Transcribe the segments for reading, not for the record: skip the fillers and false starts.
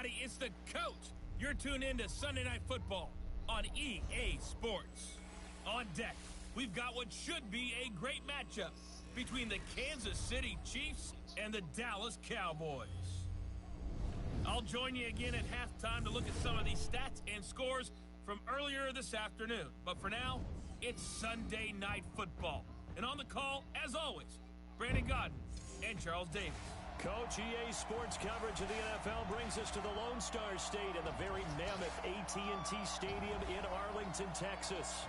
everybody. It's the coach. You're tuned in to Sunday Night Football on EA Sports. On deck, we've got what should be a great matchup between the Kansas City Chiefs and the Dallas Cowboys. I'll join you again at halftime to look at some of these stats and scores from earlier this afternoon. But for now, it's Sunday Night Football. And on the call, as always, Brandon Godden and Charles Davis. Coach, EA Sports coverage of the NFL brings us to the Lone Star State and the very mammoth AT&T Stadium in Arlington, Texas.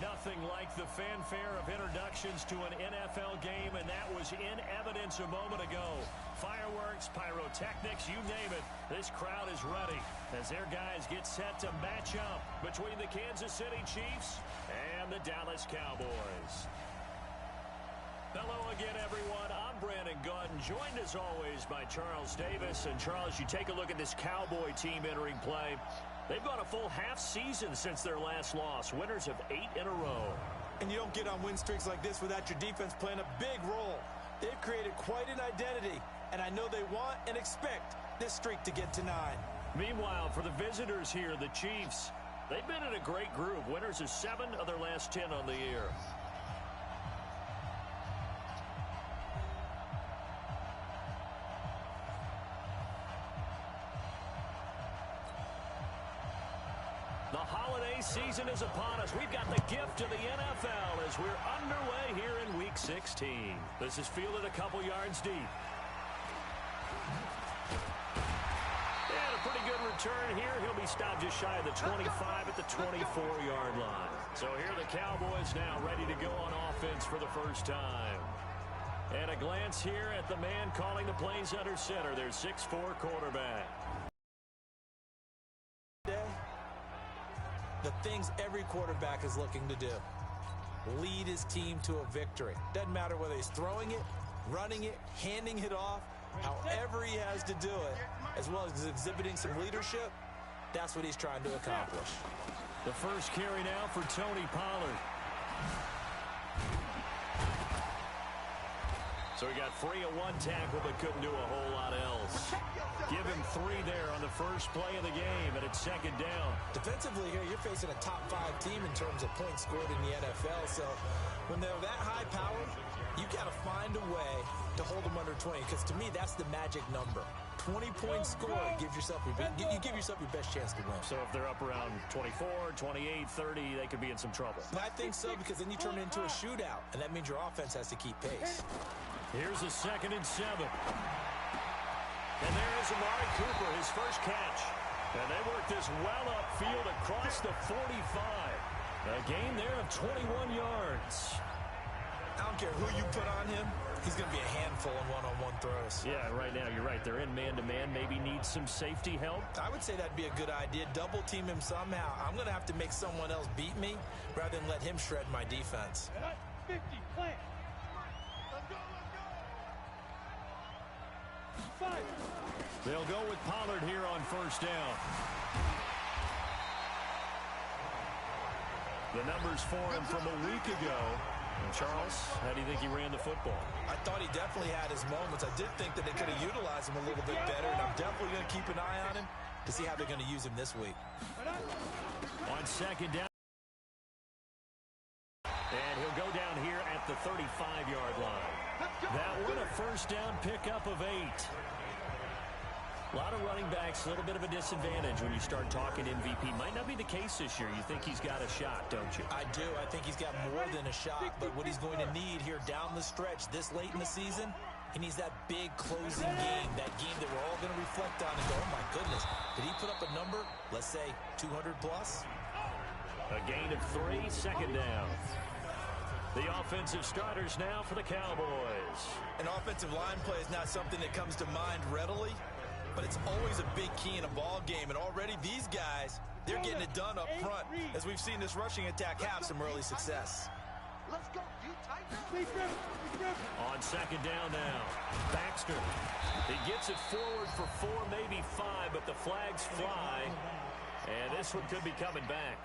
Nothing like the fanfare of introductions to an NFL game, and that was in evidence a moment ago. Fireworks, pyrotechnics, you name it. This crowd is ready as their guys get set to match up between the Kansas City Chiefs and the Dallas Cowboys. Hello again, everyone. I'm Brandon Godden, joined as always by Charles Davis. And Charles, you take a look at this Cowboy team entering play. They've gone a full half season since their last loss, winners of 8 in a row. And you don't get on win streaks like this without your defense playing a big role. They've created quite an identity, and I know they want and expect this streak to get to 9. Meanwhile, for the visitors here, the Chiefs, they've been in a great group, winners of 7 of their last 10 on the year. The holiday season is upon us. We've got the gift of the NFL as we're underway here in Week 16. This is fielded a couple yards deep. And a pretty good return here. He'll be stopped just shy of the 25 at the 24-yard line. So here the Cowboys now ready to go on offense for the first time. And a glance here at the man calling the plays under center, their 6'4 quarterback. The things every quarterback is looking to do. Lead his team to a victory. Doesn't matter whether he's throwing it, running it, handing it off, however he has to do it, as well as exhibiting some leadership, that's what he's trying to accomplish. The first carry now for Tony Pollard. So he got free of 1 tackle but couldn't do a whole lot else. Give him 3 there on the first play of the game, and it's second down. Defensively here, you're facing a top 5 team in terms of points scored in the NFL. So when they're that high power, you got to find a way to hold them under 20. Because to me, that's the magic number. 20 points scored gives yourself you give yourself your best chance to win. So if they're up around 24, 28, 30, they could be in some trouble. I think so, because then you turn it into a shootout, and that means your offense has to keep pace. Here's a 2nd and 7. And there is Amari Cooper, his first catch. And they work this well upfield across the 45. A gain there of 21 yards. I don't care who you put on him. He's going to be a handful in one-on-one throws. Yeah, right now you're right. They're in man-to-man. Maybe need some safety help. I would say that'd be a good idea. Double team him somehow. I'm going to have to make someone else beat me rather than let him shred my defense. 50, plant. They'll go with Pollard here on first down. The numbers for him from a week ago. And Charles, how do you think he ran the football? I thought he definitely had his moments. I did think that they could have utilized him a little bit better, and I'm definitely going to keep an eye on him to see how they're going to use him this week. On second down. And he'll go down here at the 35-yard line. That one a first down pickup of 8. A lot of running backs, a little bit of a disadvantage when you start talking MVP. Might not be the case this year. You think he's got a shot, don't you? I do. I think he's got more than a shot. But what he's going to need here down the stretch this late in the season, he needs that big closing game, that game that we're all going to reflect on and go, oh, my goodness, did he put up a number, let's say, 200 plus? A gain of 3, second down. The offensive starters now for the Cowboys. An offensive line play is not something that comes to mind readily, but it's always a big key in a ball game. And already these guys, they're getting it done up front. As we've seen this rushing attack have some early success. Let's go. You tight. On second down now, Baxter. He gets it forward for 4, maybe 5, but the flags fly. And this one could be coming back.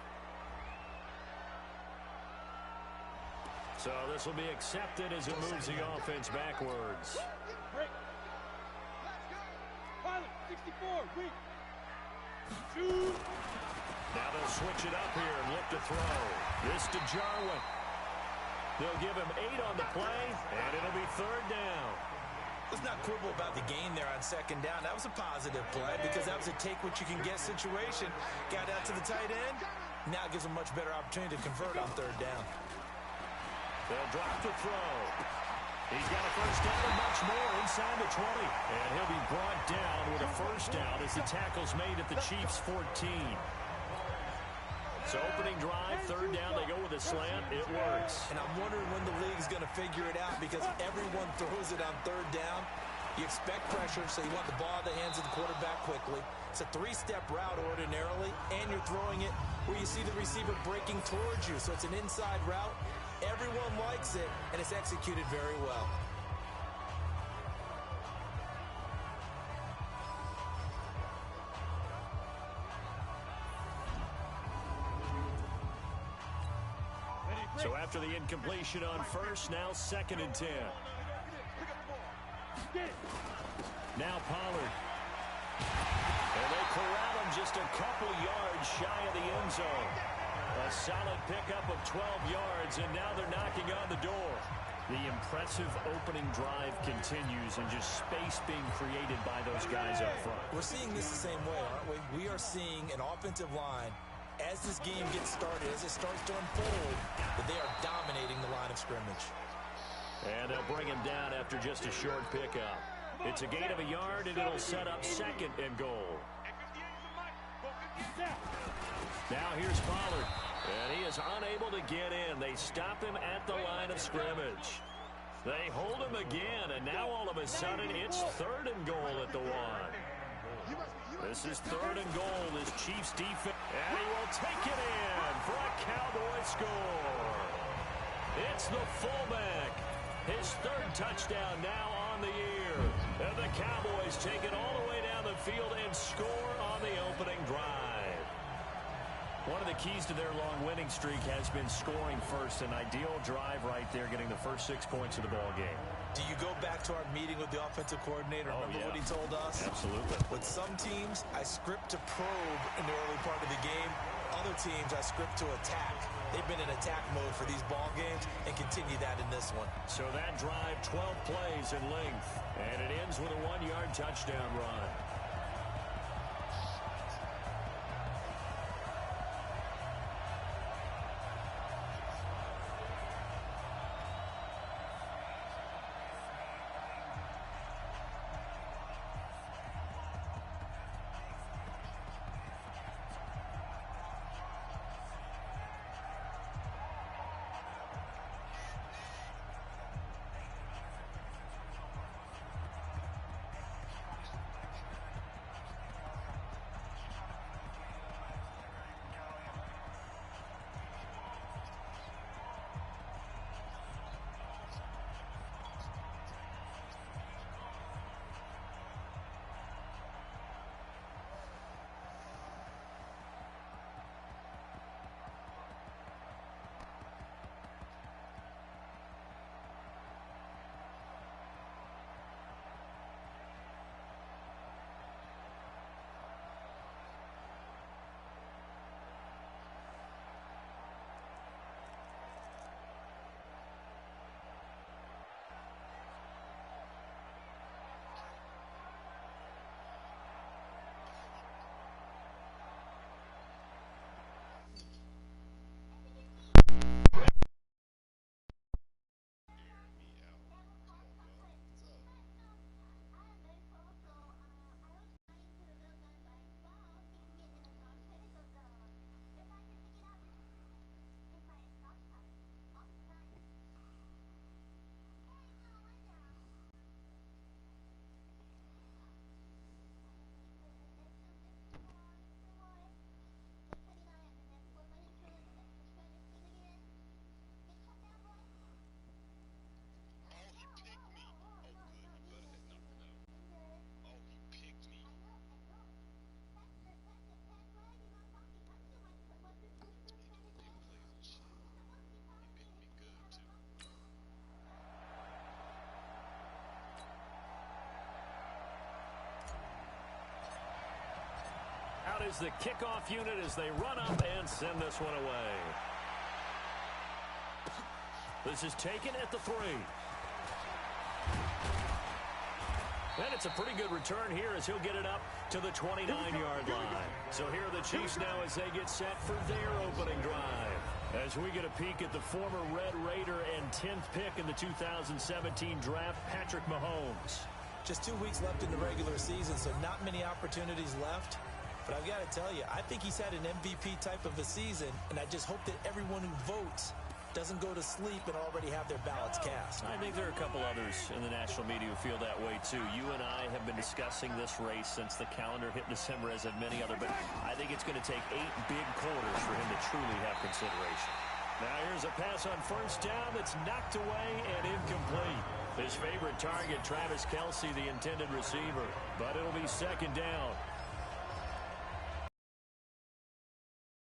So this will be accepted as it moves the offense backwards. Break. Let's go. Pilot, 64, weak. Now they'll switch it up here and look to throw. This to Jarwin. They'll give him 8 on the play, and it'll be 3rd down. Let's not quibble about the gain there on 2nd down. That was a positive play because that was a take-what-you-can-get situation. Got out to the tight end. Now it gives him a much better opportunity to convert on 3rd down. They'll drop the throw. He's got a 1st down and much more inside the 20. And he'll be brought down with a 1st down as the tackle's made at the Chiefs' 14. So opening drive, 3rd down, they go with a slant. It works. And I'm wondering when the league's going to figure it out because everyone throws it on 3rd down. You expect pressure, so you want the ball in the hands of the quarterback quickly. It's a 3-step route ordinarily, and you're throwing it where you see the receiver breaking towards you. So it's an inside route. Everyone likes it, and it's executed very well. So after the incompletion on 1st, now 2nd and 10. Now Pollard. And they corral him just a couple yards shy of the end zone. A solid pickup of 12 yards, and now they're knocking on the door. The impressive opening drive continues, and just space being created by those guys up front. We're seeing this the same way, aren't we? We are seeing an offensive line, as this game gets started, as it starts to unfold, that they are dominating the line of scrimmage. And they'll bring him down after just a short pickup. It's a gain of a yard, and it'll set up 2nd and goal. Now here's Pollard. And he is unable to get in. They stop him at the line of scrimmage. They hold him again, and now all of a sudden it's 3rd and goal at the 1. This is 3rd and goal. This Chiefs defense. And he will take it in for a Cowboy score. It's the fullback. His 3rd touchdown now on the year. And the Cowboys take it all the way down the field and score on the opening drive. One of the keys to their long winning streak has been scoring first. An ideal drive right there, getting the first 6 points of the ball game. Do you go back to our meeting with the offensive coordinator? Remember what he told us? Absolutely. With some teams, I script to probe in the early part of the game. Other teams, I script to attack. They've been in attack mode for these ball games and continue that in this one. So that drive, 12 plays in length. And it ends with a 1-yard touchdown run. is the kickoff unit as they run up and send this one away. This is taken at the 3. And it's a pretty good return here as he'll get it up to the 29-yard line. So here are the Chiefs now as they get set for their opening drive. As we get a peek at the former Red Raider and 10th pick in the 2017 draft, Patrick Mahomes. Just 2 weeks left in the regular season, so not many opportunities left. But I've got to tell you, I think he's had an MVP type of a season, and I just hope that everyone who votes doesn't go to sleep and already have their ballots cast. I think there are a couple others in the national media who feel that way, too. You and I have been discussing this race since the calendar hit December, as have many other, but I think it's going to take 8 big quarters for him to truly have consideration. Now here's a pass on first down that's knocked away and incomplete. His favorite target, Travis Kelce, the intended receiver, but it'll be second down.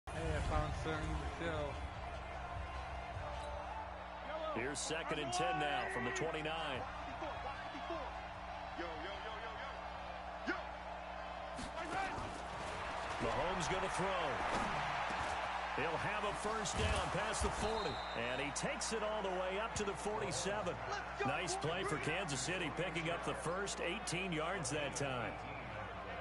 Hey, I found something still. Here's second and 10 now from the 29. Mahomes going to throw. He'll have a first down past the 40. And he takes it all the way up to the 47. Nice play for Kansas City, picking up the first 18 yards that time.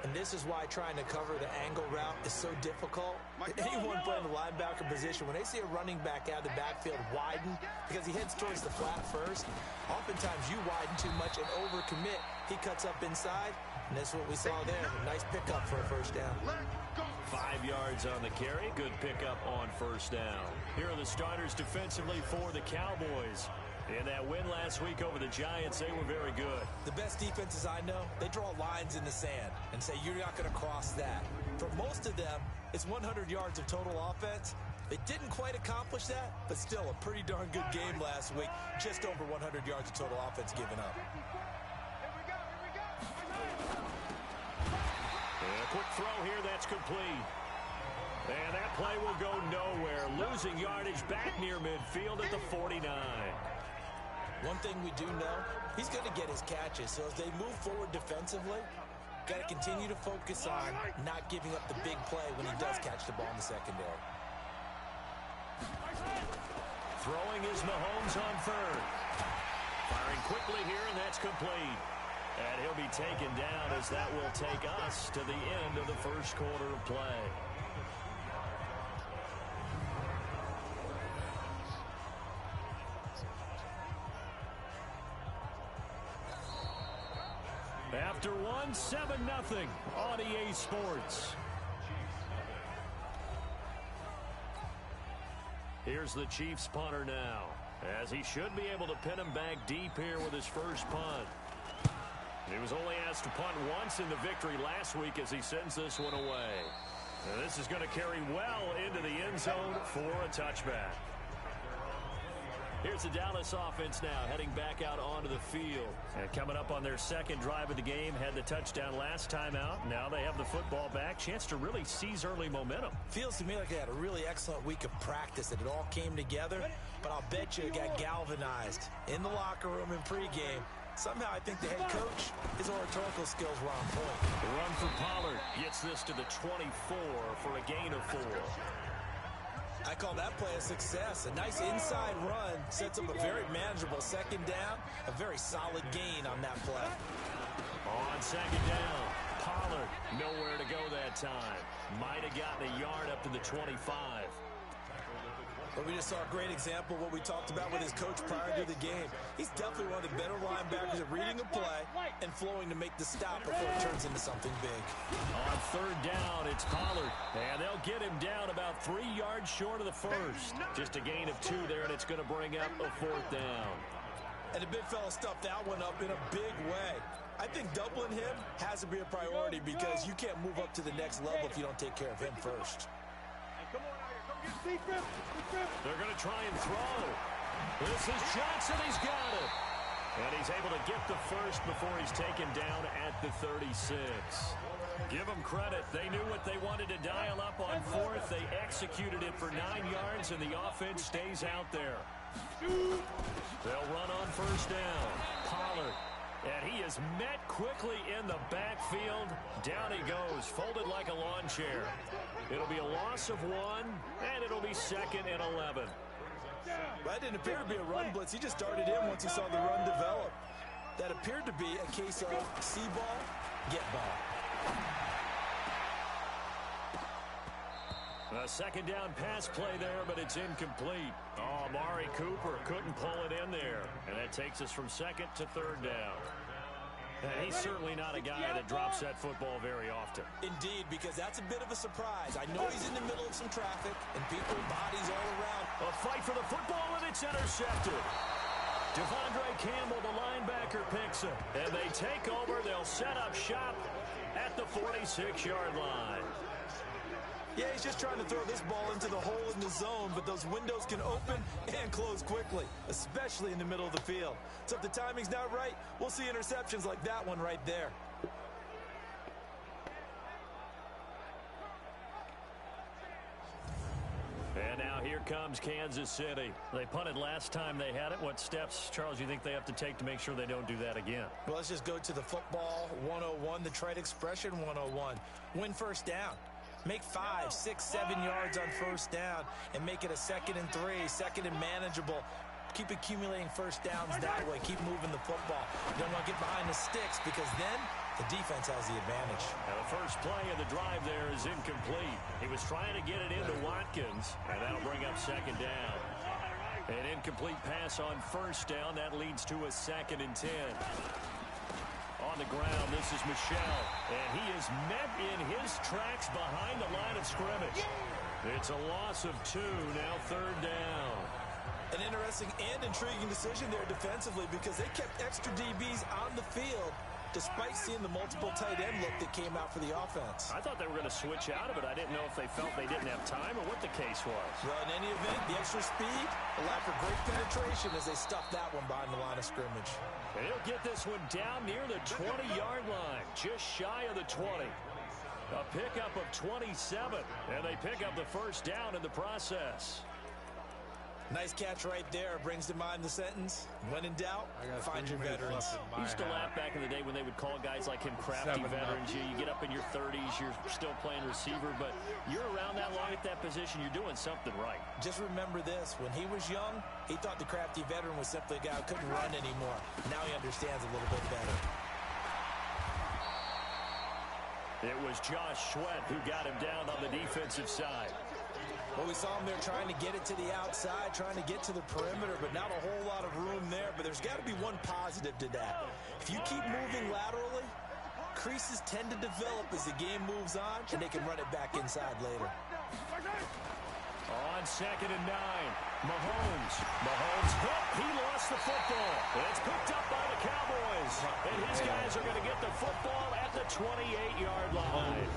And this is why trying to cover the angle route is so difficult. Anyone playing the linebacker position, when they see a running back out of the backfield widen because he heads towards the flat first, oftentimes you widen too much and overcommit. He cuts up inside, and that's what we saw there. A nice pickup for a first down. 5 yards on the carry. Good pickup on first down. Here are the starters defensively for the Cowboys. In that win last week over the Giants, they were very good. The best defenses I know, they draw lines in the sand and say, you're not going to cross that. For most of them, it's 100 yards of total offense. They didn't quite accomplish that, but still a pretty darn good game last week. Just over 100 yards of total offense given up. And a quick throw here, that's complete. And that play will go nowhere. Losing yardage back near midfield at the 49. One thing we do know, he's going to get his catches. So as they move forward defensively, got to continue to focus on not giving up the big play when he does catch the ball in the secondary. Throwing is Mahomes on third. Firing quickly here, and that's complete. And he'll be taken down as that will take us to the end of the first quarter of play. After 7-0 on EA Sports. Here's the Chiefs punter now, as he should be able to pin him back deep here with his first punt. He was only asked to punt once in the victory last week as he sends this one away. Now this is going to carry well into the end zone for a touchback. Here's the Dallas offense now heading back out onto the field. And coming up on their second drive of the game, had the touchdown last time out. Now they have the football back. Chance to really seize early momentum. Feels to me like they had a really excellent week of practice, that it all came together. But I'll bet you it got galvanized in the locker room in pregame. Somehow I think the head coach, his oratorical skills were on point. The run for Pollard gets this to the 24 for a gain of 4. I call that play a success. A nice inside run sets up a very manageable second down. A very solid gain on that play. On second down, Pollard nowhere to go that time. Might have gotten a yard up to the 25. But we just saw a great example of what we talked about with his coach prior to the game. He's definitely one of the better linebackers at reading a play and flowing to make the stop before it turns into something big. On third down, it's Pollard. And they'll get him down about 3 yards short of the first. Just a gain of 2 there, and it's going to bring up a 4th down. And the big fella stuffed that one up in a big way. I think doubling him has to be a priority because you can't move up to the next level if you don't take care of him first. They're going to try and throw. This is Johnson. He's got it. And he's able to get the first before he's taken down at the 36. Give them credit. They knew what they wanted to dial up on 4th. They executed it for 9 yards, and the offense stays out there. They'll run on first down. Pollard. And he is met quickly in the backfield. Down he goes, folded like a lawn chair. It'll be a loss of 1, and it'll be 2nd and 11. Well, that didn't appear to be a run blitz. He just darted in once he saw the run develop. That appeared to be a case of see ball, get ball. A second down pass play there, but it's incomplete. Oh, Amari Cooper couldn't pull it in there. And that takes us from 2nd to 3rd down. And he's certainly not a guy that drops that football very often. Indeed, because that's a bit of a surprise. I know he's in the middle of some traffic and people, bodies all around. A fight for the football, and it's intercepted. Devondre Campbell, the linebacker, picks it. And they take over. They'll set up shop at the 46-yard line. Yeah, he's just trying to throw this ball into the hole in the zone, but those windows can open and close quickly, especially in the middle of the field. So if the timing's not right, we'll see interceptions like that one right there. And now here comes Kansas City. They punted last time they had it. What steps, Charles, you think they have to take to make sure they don't do that again? Well, let's just go to the football 101, the trite expression 101. Win first down. Make 5, 6, 7 yards on first down and make it a 2nd and 3, 2nd and manageable. Keep accumulating first downs that way. Keep moving the football. You don't want to get behind the sticks because then the defense has the advantage. Now the first play of the drive there is incomplete. He was trying to get it into Watkins, and that'll bring up 2nd down. An incomplete pass on first down. That leads to a 2nd and 10. On the ground, this is Michel, and he is met in his tracks behind the line of scrimmage. It's a loss of 2, now 3rd down. An interesting and intriguing decision there defensively because they kept extra DBs on the field despite seeing the multiple tight end look that came out for the offense. I thought they were going to switch out of it. I didn't know if they felt they didn't have time or what the case was. Well, in any event, the extra speed allowed for great penetration as they stuffed that one behind the line of scrimmage. And he'll get this one down near the 20-yard line, just shy of the 20. A pickup of 27, and they pick up the first down in the process. Nice catch right there. Brings to mind the sentence, when in doubt, find your veterans. Used to laugh back in the day when they would call guys like him crafty veterans. You get up in your 30s, you're still playing receiver, but you're around that long at that position, you're doing something right. Just remember this, when he was young, he thought the crafty veteran was simply a guy who couldn't run anymore. Now he understands a little bit better. It was Josh Sweat who got him down on the defensive side. Well, we saw him there trying to get it to the outside, trying to get to the perimeter, but not a whole lot of room there. But there's got to be one positive to that. If you keep moving laterally, creases tend to develop as the game moves on, and they can run it back inside later. On 2nd and 9, Mahomes hit. He lost the football. It's picked up by the Cowboys. And his guys are going to get the football at the 28-yard line.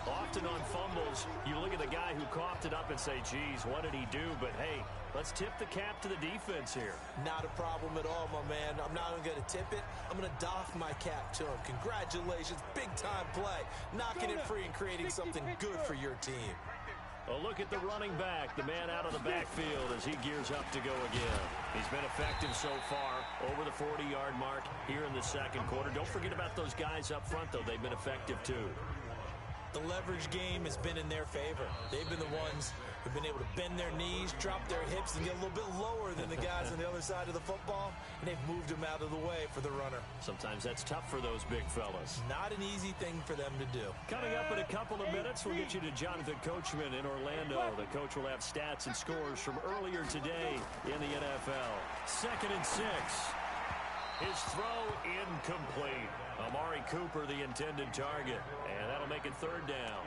Often on fumbles, you look at the guy who coughed it up and say, geez, what did he do? But, hey, let's tip the cap to the defense here. Not a problem at all, my man. I'm not even going to tip it. I'm going to doff my cap to him. Congratulations. Big-time play. Knocking it free and creating something good for your team. A look at the running back, the man out of the backfield as he gears up to go again. He's been effective so far, over the 40-yard mark here in the second quarter. Don't forget about those guys up front, though. They've been effective, too. The leverage game has been in their favor. They've been the ones who've been able to bend their knees, drop their hips, and get a little bit lower than the guys on the other side of the football, and they've moved them out of the way for the runner. Sometimes that's tough for those big fellas. Not an easy thing for them to do. Coming up in a couple of minutes, we'll get you to Jonathan Coachman in Orlando. The coach will have stats and scores from earlier today in the NFL. 2nd and 6. His throw incomplete. Amari Cooper, the intended target. And that'll make it 3rd down.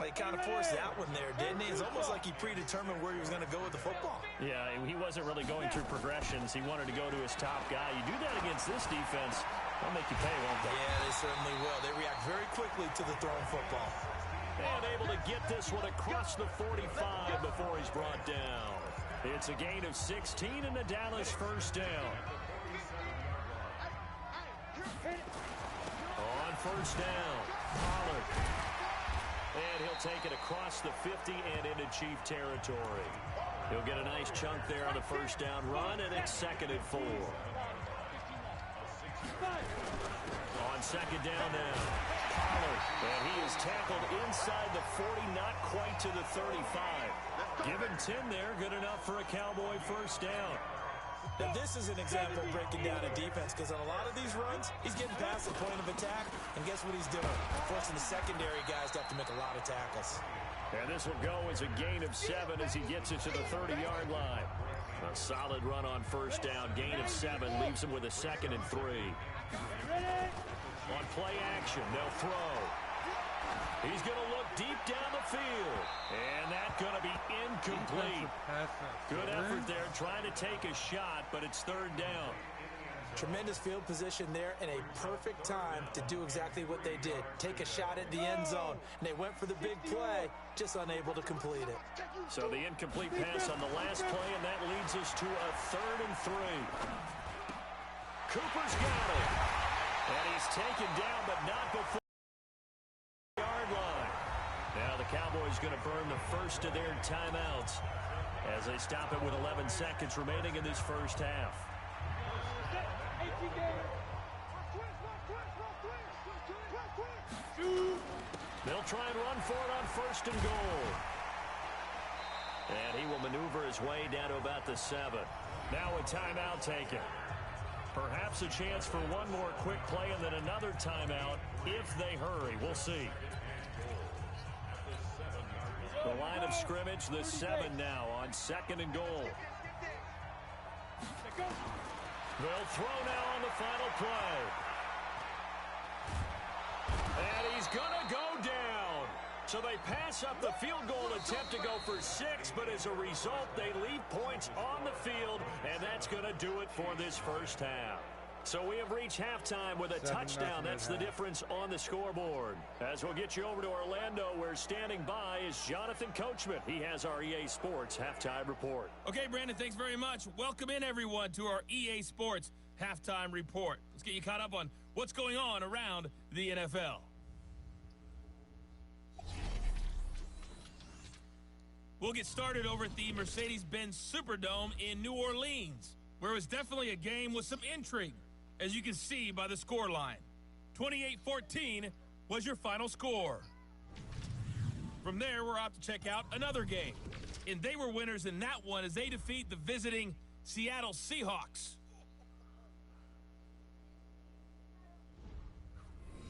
He kind of forced that one there, didn't he? It's almost like he predetermined where he was going to go with the football. Yeah, he wasn't really going through progressions. He wanted to go to his top guy. You do that against this defense, they'll make you pay, won't they? Yeah, they certainly will. They react very quickly to the thrown football. And able to get this one across the 45 before he's brought down. It's a gain of 16 and the Dallas first down. On first down, Pollard. And he'll take it across the 50 and into Chief territory. He'll get a nice chunk there on the first down run, and it's 2nd and 4. On second down now, Pollard, and he is tackled inside the 40, not quite to the 35. Give him 10 there, good enough for a Cowboy first down. Now, this is an example of breaking down a defense, because on a lot of these runs, he's getting past the point of attack, and guess what he's doing? Forcing the secondary guys to have to make a lot of tackles. And this will go as a gain of 7 as he gets it to the 30-yard line. A solid run on first down, gain of 7, leaves him with a 2nd and 3. On play action, they'll throw. He's going to look deep down the field. And that's going to be incomplete. Good effort there, trying to take a shot, but it's 3rd down. Tremendous field position there and a perfect time to do exactly what they did. Take a shot at the end zone. And they went for the big play, just unable to complete it. So the incomplete pass on the last play, and that leads us to a 3rd and 3. Cooper's got it. And he's taken down, but not before the yard line. Now the Cowboys going to burn the first of their timeouts as they stop it with 11 seconds remaining in this first half. They'll try and run for it on 1st and goal. And he will maneuver his way down to about the 7. Now a timeout taken. Perhaps a chance for one more quick play and then another timeout if they hurry. We'll see. The line of scrimmage, the 7 now on 2nd and goal. They'll throw now on the final play. And he's going to go down. So they pass up the field goal attempt to go for 6, but as a result, they leave points on the field, and that's going to do it for this first half. So we have reached halftime with a touchdown. That's the difference on the scoreboard. As we'll get you over to Orlando, where standing by is Jonathan Coachman. He has our EA Sports Halftime Report. Okay, Brandon, thanks very much. Welcome in, everyone, to our EA Sports Halftime Report. Let's get you caught up on what's going on around the NFL. We'll get started over at the Mercedes-Benz Superdome in New Orleans, where it was definitely a game with some intrigue, as you can see by the scoreline. 28-14 was your final score. From there, we're off to check out another game. And they were winners in that one as they defeat the visiting Seattle Seahawks.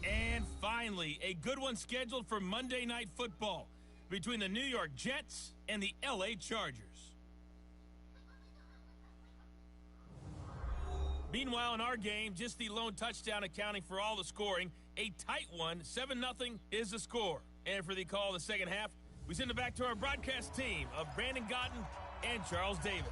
And finally, a good one scheduled for Monday Night Football between the New York Jets and the LA Chargers. Meanwhile, in our game, just the lone touchdown accounting for all the scoring. A tight one, 7-0 is the score. And for the call of the second half, we send it back to our broadcast team of Brandon Gotten and Charles Davis.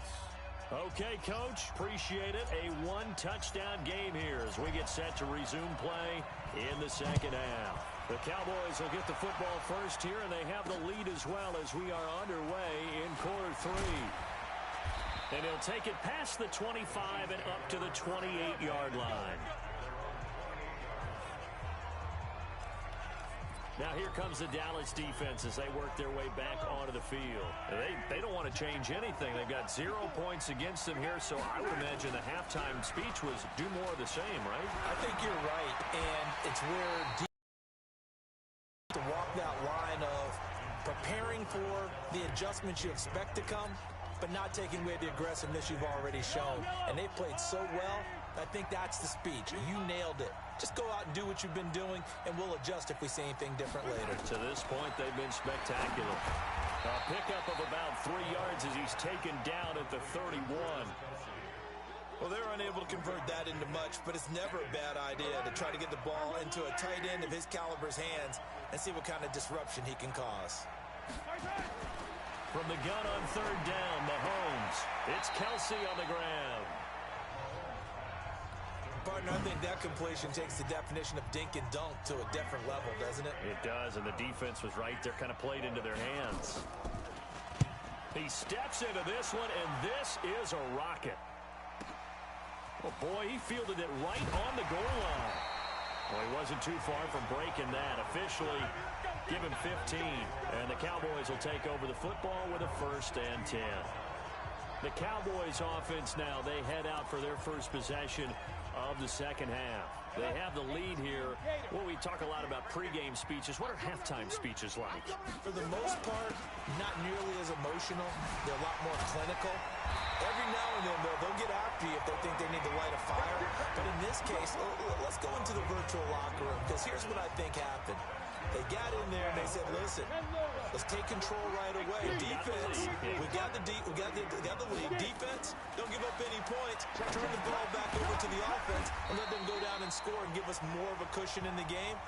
Okay, Coach, appreciate it. A one-touchdown game here as we get set to resume play in the second half. The Cowboys will get the football first here, and they have the lead as well as we are underway in quarter 3. And he'll take it past the 25 and up to the 28-yard line. Now here comes the Dallas defense as they work their way back onto the field. They don't want to change anything. They've got 0 points against them here, so I would imagine the halftime speech was do more of the same, right? I think you're right, and it's where to walk that line of preparing for the adjustments you expect to come, but not taking away the aggressiveness you've already shown. And they've played so well, I think that's the speech. You nailed it. Just go out and do what you've been doing, and we'll adjust if we see anything different later. To this point, they've been spectacular. A pickup of about 3 yards as he's taken down at the 31. Well, they're unable to convert that into much, but it's never a bad idea to try to get the ball into a tight end of his caliber's hands and see what kind of disruption he can cause. From the gun on 3rd down, Mahomes. It's Kelsey on the ground. Partner, I think that completion takes the definition of dink and dunk to a different level, doesn't it? It does, and the defense was right there, kind of played into their hands. He steps into this one, and this is a rocket. Oh, boy, he fielded it right on the goal line. Well, he wasn't too far from breaking that. Officially, give him 15. And the Cowboys will take over the football with a 1st and 10. The Cowboys offense now, they head out for their first possession of the second half. They have the lead here. Well, we talk a lot about pregame speeches. What are halftime speeches like? For the most part, not nearly as emotional. They're a lot more clinical. Every now and then, they'll get after you if they think they need to light a fire. But in this case, let's go into the virtual locker room, because here's what I think happened. They got in there and they said, listen, let's take control right away. Defense, we got the lead. Defense, don't give up any points. Turn the ball back over to the offense and let them go down and score and give us more of a cushion in the game.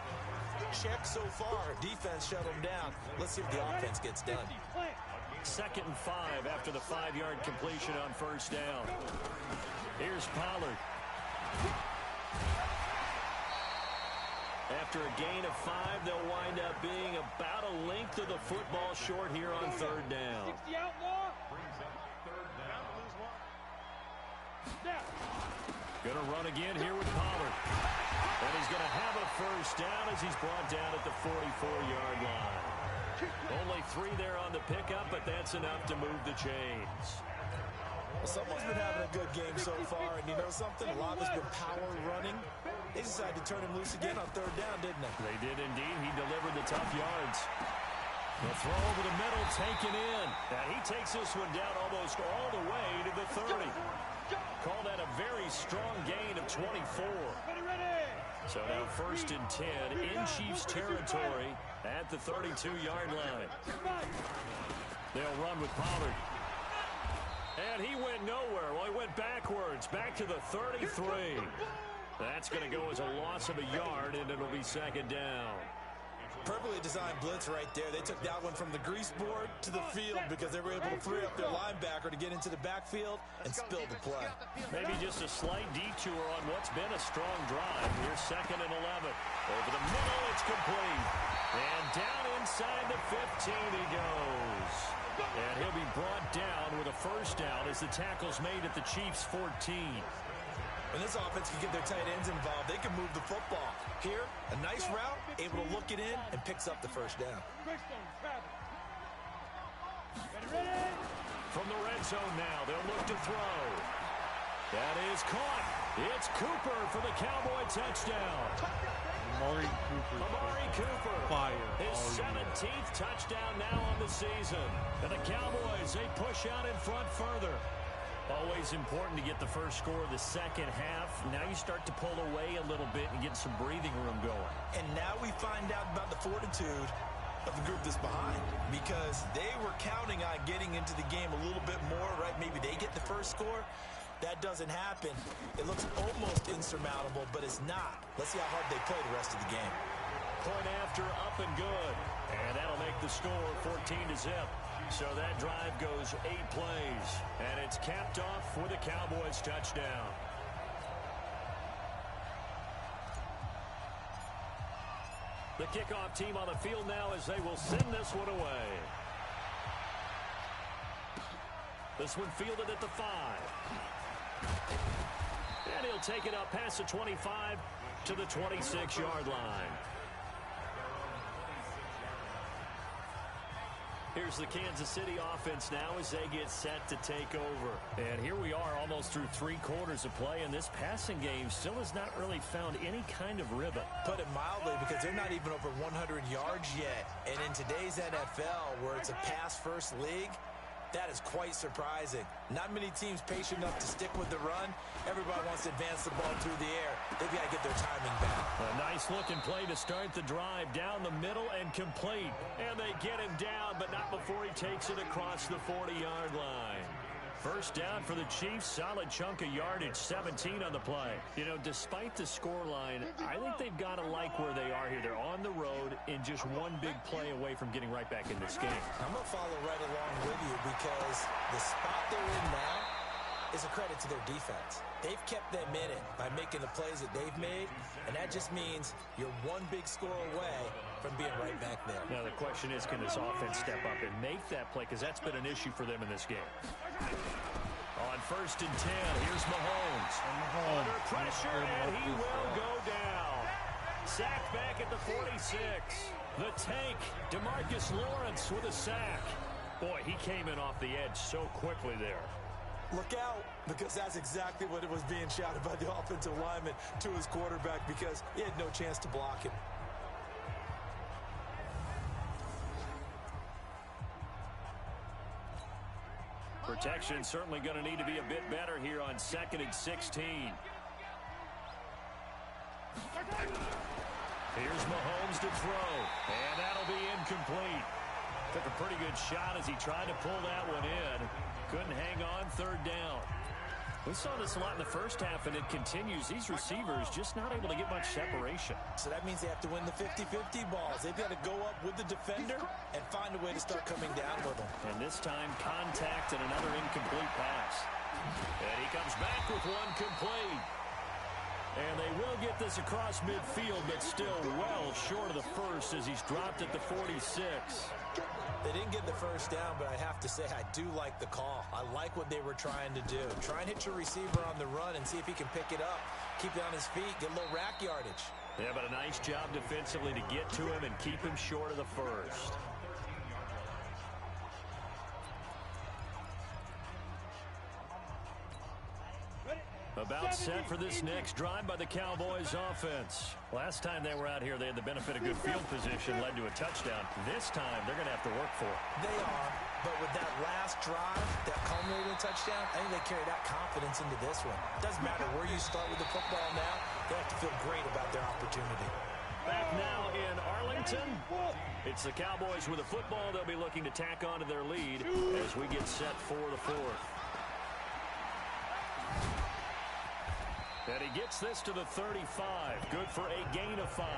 Check so far. Defense shut them down. Let's see if the offense gets done. 2nd and 5 after the 5-yard completion on first down. Here's Pollard. After a gain of 5, they'll wind up being about a length of the football short here on 3rd down. Going to run again here with Pollard. And he's going to have a first down as he's brought down at the 44-yard line. Only 3 there on the pickup, but that's enough to move the chains. Well, someone's been having a good game so far, and you know something? A lot has been power running. They decided to turn him loose again on 3rd down, didn't they? They did indeed. He delivered the tough yards. The throw over the middle, taken in. And he takes this one down almost all the way to the 30. Call that a very strong gain of 24. So now 1st and 10 in Chiefs territory at the 32-yard line. They'll run with Pollard. And he went nowhere. Well, he went backwards, back to the 33. That's going to go as a loss of a yard, and it'll be 2nd down. Perfectly designed blitz right there. They took that one from the grease board to the field because they were able to free up their linebacker to get into the backfield and spill the play. Maybe just a slight detour on what's been a strong drive. Here's 2nd and 11. Over the middle, it's complete. And down inside the 15 he goes. And he'll be brought down with a first down as the tackle's made at the Chiefs' 14. When this offense can get their tight ends involved, they can move the football. Here, a nice route, able to look it in, and picks up the first down. From the red zone now, they'll look to throw. That is caught. It's Cooper for the Cowboy touchdown. Amari Cooper. Fire. His 17th touchdown now on the season. And the Cowboys, they push out in front further. Always important to get the first score of the second half. Now you start to pull away a little bit and get some breathing room going. And now we find out about the fortitude of the group that's behind, because they were counting on getting into the game a little bit more, right? Maybe they get the first score. That doesn't happen. It looks almost insurmountable, but it's not. Let's see how hard they play the rest of the game. Point after, up and good. And that'll make the score 14-0. So that drive goes 8 plays, and it's capped off with a Cowboys touchdown. The kickoff team on the field now as they will send this one away. This one fielded at the 5. And he'll take it up past the 25 to the 26-yard line. Here's the Kansas City offense now as they get set to take over. And here we are almost through 3 quarters of play, and this passing game still has not really found any kind of rhythm. Put it mildly, because they're not even over 100 yards yet. And in today's NFL, where it's a pass-first league, that is quite surprising. Not many teams patient enough to stick with the run. Everybody wants to advance the ball through the air. They've got to get their timing back. A nice-looking play to start the drive down the middle and complete. And they get him down, but not before he takes it across the 40-yard line. First down for the Chiefs. Solid chunk of yardage, 17 on the play. You know, despite the scoreline, I think they've got to like where they are here. They're on the road and just one big play away from getting right back in this game. I'm going to follow right along with you, because the spot they're in now is a credit to their defense. They've kept them in it by making the plays that they've made, and that just means you're one big score away from being right back there. Now the question is, can this offense step up and make that play, because that's been an issue for them in this game. On 1st and 10, here's Mahomes. Under pressure, and he will go down. Sacked back at the 46. The tank, DeMarcus Lawrence with a sack. Boy, he came in off the edge so quickly there. Look out, because that's exactly what it was being shouted by the offensive lineman to his quarterback because he had no chance to block him. Protection certainly going to need to be a bit better here on 2nd and 16. Here's Mahomes to throw, and that'll be incomplete. Took a pretty good shot as he tried to pull that one in. Couldn't hang on, 3rd down. We saw this a lot in the first half, and it continues. These receivers just not able to get much separation. So that means they have to win the 50-50 balls. They've got to go up with the defender and find a way to start coming down with them. And this time, contact and another incomplete pass. And he comes back with one complete. And they will get this across midfield, but still well short of the first as he's dropped at the 46. They didn't get the first down, but I have to say I do like the call. I like what they were trying to do. Try and hit your receiver on the run and see if he can pick it up. Keep it on his feet, get a little rack yardage. Yeah, but a nice job defensively to get to him and keep him short of the first. About set for this next drive by the Cowboys offense. Last time they were out here, they had the benefit of good field position, led to a touchdown. This time, they're going to have to work for it. They are, but with that last drive, that culminated touchdown, I think they carry that confidence into this one. Doesn't matter where you start with the football now, they have to feel great about their opportunity. Back now in Arlington, it's the Cowboys with a football. They'll be looking to tack onto their lead as we get set for the 4th. And he gets this to the 35. Good for a gain of 5.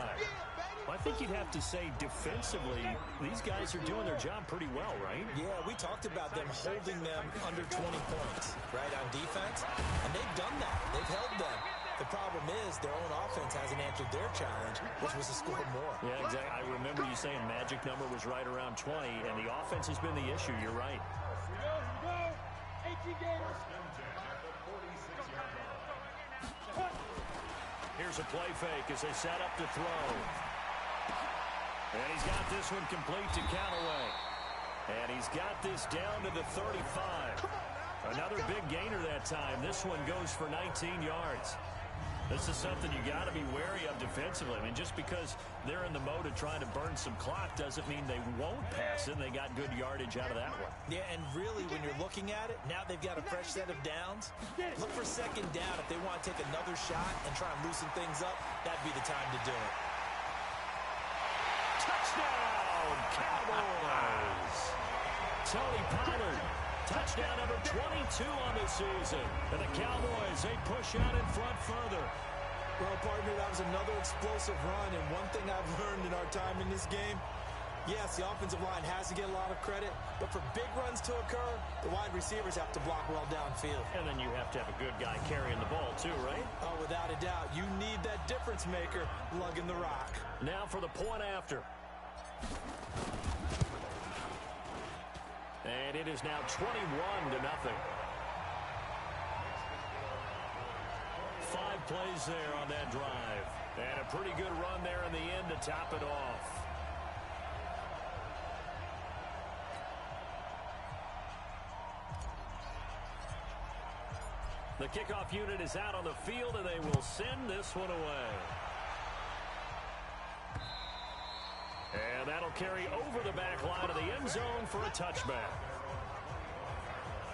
Well, I think you'd have to say defensively, these guys are doing their job pretty well, right? Yeah, we talked about them holding them under 20 points, right, on defense. And they've done that. They've held them. The problem is their own offense hasn't answered their challenge, which was to score more. Yeah, exactly. I remember you saying magic number was right around 20, and the offense has been the issue. You're right. Here we go. 18 Gators. Here's a play fake as they set up to throw. And he's got this one complete to Callaway. And he's got this down to the 35. Another big gainer that time. This one goes for 19 yards. This is something you got to be wary of defensively. I mean, just because they're in the mode of trying to burn some clock doesn't mean they won't pass it. They got good yardage out of that one. Yeah, and really, when you're looking at it, now they've got a fresh set of downs. Look for 2nd down if they want to take another shot and try and loosen things up. That'd be the time to do it. Touchdown, Cowboys! Tony Pollard. Touchdown number 22 on the season. And the Cowboys, they push out in front further. Well, partner, that was another explosive run. And one thing I've learned in our time in this game, yes, the offensive line has to get a lot of credit. But for big runs to occur, the wide receivers have to block well downfield. And then you have to have a good guy carrying the ball too, right? Oh, without a doubt. You need that difference maker lugging the rock. Now for the point after. And it is now 21-0. 5 plays there on that drive. And a pretty good run there in the end to top it off. The kickoff unit is out on the field, and they will send this one away. And that'll carry over the back line of the end zone for a touchback.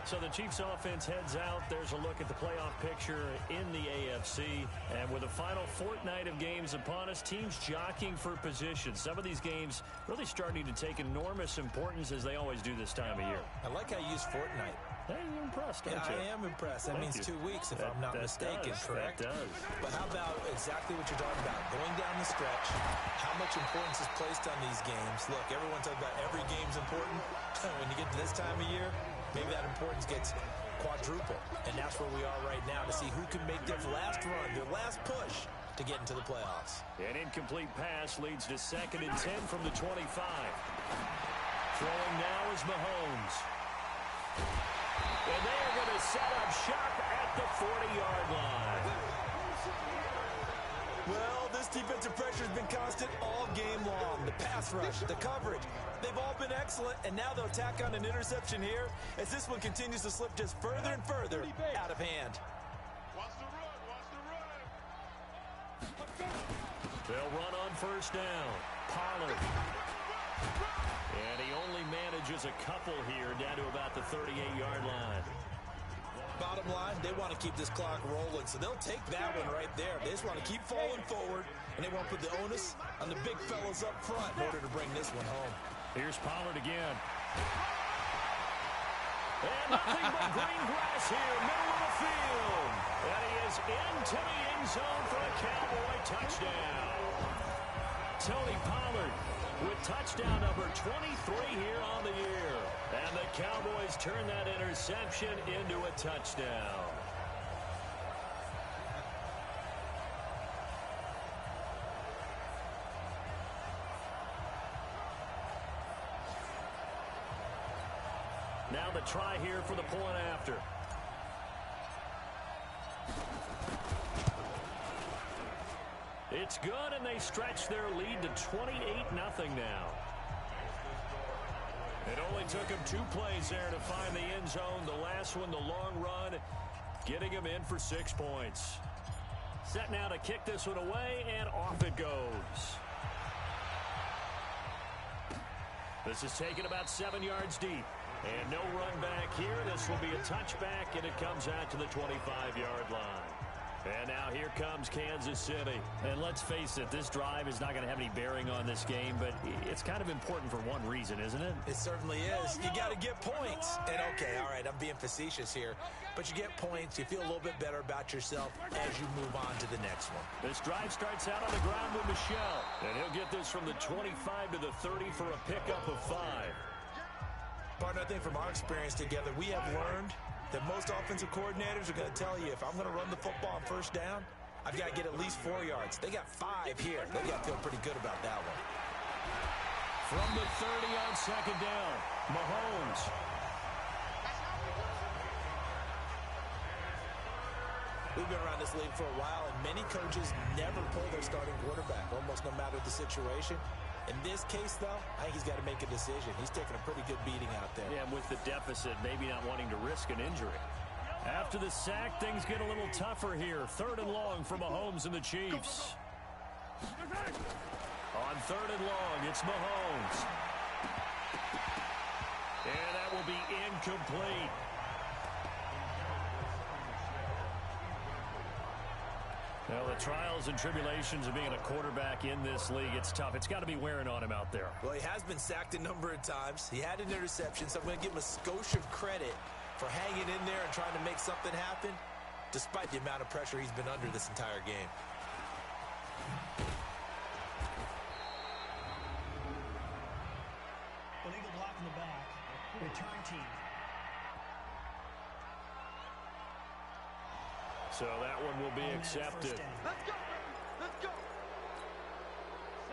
So the Chiefs offense heads out. There's a look at the playoff picture in the AFC. And with the final fortnight of games upon us, teams jockeying for position. Some of these games really starting to take enormous importance as they always do this time of year. I like how you use fortnight. Hey, you're impressed, aren't you? I am impressed. That means 2 weeks, if I'm not mistaken, correct? That does. But how about exactly what you're talking about? Going down the stretch, how much importance is placed on these games? Look, everyone talks about every game's important. When you get to this time of year, maybe that importance gets quadruple. And that's where we are right now to see who can make their last run, their last push to get into the playoffs. An incomplete pass leads to 2nd and 10 from the 25. Throwing now is Mahomes. And they are going to set up shop at the 40-yard line. Well, this defensive pressure has been constant all game long. The pass rush, the coverage. They've all been excellent, and now they'll tack on an interception here as this one continues to slip just further and further out of hand. They'll run on first down. Pollard. And he only manages a couple here down to about the 38-yard line. Bottom line, they want to keep this clock rolling, so they'll take that one right there. They just want to keep falling forward, and they want to put the onus on the big fellas up front in order to bring this one home. Here's Pollard again. And nothing but green grass here, middle of the field. And he is into the end zone for a Cowboy touchdown. Tony Pollard with touchdown number 23 here on the year. And the Cowboys turn that interception into a touchdown. Now the try here for the point after. It's good, and they stretch their lead to 28-0 now. It only took him 2 plays there to find the end zone. The last one, the long run, getting him in for 6 points. Set now to kick this one away, and off it goes. This is taken about 7 yards deep. And no run back here. This will be a touchback, and it comes out to the 25-yard line. And now here comes Kansas City. And let's face it, this drive is not going to have any bearing on this game, but it's kind of important for one reason, isn't it? It certainly is. You got to get points. And okay, all right, I'm being facetious here, but you get points. You feel a little bit better about yourself as you move on to the next one. This drive starts out on the ground with Michel. And he'll get this from the 25 to the 30 for a pickup of 5. Partner, I think from our experience together, we have learned that most offensive coordinators are going to tell you, if I'm going to run the football on first down, I've got to get at least 4 yards. They got 5 here. They got to feel pretty good about that one. From the 30 on second down, Mahomes. We've been around this league for a while, and many coaches never pull their starting quarterback, almost no matter the situation. In this case, though, I think he's got to make a decision. He's taking a pretty good beating out there. Yeah, and with the deficit, maybe not wanting to risk an injury. After the sack, things get a little tougher here. 3rd and long for Mahomes and the Chiefs. On 3rd and long, it's Mahomes. And that will be incomplete. Well, the trials and tribulations of being a quarterback in this league, it's tough. It's got to be wearing on him out there. Well, he has been sacked a number of times. He had an interception, so I'm going to give him a skosh of credit for hanging in there and trying to make something happen, despite the amount of pressure he's been under this entire game. Illegal block in the back. Return team. So that one will be accepted. Let's go! Let's go!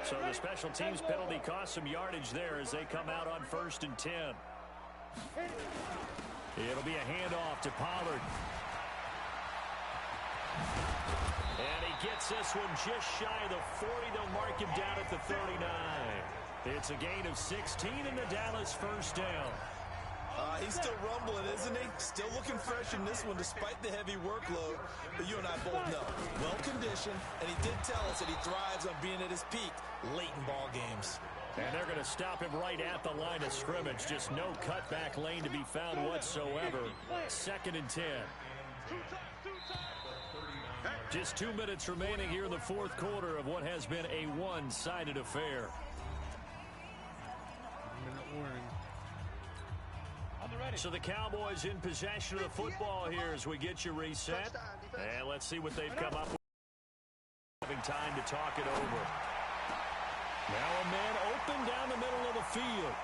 So the special teams penalty cost some yardage there as they come out on 1st and 10. It'll be a handoff to Pollard. And he gets this one just shy of the 40. They'll mark him down at the 39. It's a gain of 16 in the Dallas first down. He's still rumbling, isn't he? Still looking fresh in this one despite the heavy workload. But you and I both know, well-conditioned, and he did tell us that he thrives on being at his peak late in ball games. And they're going to stop him right at the line of scrimmage. Just no cutback lane to be found whatsoever. 2nd and 10. Just 2 minutes remaining here in the 4th quarter of what has been a one-sided affair. So the Cowboys in possession of the football here as we get you reset. And let's see what they've come up with. Having time to talk it over. Now a man open down the middle of the field.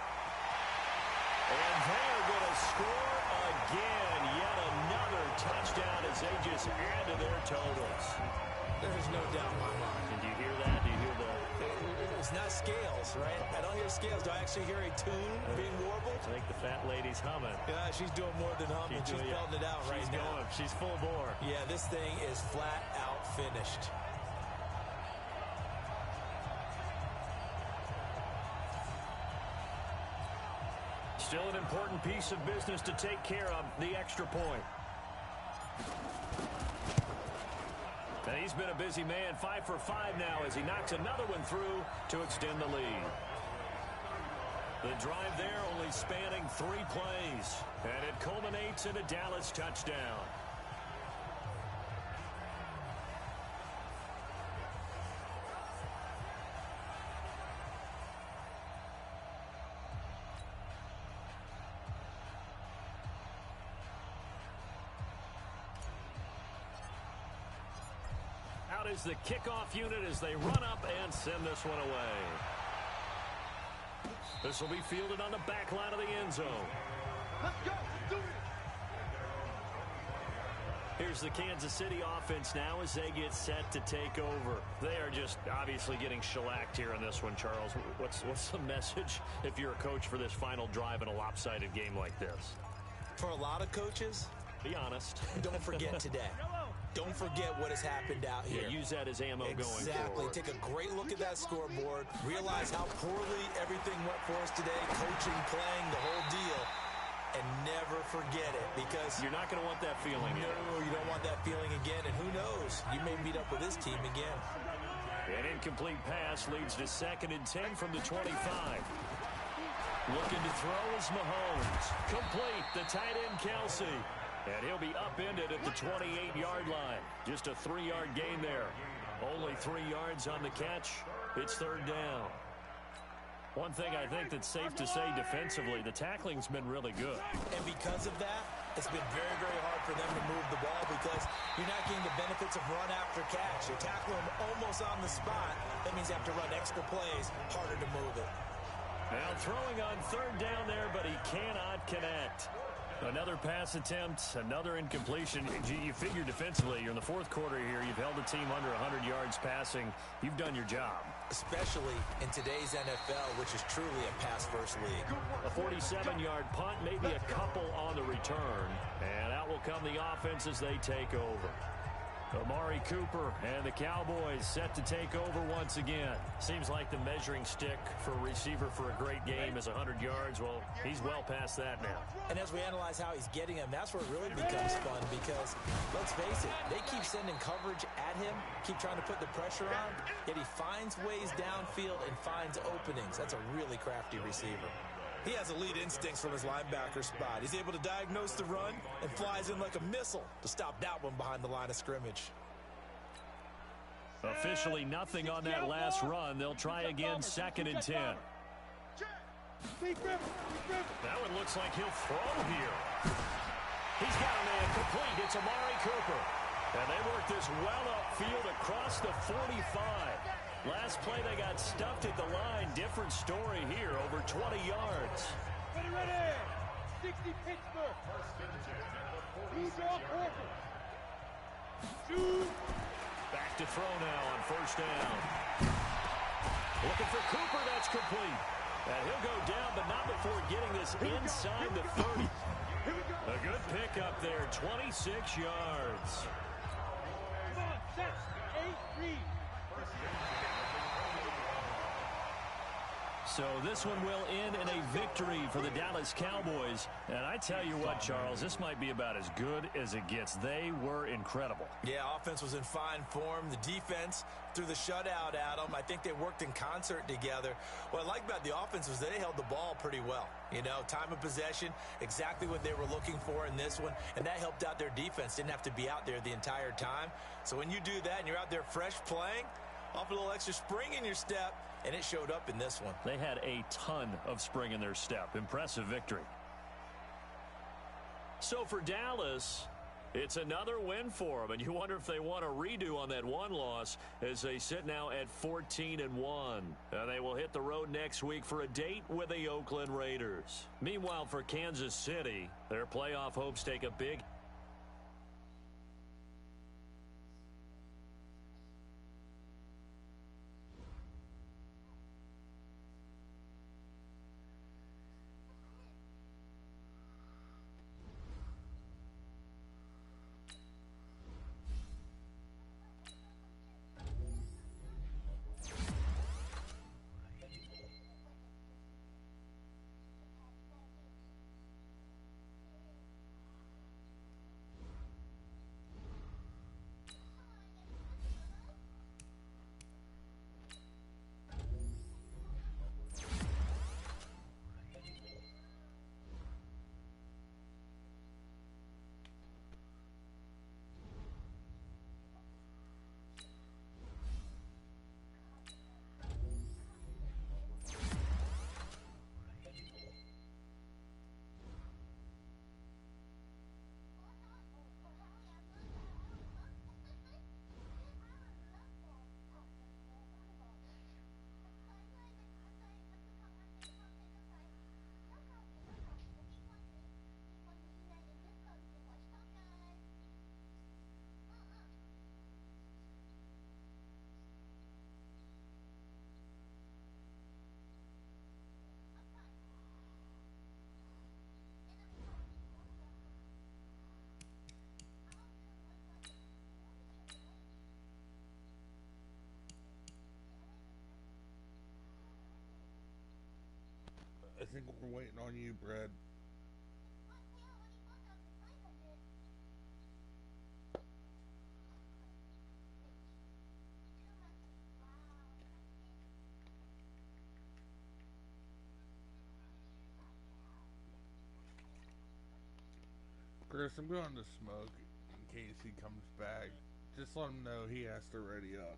And they're going to score again. Yet another touchdown as they just add to their totals. There's no doubt in my mind. And do you hear that? Do you hear the... It's not scales, right? I don't hear scales. Do I actually hear a tune being warbled? I think the fat lady's humming. Yeah, she's doing more than humming. She's belting it out right now. She's full bore. Yeah, this thing is flat out finished. Still an important piece of business to take care of, the extra point. And he's been a busy man, 5 for 5 now as he knocks another one through to extend the lead. The drive there only spanning 3 plays, and it culminates in a Dallas touchdown. Out is the kickoff unit as they run up and send this one away. This will be fielded on the back line of the end zone. Let's go. Do it. Here's the Kansas City offense now as they get set to take over. They are just obviously getting shellacked here in this one, Charles. What's the message if you're a coach for this final drive in a lopsided game like this? For a lot of coaches, be honest. Don't forget today. Don't forget what has happened out here. Yeah, use that as ammo going forward. Exactly. Take a great look at that scoreboard. Realize how poorly everything went for us today. Coaching, playing, the whole deal. And never forget it because you're not going to want that feeling. No, you don't want that feeling again. And who knows? You may meet up with this team again. An incomplete pass leads to 2nd and 10 from the 25. Looking to throw is Mahomes. Complete. The tight end, Kelsey. And he'll be upended at the 28-yard line. Just a 3-yard gain there. Only 3 yards on the catch. It's 3rd down. One thing I think that's safe to say defensively, the tackling's been really good. And because of that, it's been very, very hard for them to move the ball because you're not getting the benefits of run after catch. You're tackling them almost on the spot. That means you have to run extra plays, harder to move it. Now throwing on 3rd down there, but he cannot connect. Another pass attempt, another incompletion. You figure defensively, you're in the 4th quarter here. You've held the team under 100 yards passing. You've done your job. Especially in today's NFL, which is truly a pass-first league. A 47-yard punt, maybe a couple on the return. And out will come the offense as they take over. Amari Cooper and the Cowboys set to take over once again. Seems like the measuring stick for a receiver for a great game is 100 yards. Well, he's well past that now. And as we analyze how he's getting them, that's where it really becomes fun because, let's face it, they keep sending coverage at him, keep trying to put the pressure on, yet he finds ways downfield and finds openings. That's a really crafty receiver. He has elite instincts from his linebacker spot. He's able to diagnose the run and flies in like a missile to stop that one behind the line of scrimmage. Officially nothing on that last run. They'll try again, 2nd and 10. That one looks like he'll throw here. He's got a man complete. It's Amari Cooper. And they work this well upfield across the 45. Last play, they got stuffed at the line. Different story here, over 20 yards. Ready. 60 Pittsburgh. Blue draw Corker. Shoot. Back to throw now on 1st down. Looking for Cooper. That's complete. And he'll go down, but not before getting this inside the 30. A good pickup there, 26 yards. Come on, set. 8 read. So this one will end in a victory for the Dallas Cowboys. And I tell you what, Charles, this might be about as good as it gets. They were incredible. Yeah, offense was in fine form. The defense threw the shutout at them. I think they worked in concert together. What I like about the offense was they held the ball pretty well. You know, time of possession, exactly what they were looking for in this one. And that helped out their defense. Didn't have to be out there the entire time. So when you do that and you're out there fresh playing, off a little extra spring in your step, and it showed up in this one. They had a ton of spring in their step. Impressive victory. So for Dallas, it's another win for them. And you wonder if they want a redo on that one loss as they sit now at 14-1. They will hit the road next week for a date with the Oakland Raiders. Meanwhile, for Kansas City, their playoff hopes take a big think we're waiting on you, Brad. Chris, I'm going to smoke in case he comes back. Just let him know he has to ready up.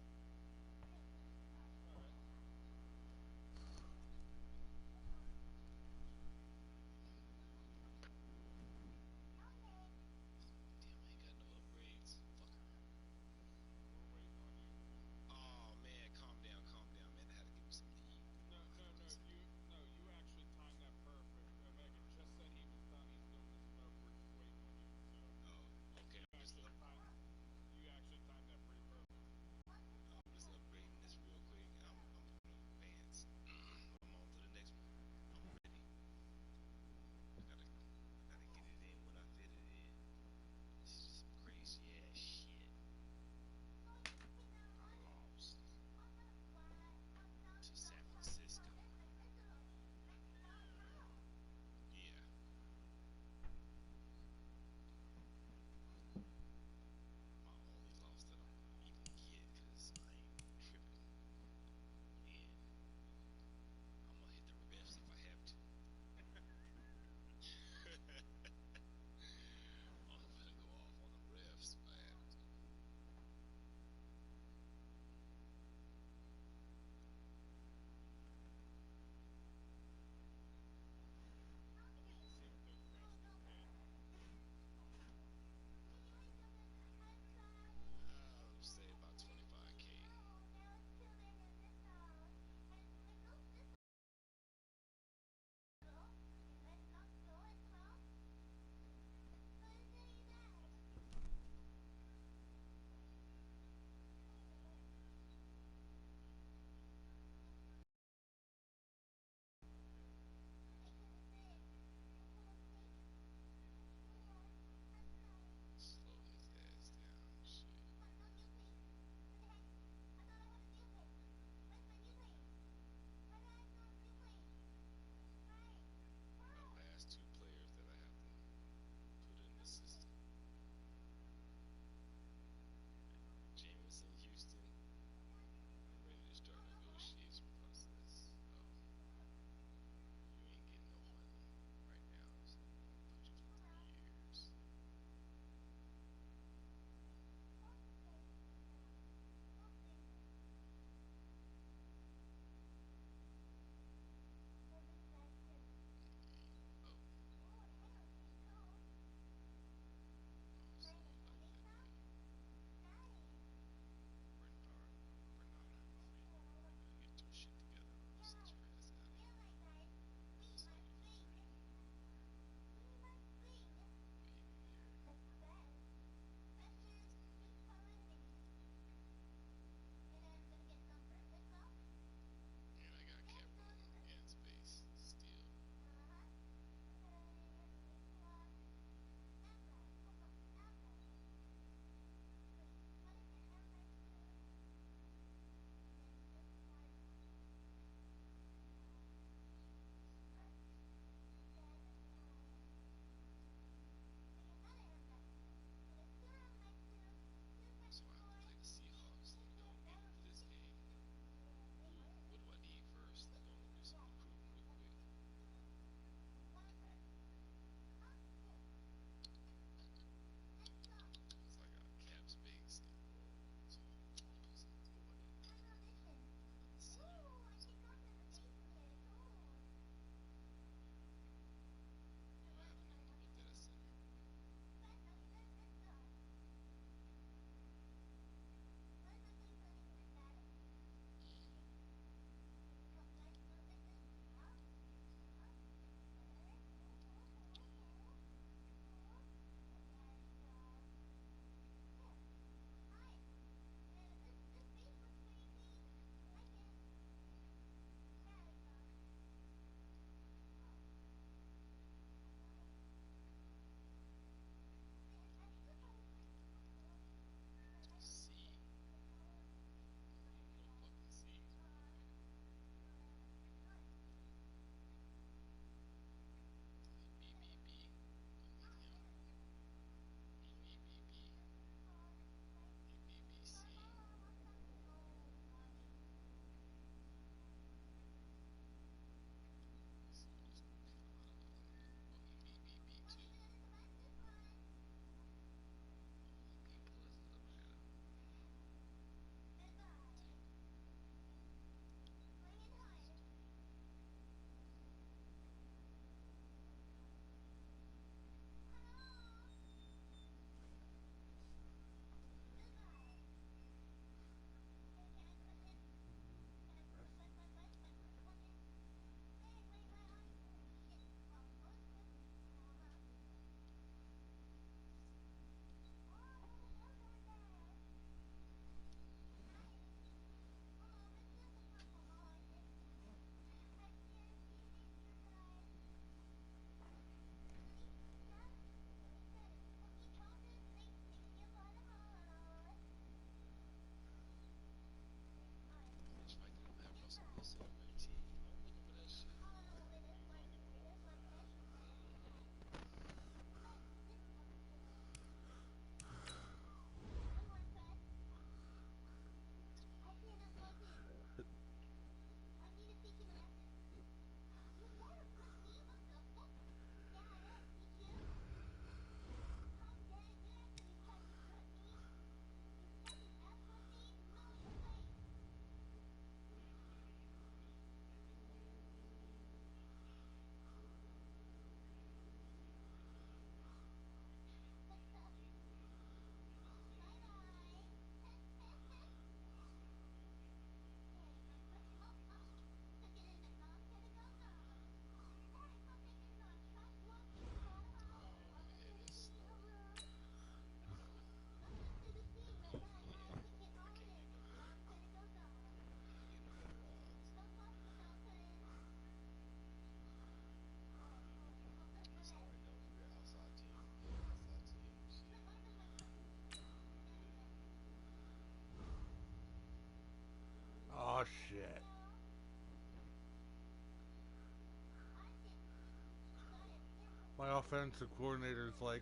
offensive coordinator's like,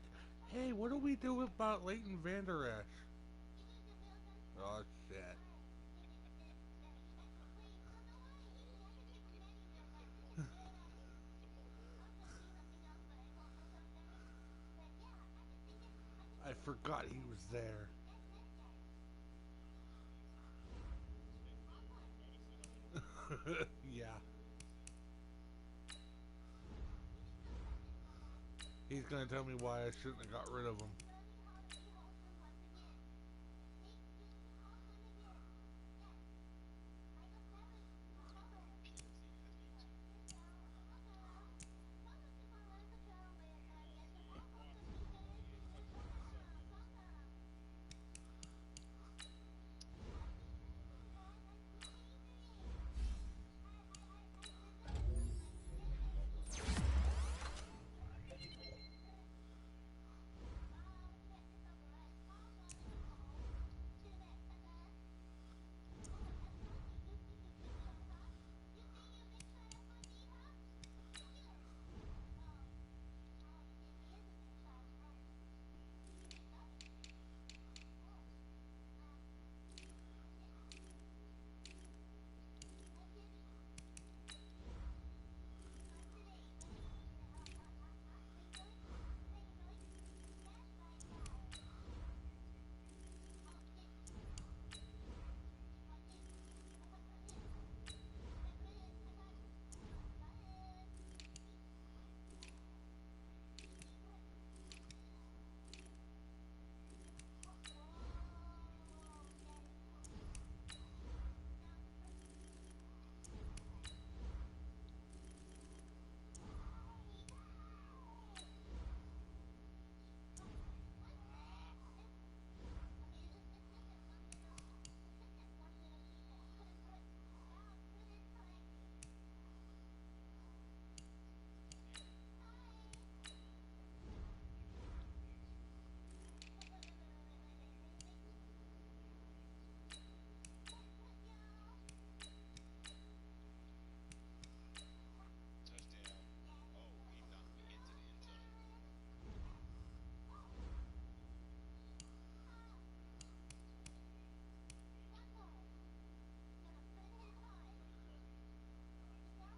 hey, what do we do about Leighton Vander Esch? Oh, shit. I forgot he was there. Yeah. He's gonna tell me why I shouldn't have got rid of him.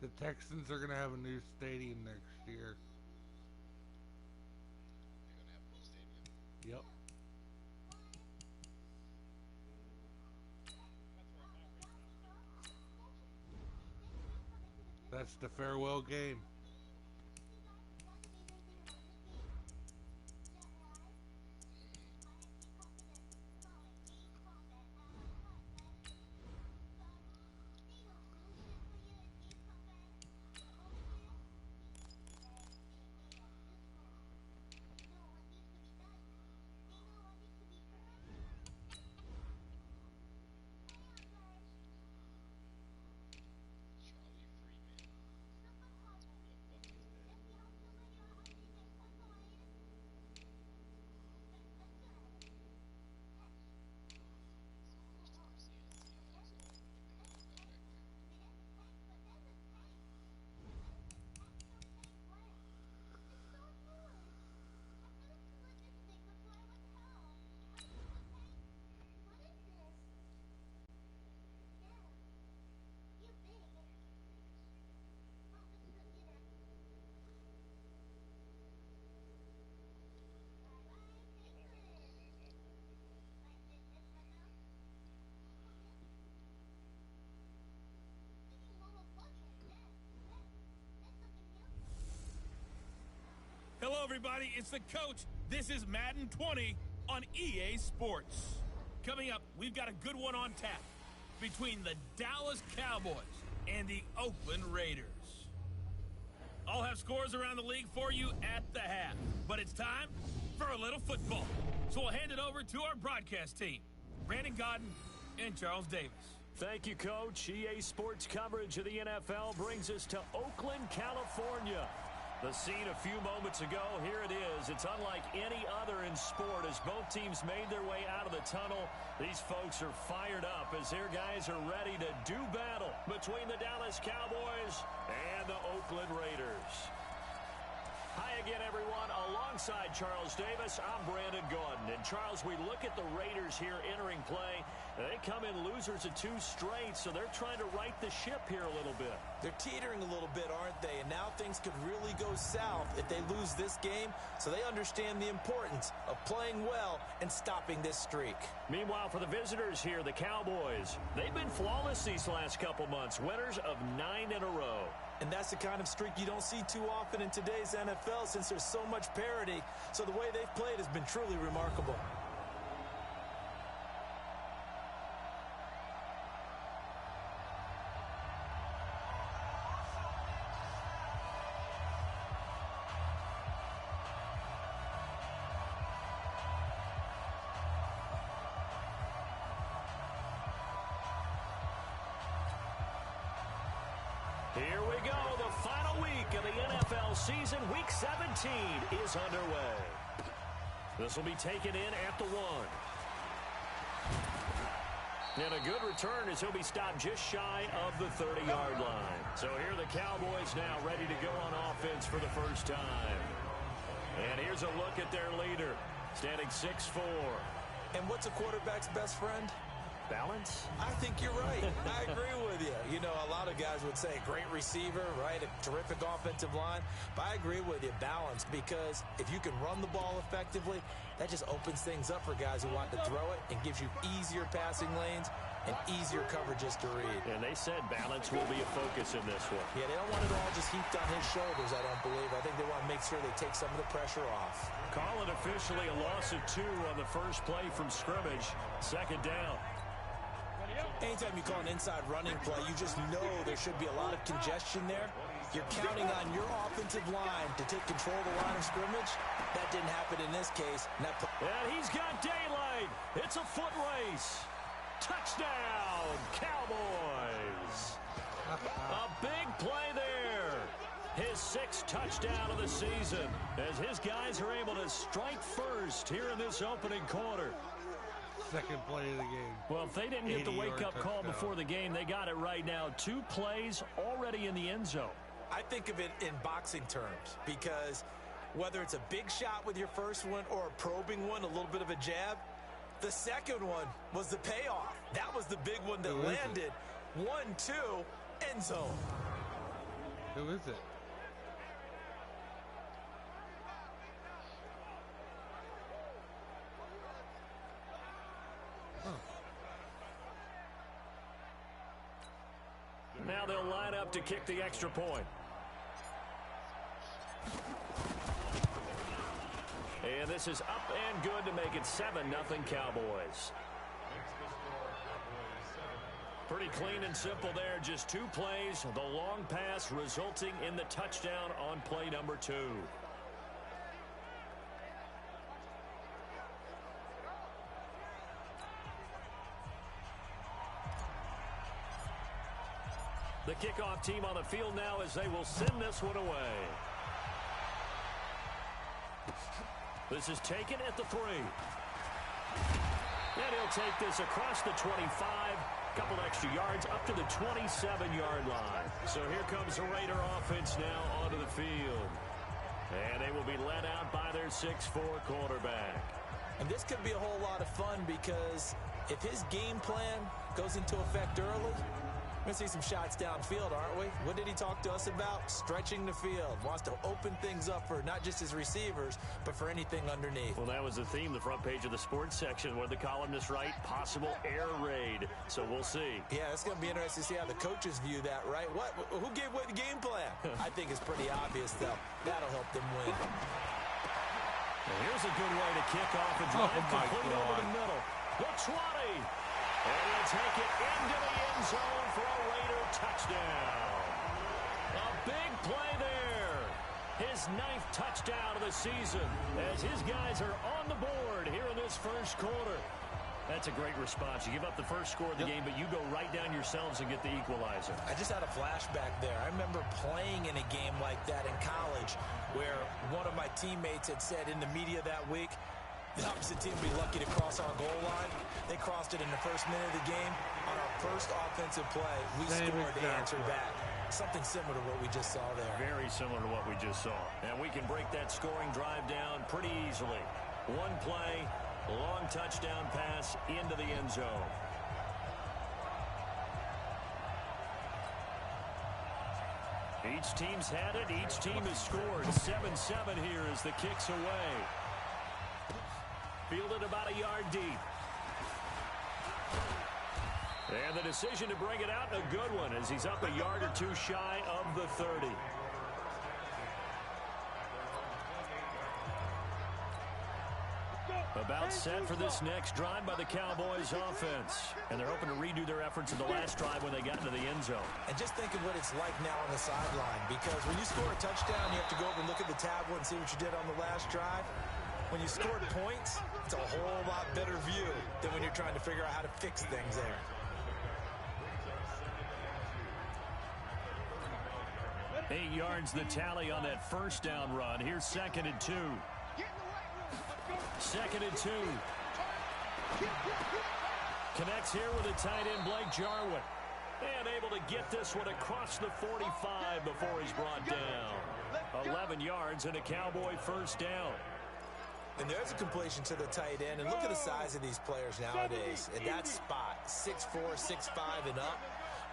The Texans are going to have a new stadium next year. Yep. That's the farewell game. Hello, everybody. It's the coach. This is Madden 20 on EA Sports. Coming up, we've got a good one on tap between the Dallas Cowboys and the Oakland Raiders. I'll have scores around the league for you at the half, but it's time for a little football. So we'll hand it over to our broadcast team, Brandon Godden and Charles Davis. Thank you, Coach. EA Sports coverage of the NFL brings us to Oakland, California. The scene a few moments ago, here it is. It's unlike any other in sport as both teams made their way out of the tunnel. These folks are fired up as their guys are ready to do battle between the Dallas Cowboys and the Oakland Raiders. Hi again, everyone. Alongside Charles Davis, I'm Brandon Gaudin. And, Charles, we look at the Raiders here entering play. They come in losers of 2 straight, so they're trying to right the ship here a little bit. They're teetering a little bit, aren't they? And now things could really go south if they lose this game, so they understand the importance of playing well and stopping this streak. Meanwhile, for the visitors here, the Cowboys, they've been flawless these last couple months, winners of 9 in a row. And that's the kind of streak you don't see too often in today's NFL since there's so much parity. So the way they've played has been truly remarkable. Here we go. The final week of the NFL season. Week 17 is underway. This will be taken in at the 1. And a good return as he'll be stopped just shy of the 30-yard line. So here are the Cowboys now ready to go on offense for the first time. And here's a look at their leader, standing 6'4". And what's a quarterback's best friend? Balance? I think you're right. I agree with you. You know, a lot of guys would say great receiver, right? A terrific offensive line. But I agree with you, balance, because if you can run the ball effectively, that just opens things up for guys who want to throw it and gives you easier passing lanes and easier coverages to read. And they said balance will be a focus in this one. Yeah, they don't want it all just heaped on his shoulders, I don't believe. I think they want to make sure they take some of the pressure off. Call it officially a loss of 2 on the first play from scrimmage. Second down. Anytime you call an inside running play, you just know there should be a lot of congestion there. You're counting on your offensive line to take control of the line of scrimmage. That didn't happen in this case. And he's got daylight. It's a foot race. Touchdown, Cowboys. A big play there. His 6th touchdown of the season as his guys are able to strike first here in this opening quarter. Second play of the game. Well, if they didn't get the wake-up call before the game, they got it right now. 2 plays already in the end zone. I think of it in boxing terms because whether it's a big shot with your first one or a probing one, a little bit of a jab, the second one was the payoff. That was the big one that landed. 1-2, end zone. Who is it? Now they'll line up to kick the extra point. And this is up and good to make it 7-0 Cowboys. Pretty clean and simple there. Just 2 plays. The long pass resulting in the touchdown on play number 2. The kickoff team on the field now as they will send this one away. This is taken at the 3. And he'll take this across the 25. Couple extra yards up to the 27-yard line. So here comes the Raider offense now onto the field. And they will be led out by their 6'4" quarterback. And this could be a whole lot of fun because if his game plan goes into effect early, we're going to see some shots downfield, aren't we? What did he talk to us about? Stretching the field. Wants to open things up for not just his receivers, but for anything underneath. Well, that was the theme, the front page of the sports section, where the columnists write possible air raid. So we'll see. Yeah, it's going to be interesting to see how the coaches view that, right? Who gave away the game plan? I think it's pretty obvious, though. That'll help them win. And here's a good way to kick off a drive complete over the middle. The 20. And he'll take it into the end zone for a Raider touchdown. A big play there. His 9th touchdown of the season as his guys are on the board here in this first quarter. That's a great response. You give up the first score of the game, but you go right down yourselves and get the equalizer. I just had a flashback there. I remember playing in a game like that in college where one of my teammates had said in the media that week, the opposite team would be lucky to cross our goal line. They crossed it in the first minute of the game. On our first offensive play, we scored. They answered back. Something similar to what we just saw there. Very similar to what we just saw. And we can break that scoring drive down pretty easily. One play, long touchdown pass into the end zone. Each team's had it. Each team has scored. 7-7 here as the kick's away. Fielded about a yard deep. And the decision to bring it out, a good one, as he's up a yard or two shy of the 30. About set for this next drive by the Cowboys offense. And they're hoping to redo their efforts in the last drive when they got into the end zone. And just think of what it's like now on the sideline, because when you score a touchdown, you have to go over and look at the tablet and see what you did on the last drive. When you scored points, it's a whole lot better view than when you're trying to figure out how to fix things there. Eight yards the tally on that first down run. Here's 2nd and 2. 2nd and 2. Connects here with a tight end, Blake Jarwin. And able to get this one across the 45 before he's brought down. 11 yards and a Cowboy first down. And there's a completion to the tight end. And look at the size of these players nowadays. At that spot, 6'4", 6'5", and up.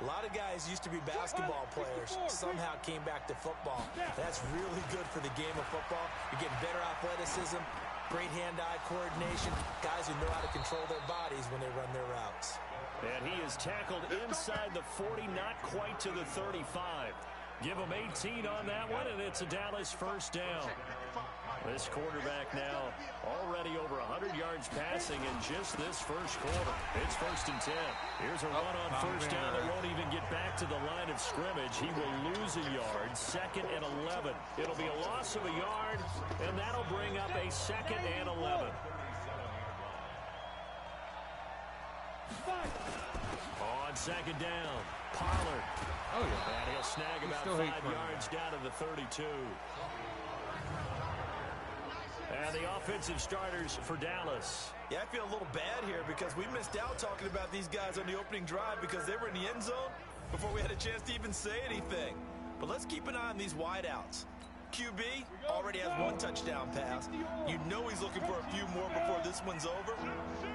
A lot of guys used to be basketball players, somehow came back to football. That's really good for the game of football. You're getting better athleticism, great hand-eye coordination, guys who know how to control their bodies when they run their routes. And he is tackled inside the 40, not quite to the 35. Give him 18 on that one, and it's a Dallas first down. This quarterback now already over 100 yards passing in just this first quarter. It's 1st and 10. Here's a run on first down that won't even get back to the line of scrimmage. He will lose a yard. 2nd and 11. It'll be a loss of a yard, and that'll bring up a 2nd and 11. On 2nd down, Pollard. Oh, yeah. And he'll snag about 5 yards down to the 32. And the offensive starters for Dallas. Yeah, I feel a little bad here because we missed out talking about these guys on the opening drive because they were in the end zone before we had a chance to even say anything. But let's keep an eye on these wideouts. QB already has 1 touchdown pass. You know he's looking for a few more before this one's over.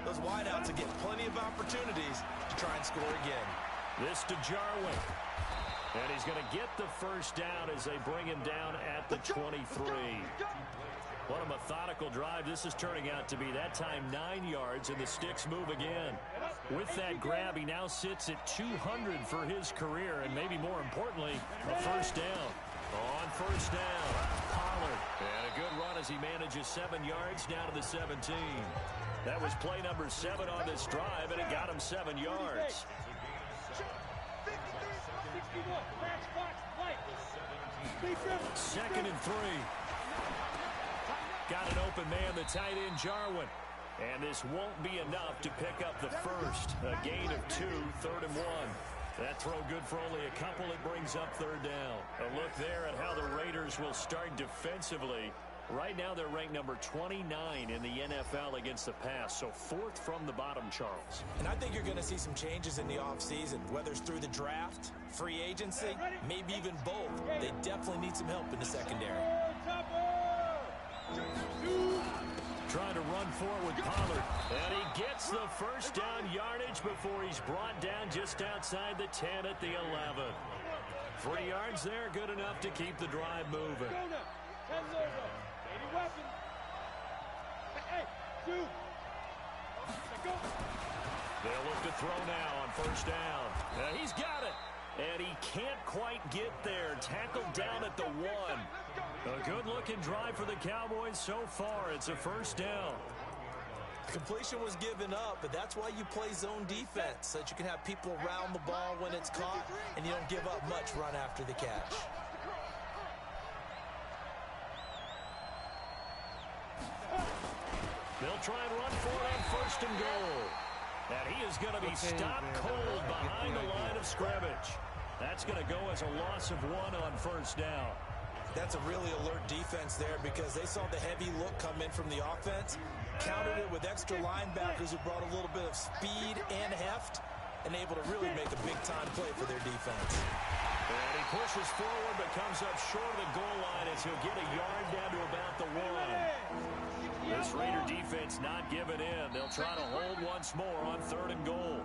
Those wideouts will get plenty of opportunities to try and score again. This to Jarwin. And he's going to get the first down as they bring him down at the 23. What a methodical drive this is turning out to be. That time 9 yards, and the sticks move again. With that grab, he now sits at 200 for his career, and maybe more importantly, a first down. On first down, Pollard. And a good run as he manages 7 yards down to the 17. That was play number 7 on this drive, and it got him 7 yards. 2nd and 3. Got an open man, the tight end, Jarwin. And this won't be enough to pick up the first. A gain of 2, 3rd and 1. That throw good for only a couple. It brings up 3rd down. A look there at how the Raiders will start defensively. Right now they're ranked number 29 in the NFL against the pass. So 4th from the bottom, Charles. And I think you're going to see some changes in the offseason, whether it's through the draft, free agency, maybe even both. They definitely need some help in the secondary. Trying to run forward with Pollard. And he gets the first down yardage before he's brought down just outside the 10 at the 11. 3 yards there, good enough to keep the drive moving. They'll look to throw now on first down. He's got it. And he can't quite get there. Tackled down at the 1. A good-looking drive for the Cowboys so far. It's a first down. Completion was given up, but that's why you play zone defense, so that you can have people around the ball when it's caught, and you don't give up much run after the catch. They'll try and run for it on 1st and goal. And he is going to be stopped cold behind the line of scrimmage. That's going to go as a loss of 1 on 1st down. That's a really alert defense there because they saw the heavy look come in from the offense, countered it with extra linebackers who brought a little bit of speed and heft, and able to really make a big-time play for their defense. And he pushes forward but comes up short of the goal line as he'll get a yard down to about the 1. This Raider defense not giving in. They'll try to hold once more on 3rd and goal.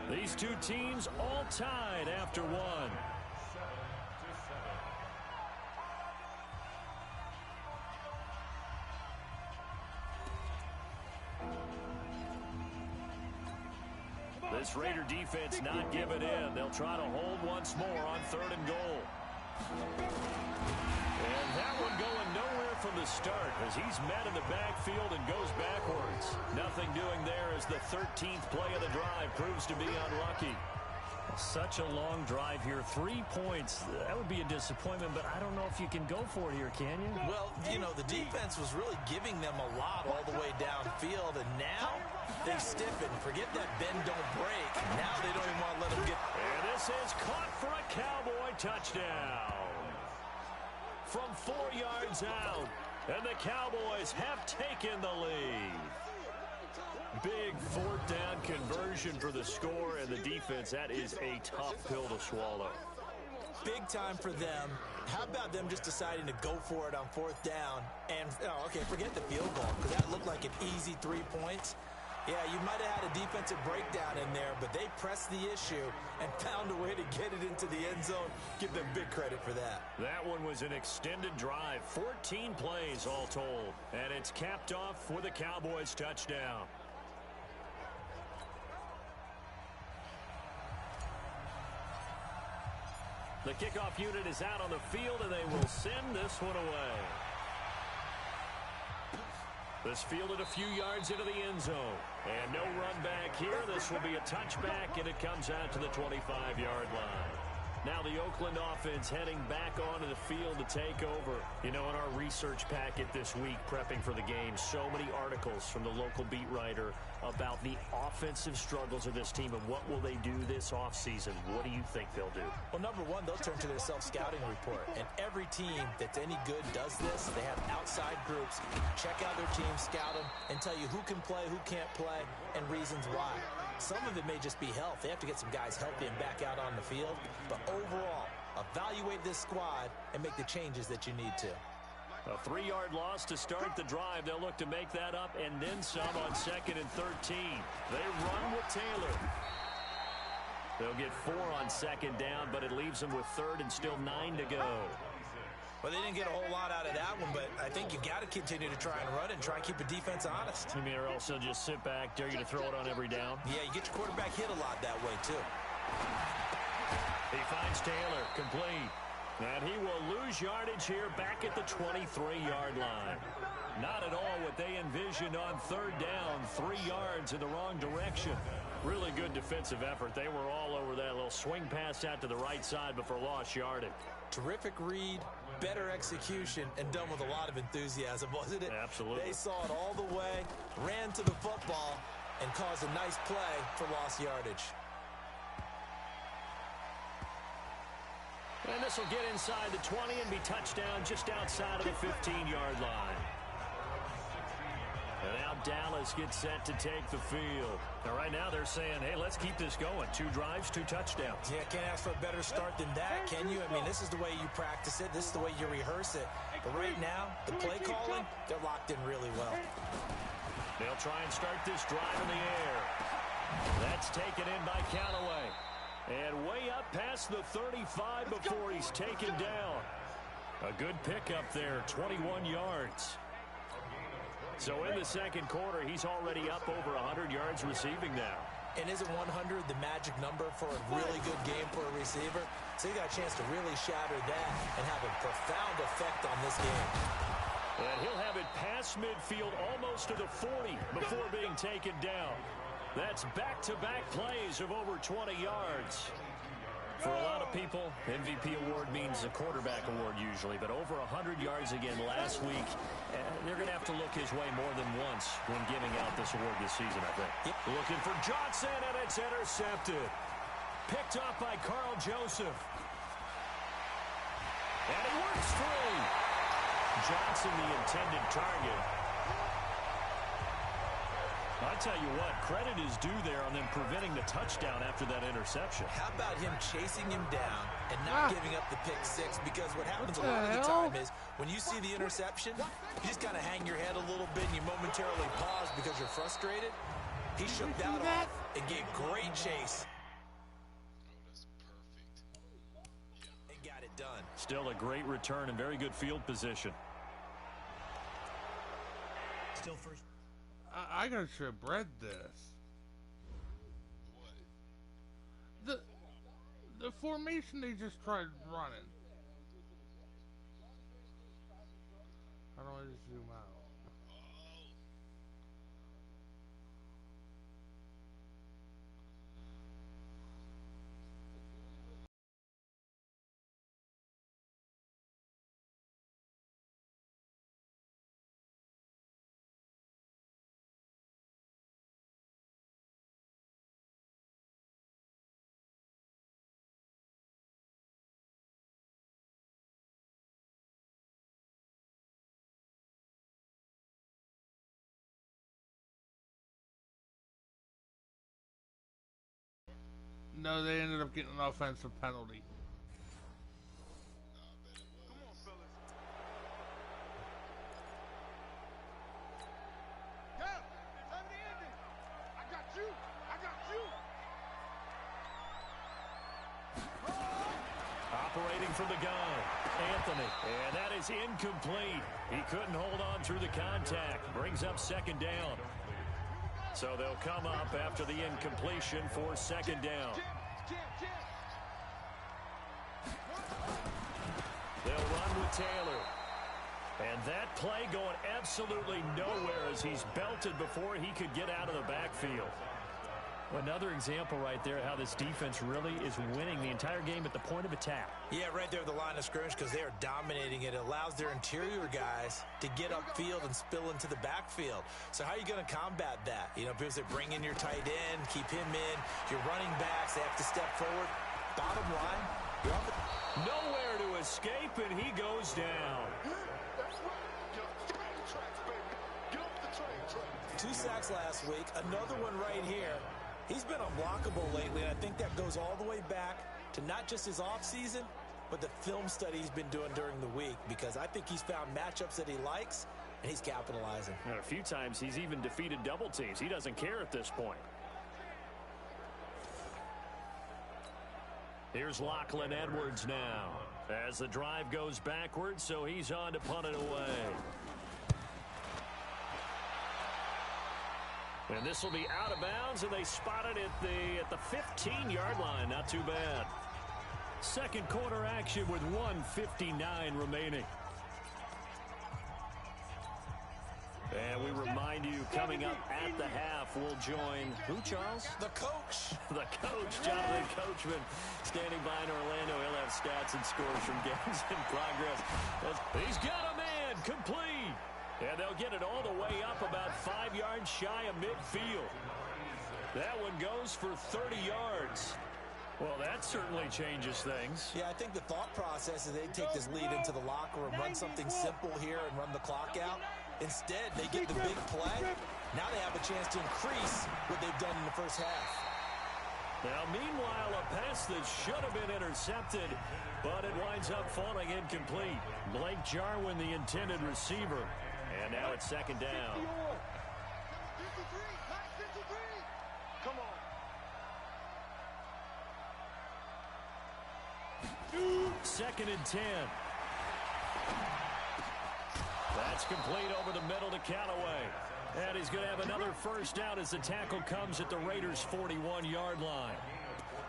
These two teams all tied after 1. This Raider defense not giving in. They'll try to hold once more on 3rd and goal. And that one going nowhere from the start as he's met in the backfield and goes backwards. Nothing doing there as the 13th play of the drive proves to be unlucky. Such a long drive here. 3 points. That would be a disappointment, but I don't know if you can go for it here, can you? Well, you know, the defense was really giving them a lot all the way downfield, and now they stiffen. Forget that bend, don't break. Now they don't even want to let them get... And this is caught for a Cowboy touchdown. From 4 yards out, and the Cowboys have taken the lead. Big 4th down conversion for the score, and the defense, that is a tough pill to swallow. Big time for them. How about them just deciding to go for it on 4th down? And, oh, okay, forget the field goal, because that looked like an easy 3 points. Yeah, you might have had a defensive breakdown in there, but they pressed the issue and found a way to get it into the end zone. Give them big credit for that. That one was an extended drive, 14 plays all told, and it's capped off with a Cowboys touchdown. The kickoff unit is out on the field, and they will send this one away. This fielded a few yards into the end zone. And no run back here. This will be a touchback, and it comes out to the 25-yard line. Now the Oakland offense heading back onto the field to take over. You know, in our research packet this week, prepping for the game, so many articles from the local beat writer about the offensive struggles of this team and what will they do this offseason. What do you think they'll do? Well, number one, they'll turn to their self-scouting report. And every team that's any good does this. They have outside groups, check out their team, scout them, and tell you who can play, who can't play, and reasons why. Some of it may just be health. They have to get some guys healthy and back out on the field. But overall, evaluate this squad and make the changes that you need to. A 3-yard loss to start the drive. They'll look to make that up and then some on 2nd and 13. They run with Taylor. They'll get 4 on 2nd down, but it leaves them with 3rd and still 9 to go. Well, they didn't get a whole lot out of that one, but I think you've got to continue to try and run and try and keep the defense honest. You mean, or else they'll just sit back, dare you to throw it on every down? Yeah, you get your quarterback hit a lot that way, too. He finds Taylor, complete. And he will lose yardage here back at the 23-yard line. Not at all what they envisioned on 3rd down, 3 yards in the wrong direction. Really good defensive effort. They were all over that little swing pass out to the right side before lost yardage. Terrific read, better execution, and done with a lot of enthusiasm, wasn't it? Absolutely. They saw it all the way, ran to the football, and caused a nice play for lost yardage. And this will get inside the 20 and be touchdown just outside of the 15-yard line. And now Dallas gets set to take the field. Now, right now they're saying, hey, let's keep this going. 2 drives, 2 touchdowns. Yeah, can't ask for a better start than that, can you? I mean, this is the way you practice it. This is the way you rehearse it. But right now, the play calling, they're locked in really well. They'll try and start this drive in the air. That's taken in by Callaway. And way up past the 35 before he's taken down. A good pickup there, 21 yards. So in the second quarter, he's already up over 100 yards receiving now. And isn't 100 the magic number for a really good game for a receiver? So you got a chance to really shatter that and have a profound effect on this game. And he'll have it past midfield almost to the 40 before being taken down. That's back-to-back plays of over 20 yards. For a lot of people, MVP award means a quarterback award usually, but over 100 yards again last week. They're going to have to look his way more than once when giving out this award this season, I think. Yep. Looking for Johnson, and it's intercepted. Picked up by Carl Joseph. And he works free. Johnson, the intended target. I tell you what, credit is due there on them preventing the touchdown after that interception. How about him chasing him down and not giving up the pick six? Because what happens a lot of the time is when you see the interception, you just kind of hang your head a little bit and you momentarily pause because you're frustrated. He shook that off and gave great chase. And got it done. Still a great return and very good field position. Still first. I gotta should have bred this. The formation they just tried running. How do I just zoom out? No, they ended up getting an offensive penalty. Come on, fellas. Go! Time to end it. I got you. I got you. Operating from the gun, Anthony. And that is incomplete. He couldn't hold on through the contact. Brings up second down. So they'll come up after the incompletion for second down. They'll run with Taylor. And that play going absolutely nowhere as he's belted before he could get out of the backfield. Another example right there how this defense really is winning the entire game at the point of attack. Yeah, right there at the line of scrimmage because they are dominating it. It allows their interior guys to get upfield and spill into the backfield. So how are you going to combat that? You know, because they bring in your tight end, keep him in. Your running backs, they have to step forward. Bottom line, you're on the... Nowhere to escape, and he goes down. That's right. Get off the train tracks, baby. Get off the train tracks. 2 sacks last week. Another one right here. He's been unblockable lately, and I think that goes all the way back to not just his offseason, but the film study he's been doing during the week, because I think he's found matchups that he likes, and he's capitalizing. And a few times he's even defeated double teams. He doesn't care at this point. Here's Lachlan Edwards now as the drive goes backwards, so he's on to punt it away. And this will be out of bounds, and they spot it at the 15-yard line. Not too bad. Second quarter action with 1:59 remaining. And we remind you, coming up at the half, we'll join who, Charles? The coach. The coach, Jonathan Coachman, standing by in Orlando. He'll have stats and scores from games in progress. He's got a man complete. And they'll get it all the way up about 5 yards shy of midfield. That one goes for 30 yards. Well, that certainly changes things. Yeah, I think the thought process is they take this lead into the locker room, run something simple here and run the clock out. Instead, they get the big play. Now they have a chance to increase what they've done in the first half. Now, meanwhile, a pass that should have been intercepted, but it winds up falling incomplete. Blake Jarwin, the intended receiver. And now it's second down. 53, come on. Second and 10. That's complete over the middle to Callaway. And he's going to have another first down as the tackle comes at the Raiders' 41-yard line.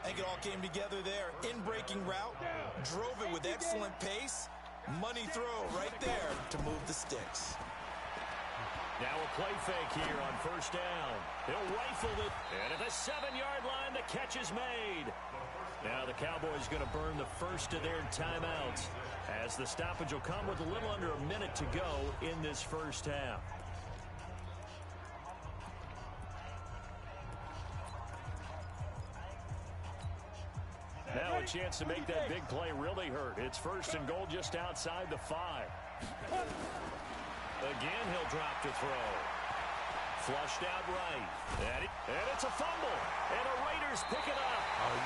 I think it all came together there. In-breaking route, drove it with excellent pace. Money throw right there to move the sticks. Now a play fake here on first down. He'll rifle it. And at the 7-yard line, the catch is made. Now the Cowboys going to burn the first of their timeouts, as the stoppage will come with a little under a minute to go in this first half. Now a chance to make that big play really hurt. It's first and goal just outside the 5. Again, he'll drop to throw. Flushed out right. And it's a fumble. And the Raiders pick it up.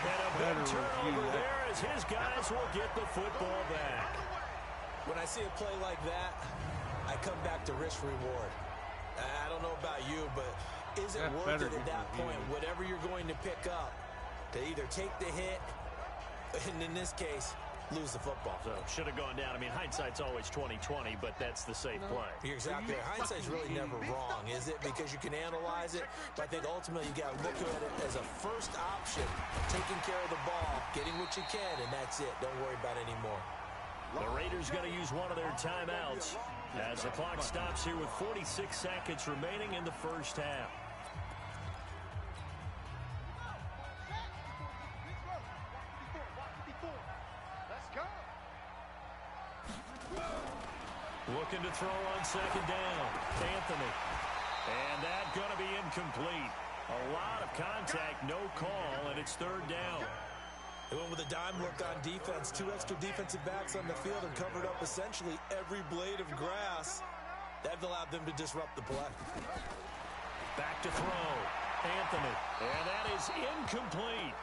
And a big turnover there as his guys will get the football back. When I see a play like that, I come back to risk reward. I don't know about you, but is it worth it at that point, whatever you're going to pick up, to either take the hit, and in this case, lose the football? So should have gone down. I mean, hindsight's always 20/20, but that's the safe play. You're exactly right. Hindsight's really never wrong, is it? Because you can analyze it, but I think ultimately you got to look at it as a first option, taking care of the ball, getting what you can, and that's it. Don't worry about it anymore. The Raiders going to use one of their timeouts as the clock stops here with 46 seconds remaining in the first half. Looking to throw on second down. Anthony. And that's going to be incomplete. A lot of contact, no call, and it's third down. They went with a dime look on defense. 2 extra defensive backs on the field and covered up essentially every blade of grass. That allowed them to disrupt the play. Back to throw. Anthony. And that is incomplete.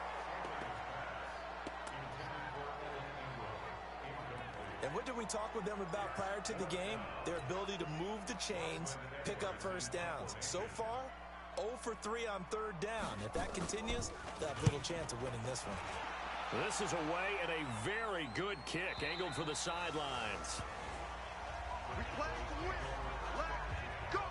And what did we talk with them about prior to the game? Their ability to move the chains, pick up first downs. So far, 0 for 3 on third down. If that continues, they'll have little chance of winning this one. This is away and a very good kick angled for the sidelines. We play to win. Let's go.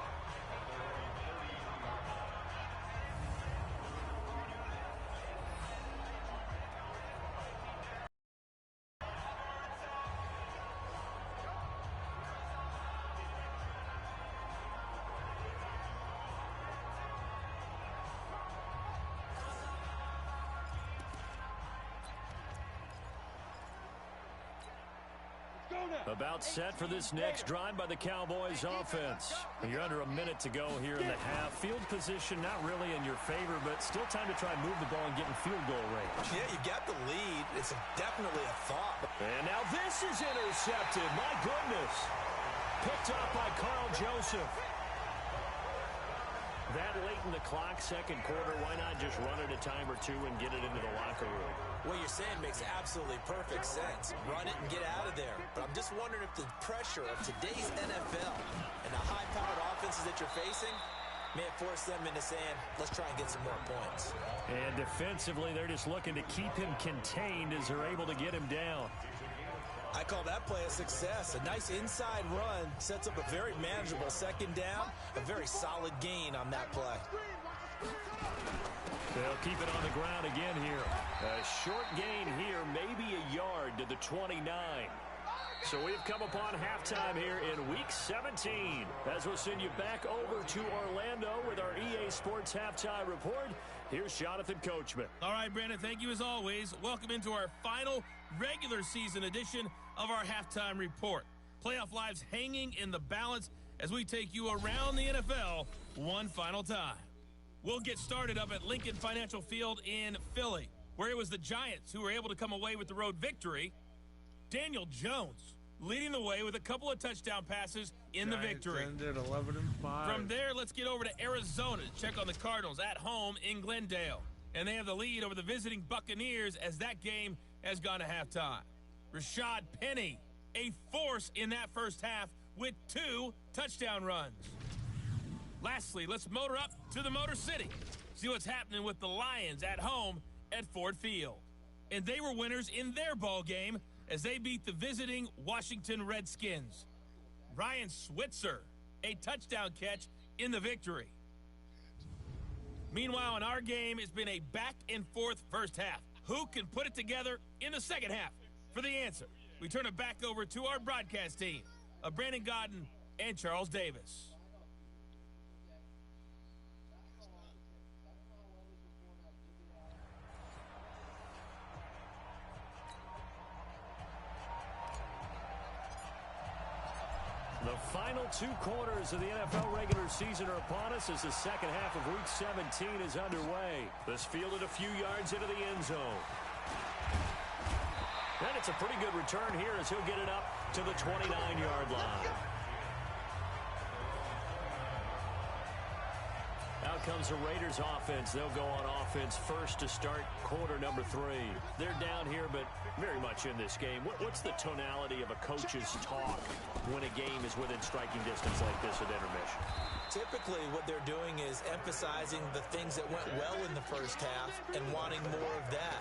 About set for this next drive by the Cowboys offense. You're under a minute to go here in the half. Field position not really in your favor, but still time to try and move the ball and get in field goal range. Yeah, you got the lead. It's definitely a thought. And now this is intercepted. My goodness. Picked up by Carl Joseph. That late in the clock, second quarter, why not just run it a time or two and get it into the locker room? What you're saying makes absolutely perfect sense. Run it and get out of there. But I'm just wondering if the pressure of today's NFL and the high-powered offenses that you're facing may have forced them into saying, let's try and get some more points. And defensively, they're just looking to keep him contained as they're able to get him down. I call that play a success. A nice inside run sets up a very manageable second down, a very solid gain on that play. They'll keep it on the ground again here. A short gain here, maybe a yard to the 29. So we've come upon halftime here in Week 17. As we'll send you back over to Orlando with our EA Sports Halftime Report, here's Jonathan Coachman. All right, Brandon, thank you as always. Welcome into our final regular season edition of our Halftime Report. Playoff lives hanging in the balance as we take you around the NFL one final time. We'll get started up at Lincoln Financial Field in Philly, where it was the Giants who were able to come away with the road victory. Daniel Jones leading the way with a couple of touchdown passes in the victory. Ended 11-5. From there, let's get over to Arizona to check on the Cardinals at home in Glendale. And they have the lead over the visiting Buccaneers as that game has gone to halftime. Rashad Penny, a force in that first half with 2 touchdown runs. Lastly, let's motor up to the Motor City. See what's happening with the Lions at home at Ford Field. And they were winners in their ball game as they beat the visiting Washington Redskins. Ryan Switzer, a touchdown catch in the victory. Meanwhile, in our game, it's been a back-and-forth first half. Who can put it together in the second half? For the answer, we turn it back over to our broadcast team of Brandon Godden and Charles Davis. The final 2 quarters of the NFL regular season are upon us as the second half of Week 17 is underway. This fielded a few yards into the end zone. And it's a pretty good return here as he'll get it up to the 29-yard line. comes the Raiders offense. They'll go on offense first to start quarter number 3. They're down here, but very much in this game. What's the tonality of a coach's talk when a game is within striking distance like this at intermission? Typically, what they're doing is emphasizing the things that went well in the first half and wanting more of that.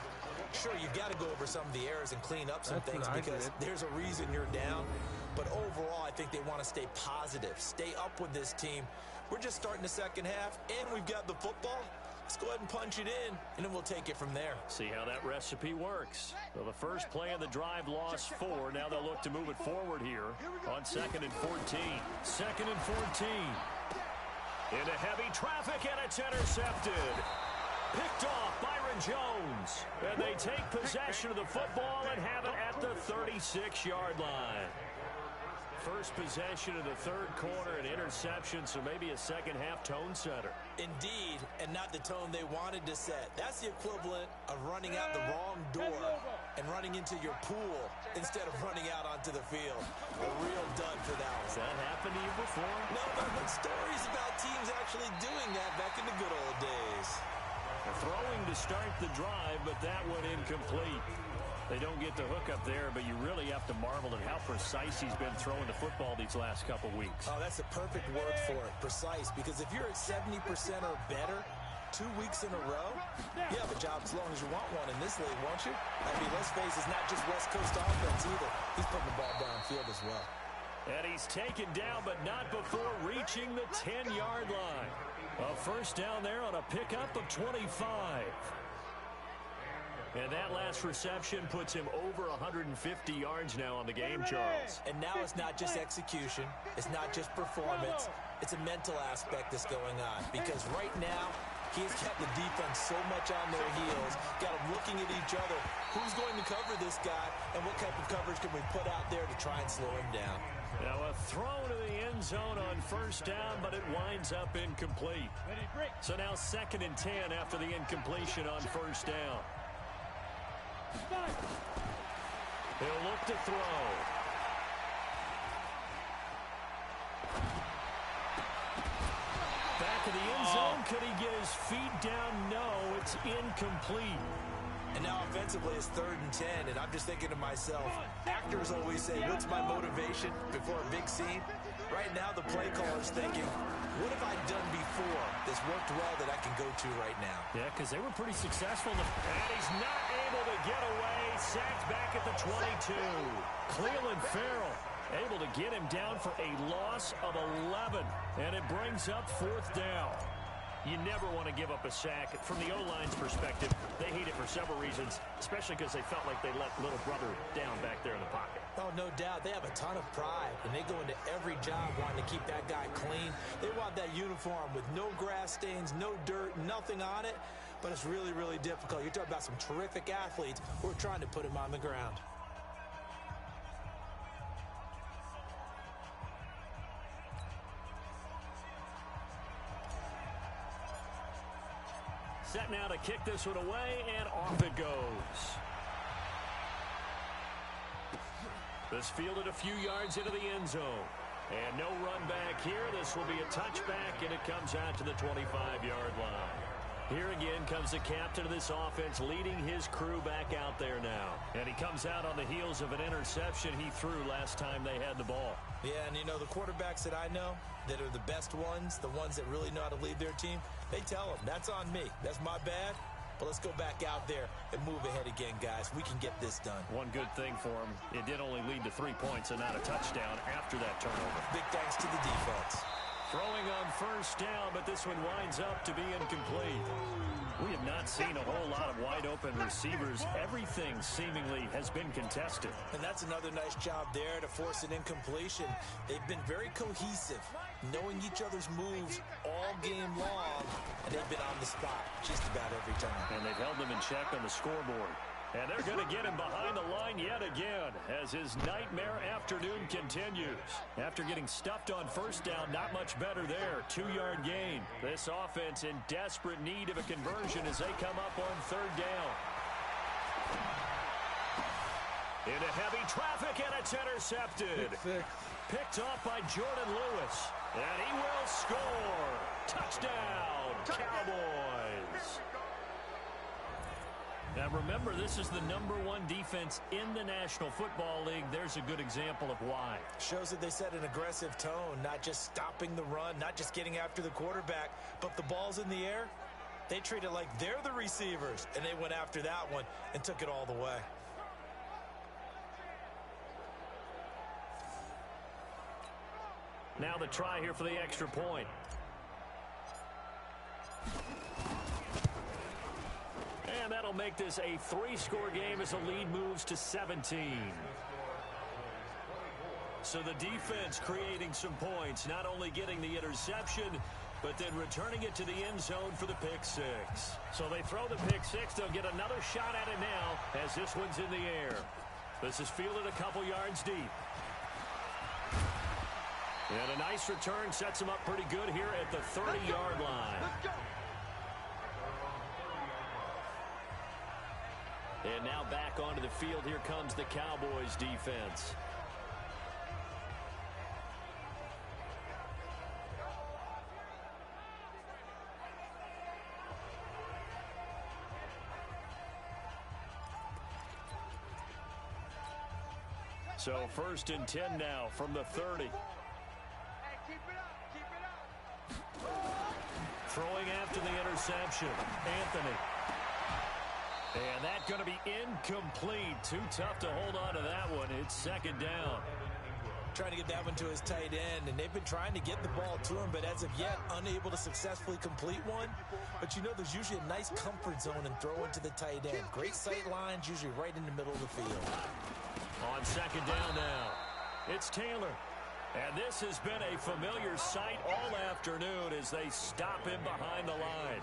Sure, you've got to go over some of the errors and clean up some things because there's a reason you're down. But overall, I think they want to stay positive, stay up with this team. We're just starting the second half, and we've got the football. Let's go ahead and punch it in, and then we'll take it from there. See how that recipe works. Well, the first play of the drive lost 4. Now they'll look to move it forward here on 2nd and 14. 2nd and 14. Into heavy traffic, and it's intercepted. Picked off Byron Jones. And they take possession of the football and have it at the 36-yard line. First possession of the third quarter, an interception, so maybe a second-half tone setter. Indeed, and not the tone they wanted to set. That's the equivalent of running out the wrong door and running into your pool instead of running out onto the field. A real dud for that one. Has that happened to you before? No, but stories about teams actually doing that back in the good old days. They're throwing to start the drive, but that one incomplete. They don't get the hook up there, but you really have to marvel at how precise he's been throwing the football these last couple weeks. Oh, that's the perfect word for it, precise, because if you're at 70% or better 2 weeks in a row, you have a job as long as you want one in this league, won't you? I mean, let's face it, it's not just West Coast offense either. He's putting the ball downfield as well. And he's taken down, but not before reaching the 10-yard line. A first down there on a pickup of 25. And that last reception puts him over 150 yards now on the game, Charles. And now it's not just execution. It's not just performance. It's a mental aspect that's going on. Because right now, he has kept the defense so much on their heels. Got them looking at each other. Who's going to cover this guy? And what type of coverage can we put out there to try and slow him down? Now a throw to the end zone on first down, but it winds up incomplete. So now 2nd and 10 after the incompletion on first down. He'll look to throw. Back of the end zone. Could he get his feet down? No, it's incomplete. And now offensively it's 3rd and 10, and I'm just thinking to myself, actors always say, what's my motivation before a big scene? Right now the play caller's thinking, what have I done before that's worked well that I can go to right now? Yeah, because they were pretty successful. And he's not able to get away. Sacked back at the 22. Cleveland Farrell able to get him down for a loss of 11. And it brings up 4th down. You never want to give up a sack. From the O-line's perspective, they hate it for several reasons, especially because they felt like they let little brother down back there in the pocket. Oh, no doubt. They have a ton of pride, and they go into every job wanting to keep that guy clean. They want that uniform with no grass stains, no dirt, nothing on it, but it's really, really difficult. You're talking about some terrific athletes who are trying to put him on the ground. Set now to kick this one away, and off it goes. This fielded a few yards into the end zone. And no run back here. This will be a touchback, and it comes out to the 25-yard line. Here again comes the captain of this offense leading his crew back out there now. And he comes out on the heels of an interception he threw last time they had the ball. Yeah, and you know, the quarterbacks that I know that are the best ones, the ones that really know how to lead their team, they tell them, that's on me. That's my bad. But let's go back out there and move ahead again, guys. We can get this done. One good thing for him, it did only lead to 3 points and not a touchdown after that turnover. Big thanks to the defense. Throwing on first down, but this one winds up to be incomplete. We have not seen a whole lot of wide-open receivers. Everything seemingly has been contested. And that's another nice job there to force an incompletion. They've been very cohesive, knowing each other's moves all game long, and they've been on the spot just about every time. And they've held them in check on the scoreboard. And they're going to get him behind the line yet again as his nightmare afternoon continues. After getting stuffed on first down, not much better there. 2-yard gain. This offense in desperate need of a conversion as they come up on third down. Into heavy traffic, and it's intercepted. Picked off by Jordan Lewis. And he will score. Touchdown. Cowboys. Now remember, this is the #1 defense in the National Football League. There's a good example of why. Shows that they set an aggressive tone, not just stopping the run, not just getting after the quarterback, but the ball's in the air. They treat it like they're the receivers, and they went after that one and took it all the way. Now the try here for the extra point. And that'll make this a 3-score game as the lead moves to 17. So the defense creating some points, not only getting the interception, but then returning it to the end zone for the pick six. So they throw the pick six. They'll get another shot at it now as this one's in the air. This is fielded a couple yards deep. And a nice return sets him up pretty good here at the 30-yard line. And now back onto the field. Here comes the Cowboys defense. So 1st and 10 now from the 30. Throwing after the interception, Anthony. And that's going to be incomplete. Too tough to hold on to that one. It's 2nd down. Trying to get that one to his tight end, and they've been trying to get the ball to him, but as of yet, unable to successfully complete one. But you know, there's usually a nice comfort zone and throw into the tight end. Great sight lines, usually right in the middle of the field. On 2nd down now, it's Taylor. And this has been a familiar sight all afternoon as they stop him behind the line.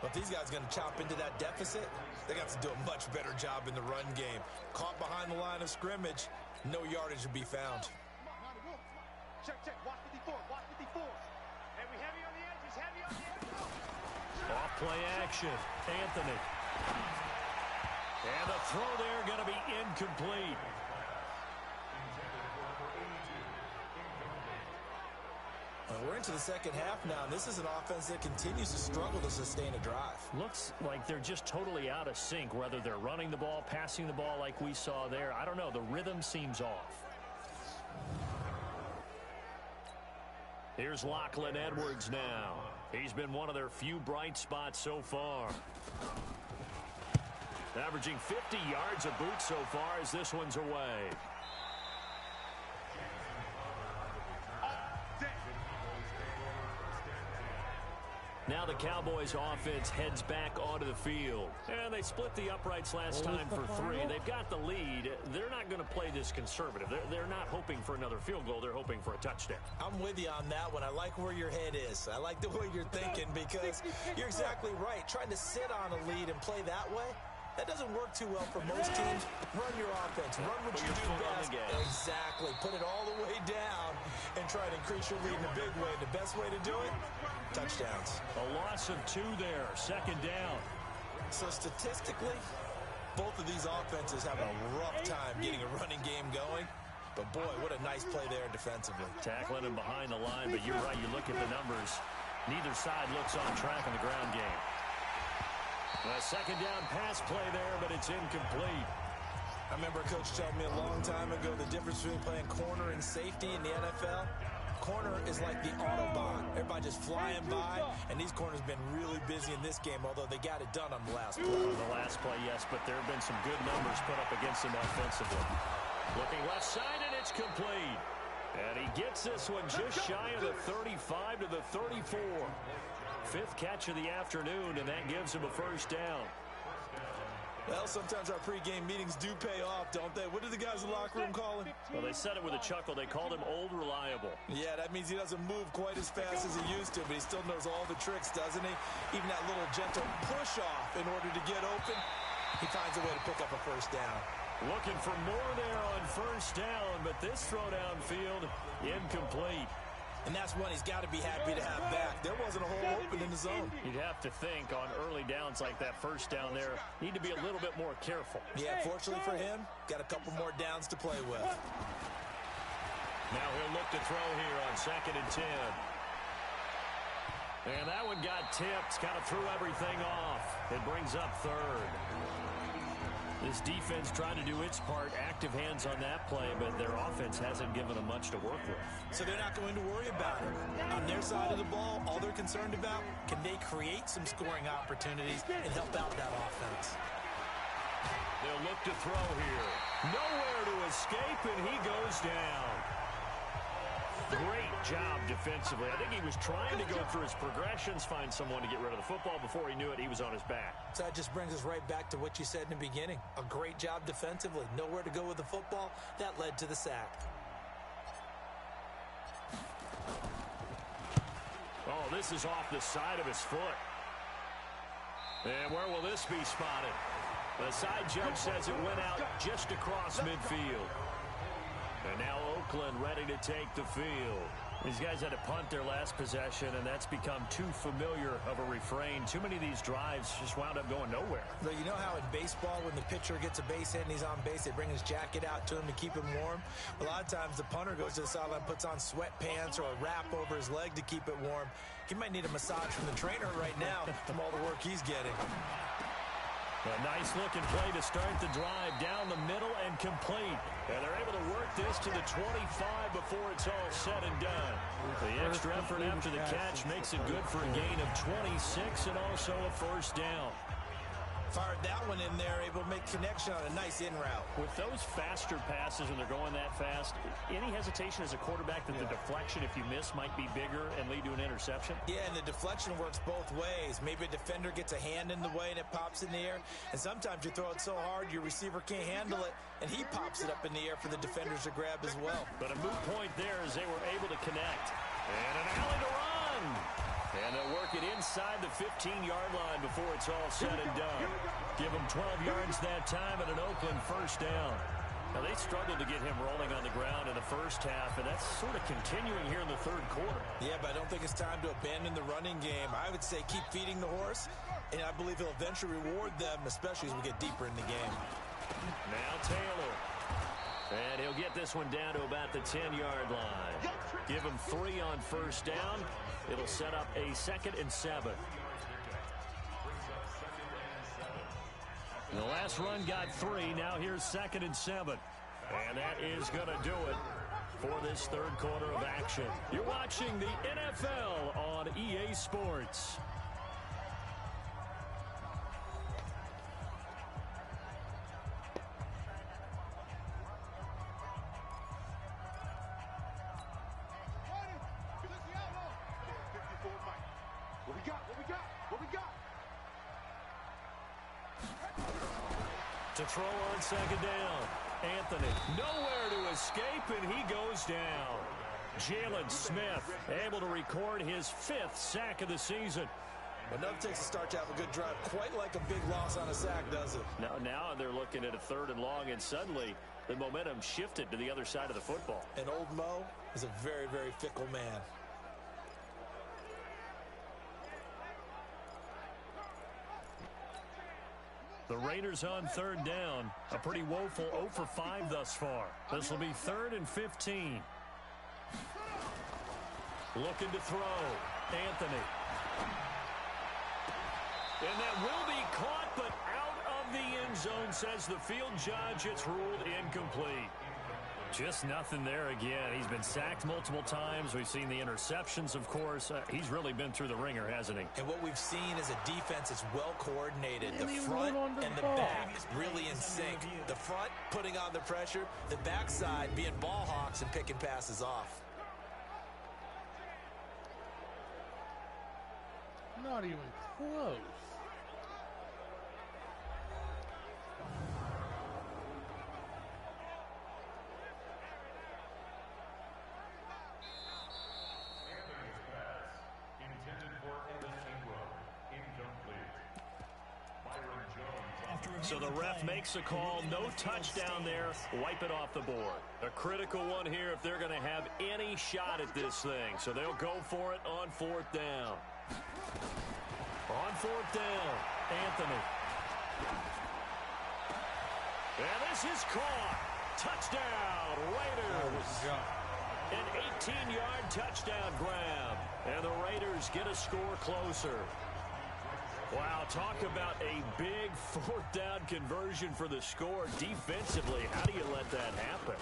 But if these guys are going to chop into that deficit, they got to do a much better job in the run game. Caught behind the line of scrimmage, no yardage to be found. Check, watch 54, watch 54. And we heavy on the edges, heavy on the edges. Off play action, Anthony. And the throw there going to be incomplete. We're into the 2nd half now, and this is an offense that continues to struggle to sustain a drive. Looks like they're just totally out of sync, whether they're running the ball, passing the ball like we saw there. I don't know. The rhythm seems off. Here's Lachlan Edwards now. He's been one of their few bright spots so far. Averaging 50 yards a boot so far as this one's away. Now the Cowboys offense heads back onto the field. And they split the uprights last time for 3. They've got the lead. They're not going to play this conservative. They're not hoping for another field goal. They're hoping for a touchdown. I'm with you on that one. I like where your head is. I like the way you're thinking because you're exactly right. Trying to sit on a lead and play that way, that doesn't work too well for most teams. Run your offense. Run what you do best. Exactly. Put it all the way down and try to increase your lead in a big way. The best way to do it, touchdowns. A loss of 2 there. 2nd down. So statistically, both of these offenses have a rough time getting a running game going. But boy, what a nice play there defensively. Tackling him behind the line, but you're right. You look at the numbers. Neither side looks on track in the ground game. A 2nd down pass play there, but it's incomplete. I remember a coach telling me a long time ago the difference between playing corner and safety in the NFL. Corner is like the Autobahn. Everybody just flying by, and these corners have been really busy in this game, although they got it done on the last play. On the last play, yes, but there have been some good numbers put up against him offensively. Looking left side, and it's complete. And he gets this one just shy of the 35 to the 34. 5th catch of the afternoon, and that gives him a 1st down. Well, sometimes our pregame meetings do pay off, don't they? What do the guys in the locker room call him? Well, they said it with a chuckle. They called him Old Reliable. Yeah, that means he doesn't move quite as fast as he used to, but he still knows all the tricks, doesn't he? Even that little gentle push-off in order to get open, he finds a way to pick up a 1st down. Looking for more there on 1st down, but this throw downfield, incomplete. And that's one he's got to be happy to have back. There wasn't a hole open in the zone. You'd have to think on early downs like that 1st down there, need to be a little bit more careful. Yeah, fortunately for him, got a couple more downs to play with. Now he'll look to throw here on 2nd and 10. And that one got tipped, kind of threw everything off. It brings up third. This defense trying to do its part, active hands on that play, but their offense hasn't given them much to work with. So they're not going to worry about it. On their side of the ball, all they're concerned about, can they create some scoring opportunities and help out that offense? They'll look to throw here. Nowhere to escape, and he goes down. Great job defensively. I think he was trying to go through his progressions, find someone to get rid of the football. Before he knew it, he was on his back. So that just brings us right back to what you said in the beginning. A great job defensively. Nowhere to go with the football. That led to the sack. Oh, this is off the side of his foot. And where will this be spotted? The side judge says it went out just across midfield. And now Oakland ready to take the field. These guys had to punt their last possession, and that's become too familiar of a refrain. Too many of these drives just wound up going nowhere. But you know how in baseball, when the pitcher gets a base hit and he's on base, they bring his jacket out to him to keep him warm? A lot of times the punter goes to the sideline, puts on sweatpants or a wrap over his leg to keep it warm. He might need a massage from the trainer right now from all the work he's getting. A nice-looking play to start the drive down the middle and complete. And they're able to work this to the 25 before it's all said and done. The extra effort after the catch makes it good for a gain of 26 and also a first down. Fired that one in there, able to make connection on a nice in route. With those faster passes when they're going that fast, any hesitation as a quarterback that the deflection, if you miss, might be bigger and lead to an interception? Yeah, and the deflection works both ways. Maybe a defender gets a hand in the way and it pops in the air, and sometimes you throw it so hard your receiver can't handle it, and he pops it up in the air for the defenders to grab as well. But a moot point there as they were able to connect. And an alley to run. And they'll work it inside the 15-yard line before it's all said and done. Give them 12 yards that time and an Oakland first down. Now, they struggled to get him rolling on the ground in the first half, and that's sort of continuing here in the third quarter. Yeah, but I don't think it's time to abandon the running game. I would say keep feeding the horse, and I believe he'll eventually reward them, especially as we get deeper in the game. Now Taylor. And he'll get this one down to about the 10-yard line. Give him 3 on first down. It'll set up a 2nd and 7. The last run got 3. Now here's 2nd and 7. And that is going to do it for this third quarter of action. You're watching the NFL on EA Sports. To throw on 2nd down. Anthony, nowhere to escape, and he goes down. Jalen Smith able to record his 5th sack of the season. Well, nothing takes a start to have a good drive, quite like a big loss on a sack, does it? Now they're looking at a 3rd and long, and suddenly the momentum shifted to the other side of the football. And old Mo is a very, very fickle man. The Raiders on 3rd down. A pretty woeful 0 for 5 thus far. This will be 3rd and 15. Looking to throw. Anthony. And that will be caught, but out of the end zone, says the field judge. It's ruled incomplete. Just nothing there again. He's been sacked multiple times. We've seen the interceptions, of course. He's really been through the ringer, hasn't he? And what we've seen is a defense that's well coordinated. The front and the back really in sync. The front putting on the pressure. The backside being ball hawks and picking passes off. Not even close. So the ref makes a call. No touchdown there. Wipe it off the board. A critical one here if they're going to have any shot at this thing. So they'll go for it on 4th down. On 4th down, Anthony. And this is caught. Touchdown, Raiders. An 18-yard touchdown grab. And the Raiders get a score closer. Wow, talk about a big fourth down conversion for the score. Defensively, how do you let that happen?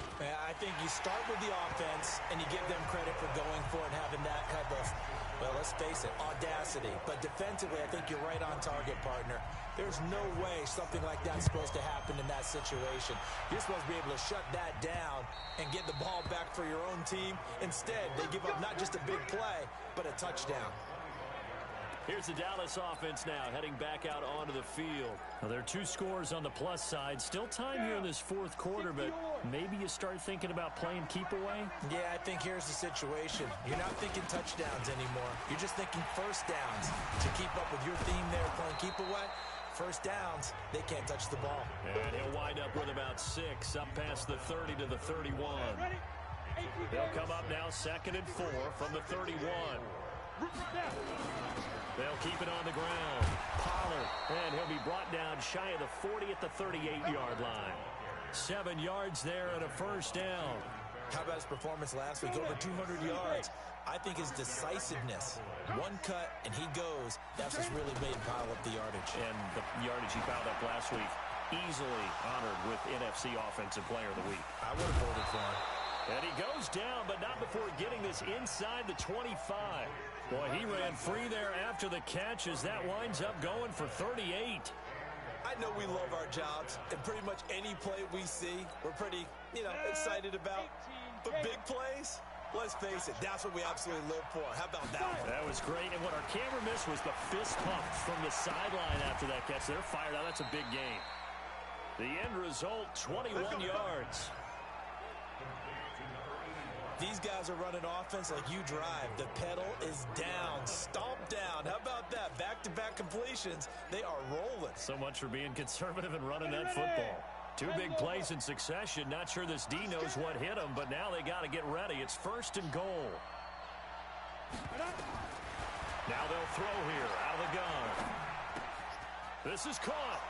I think you start with the offense, and you give them credit for going for it and having that type of, well, let's face it, audacity. But defensively, I think you're right on target, partner. There's no way something like that's supposed to happen in that situation. You're supposed to be able to shut that down and get the ball back for your own team. Instead, they give up not just a big play, but a touchdown. Here's the Dallas offense now, heading back out onto the field. Well, there are 2 scores on the plus side. Still time here in this fourth quarter, but maybe you start thinking about playing keep away? Yeah, I think here's the situation. You're not thinking touchdowns anymore. You're just thinking first downs. To keep up with your theme there, playing keep away, first downs, they can't touch the ball. And he'll wind up with about 6, up past the 30 to the 31. They'll come up now 2nd and 4 from the 31. They'll keep it on the ground. Pollard, and he'll be brought down shy of the 40 at the 38-yard line. 7 yards there and a first down. How about his performance last week? Over 200 yards. I think his decisiveness, one cut and he goes, that's what's really made him pile up the yardage. And the yardage he piled up last week, easily honored with NFC Offensive Player of the Week. I would have voted for him. And he goes down, but not before getting this inside the 25. Boy, he ran free there after the catch as that winds up going for 38. I know we love our jobs, and pretty much any play we see, we're pretty, excited about. But big plays, let's face it, that's what we absolutely live for. How about that one? That was great, and what our camera missed was the fist pump from the sideline after that catch. They're fired out. That's a big game. The end result, 21 yards. These guys are running offense like you drive. The pedal is down, stomp down. How about that? Back-to-back completions. They are rolling. So much for being conservative and running that football. 2 big plays in succession. Not sure this D knows what hit him, but now they got to get ready. It's 1st and goal. Now they'll throw here out of the gun. This is caught.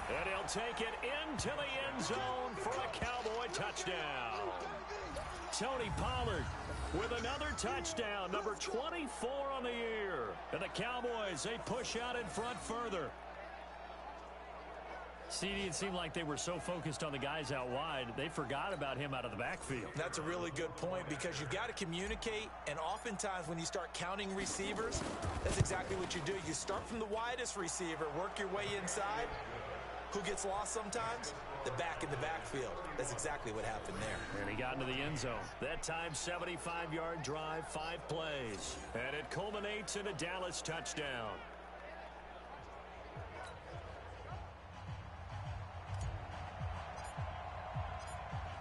And he'll take it into the end zone for a Cowboy touchdown. Tony Pollard with another touchdown, number 24 on the year. And the Cowboys, they push out in front further. CD, it seemed like they were so focused on the guys out wide, they forgot about him out of the backfield. That's a really good point because you've got to communicate, and oftentimes when you start counting receivers, that's exactly what you do. You start from the widest receiver, work your way inside. Who gets lost sometimes? The back in the backfield. That's exactly what happened there. And he got into the end zone. That time, 75-yard drive, 5 plays. And it culminates in a Dallas touchdown.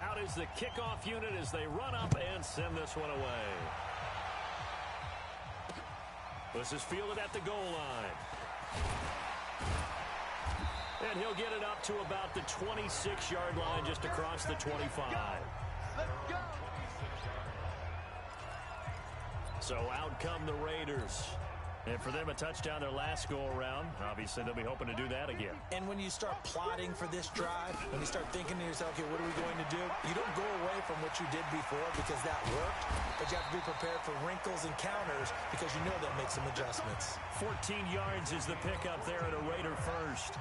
Out is the kickoff unit as they run up and send this one away. This is fielded at the goal line. And he'll get it up to about the 26-yard line, just across the 25. So out come the Raiders. And for them, a touchdown their last go-around. Obviously, they'll be hoping to do that again. And when you start plotting for this drive, when you start thinking to yourself, okay, what are we going to do? You don't go away from what you did before because that worked, but you have to be prepared for wrinkles and counters because you know they'll make some adjustments. 14 yards is the pickup there at a Raider first.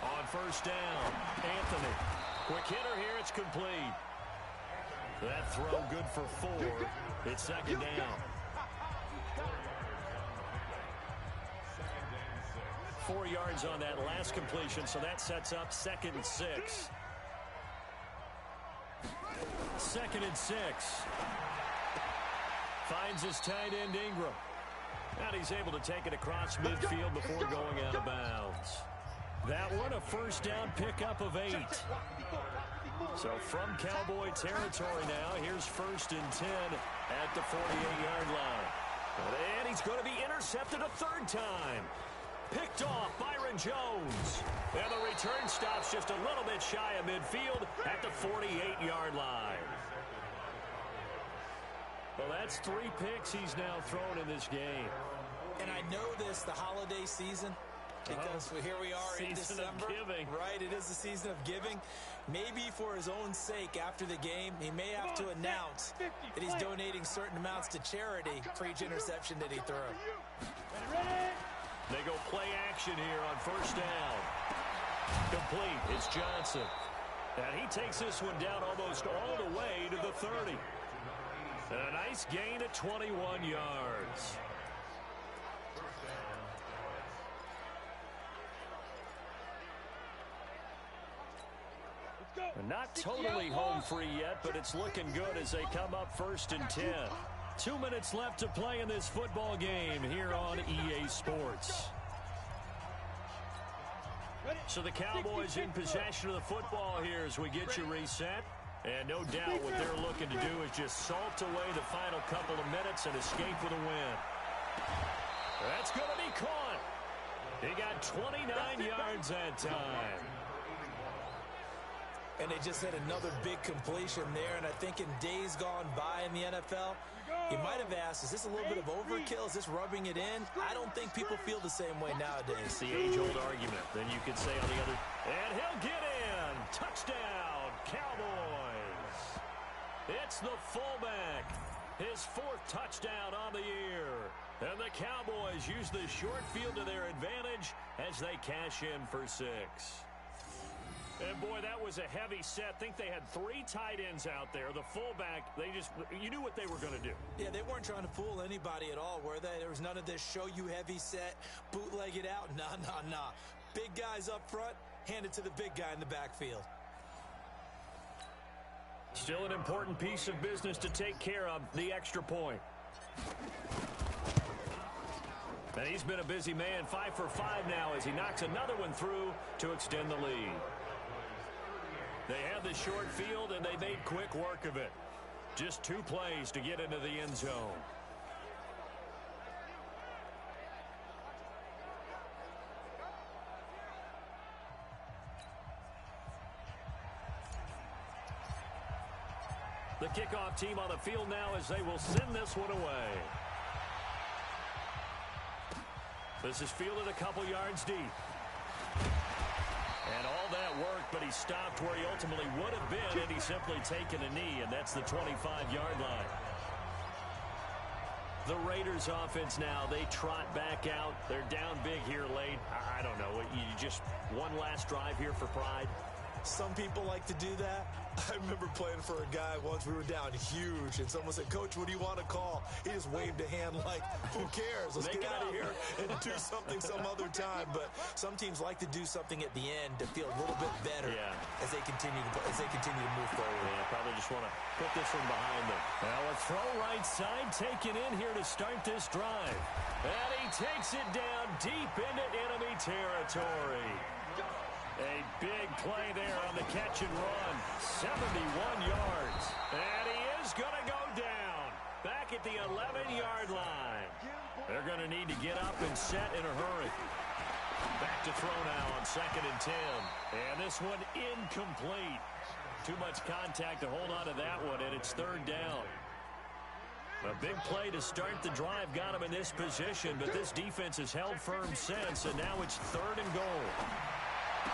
On first down, Anthony. Quick hitter here, it's complete. That throw good for 4. It's 2nd down. 4 yards on that last completion, so that sets up 2nd and 6. 2nd and 6. Finds his tight end Ingram. And he's able to take it across midfield before going out of bounds. That one, a first down pickup of 8. So from Cowboy territory now, here's 1st and 10 at the 48-yard line. And he's going to be intercepted a 3rd time. Picked off Byron Jones. And the return stops just a little bit shy of midfield at the 48-yard line. Well, that's 3 picks he's now thrown in this game. And I know this, the holiday season, because here we are in December. Right, it is the season of giving. Maybe for his own sake after the game, he may have to announce that he's donating certain amounts to charity for each interception that he threw. They go play action here on first down. Complete. It's Johnson. And he takes this one down almost all the way to the 30. And a nice gain at 21 yards. Not totally home free yet, but it's looking good as they come up 1st and 10. 2 minutes left to play in this football game here on EA Sports. So the Cowboys in possession of the football here as we get you reset. And no doubt what they're looking to do is just salt away the final couple of minutes and escape with a win. That's going to be caught. He got 29 yards that time. And they just had another big completion there. And I think in days gone by in the NFL, you might have asked, is this a little bit of overkill? Is this rubbing it in? I don't think people feel the same way nowadays. It's the age-old argument. Then you could say on the other. And he'll get in. Touchdown, Cowboys. It's the fullback. His 4th touchdown on the year. And the Cowboys use the short field to their advantage as they cash in for 6. And, boy, that was a heavy set. I think they had 3 tight ends out there. The fullback, you knew what they were going to do. Yeah, they weren't trying to fool anybody at all, were they? There was none of this show you heavy set, bootleg it out. Nah. Big guys up front, hand it to the big guy in the backfield. Still an important piece of business to take care of, the extra point. And he's been a busy man, 5 for 5 now as he knocks another one through to extend the lead. They had the short field, and they made quick work of it. Just 2 plays to get into the end zone. The kickoff team on the field now as they will send this one away. This is fielded a couple yards deep. And all that work, but he stopped where he ultimately would have been had he simply taken a knee, and that's the 25-yard line. The Raiders offense now, they trot back out. They're down big here late. I don't know. You just one last drive here for pride. Some people like to do that. I remember playing for a guy once. We were down huge, and someone said, "Coach, what do you want to call?" He just waved a hand like, who cares? Let's get out of here and do something some other time. But some teams like to do something at the end to feel a little bit better as they continue to move forward. Yeah, probably just want to put this one behind them. Now a throw right side taken in here to start this drive. And he takes it down deep into enemy territory. A big play there on the catch and run. 71 yards. And he is going to go down. Back at the 11-yard line. They're going to need to get up and set in a hurry. Back to throw now on 2nd and 10. And this one incomplete. Too much contact to hold on to that one, and it's 3rd down. A big play to start the drive got him in this position, but this defense has held firm since, and now it's 3rd and goal.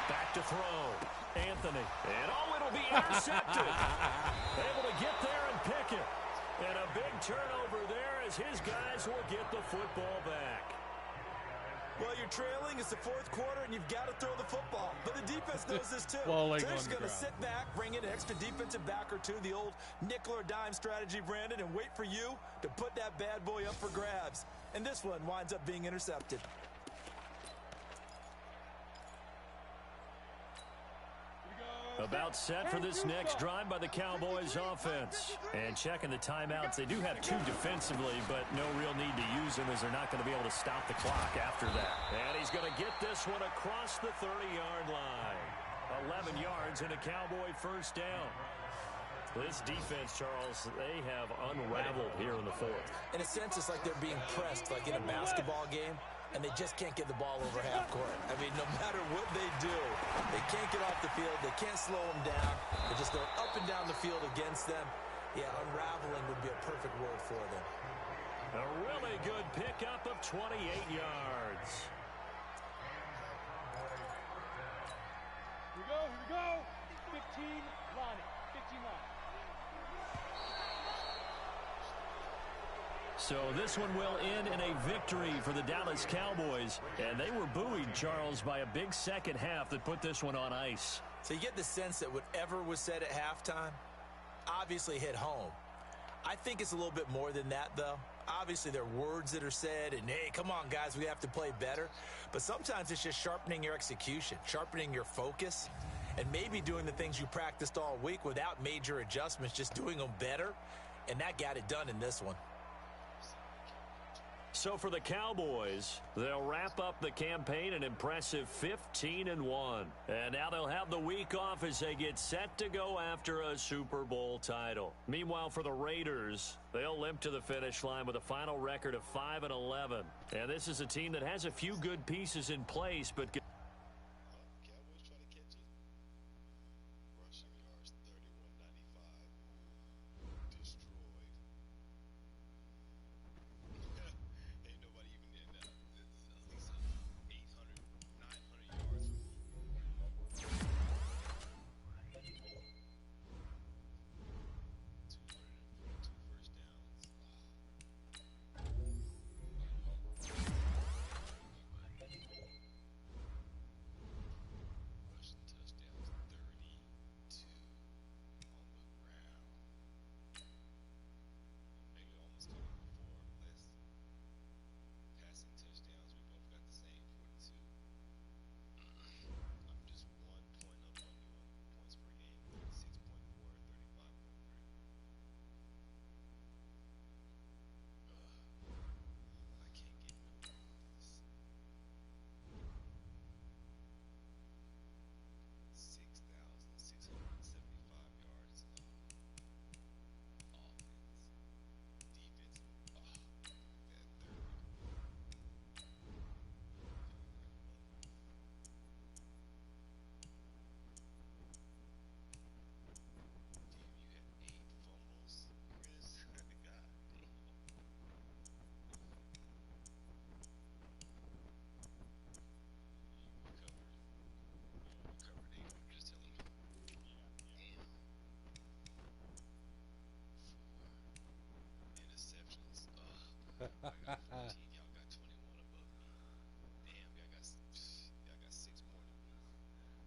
Back to throw. Anthony. And it'll be intercepted. Able to get there and pick it. And a big turnover there as his guys will get the football back. Well, you're trailing. It's the 4th quarter, and you've got to throw the football. But the defense knows this, too. Well, they're just going to sit back, bring in an extra defensive back or two, the old nickel or dime strategy, Brandon, and wait for you to put that bad boy up for grabs. And this one winds up being intercepted. About set for this next drive by the Cowboys offense. And checking the timeouts, they do have 2 defensively, but no real need to use them as they're not going to be able to stop the clock after that. And he's going to get this one across the 30-yard line. 11 yards and a Cowboy 1st down. This defense, Charles, they have unraveled here in the 4th. In a sense, it's like they're being pressed, like in a basketball game. And they just can't get the ball over half court. I mean, no matter what they do, they can't get off the field. They can't slow them down. They're just going up and down the field against them. Yeah, unraveling would be a perfect word for them. A really good pickup of 28 yards. line it. 15 line. So this one will end in a victory for the Dallas Cowboys. And they were buoyed, Charles, by a big second half that put this one on ice. So you get the sense that whatever was said at halftime obviously hit home. I think it's a little bit more than that, though. Obviously, there are words that are said, and, hey, come on, guys, we have to play better. But sometimes it's just sharpening your execution, sharpening your focus, and maybe doing the things you practiced all week without major adjustments, just doing them better. And that got it done in this one. So for the Cowboys, they'll wrap up the campaign an impressive 15-1. And now they'll have the week off as they get set to go after a Super Bowl title. Meanwhile, for the Raiders, they'll limp to the finish line with a final record of 5-11. And this is a team that has a few good pieces in place, but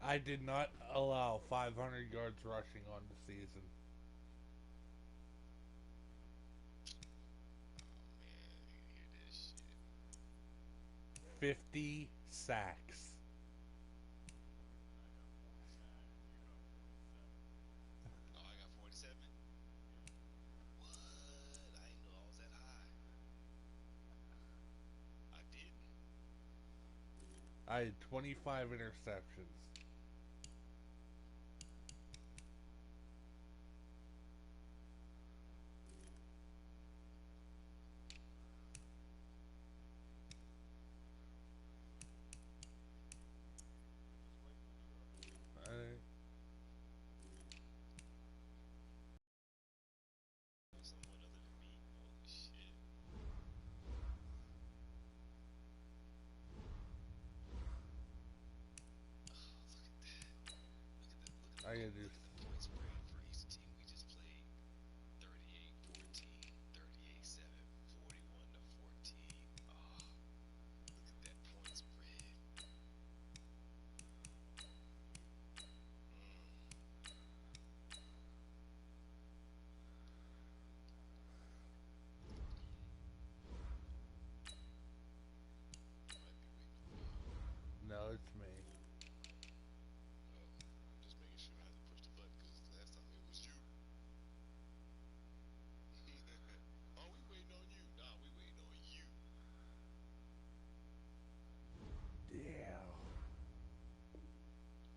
I did not allow 500 yards rushing on the season. Oh, man, 50 sacks. Oh, I got 47. What? I didn't know I was that high. I didn't. I had 25 interceptions. Someone other than me. Holy shit. Oh, look at that. Look at that. Look at I gotta the, do. look at the point spread for each team we just played. 38-14, 38-7, 41-14. Oh, look at that point spread. No, it's me. I'm just making sure I have to push the button because last time it was you. Oh, we waiting on you. Nah, we waiting on you. Yeah.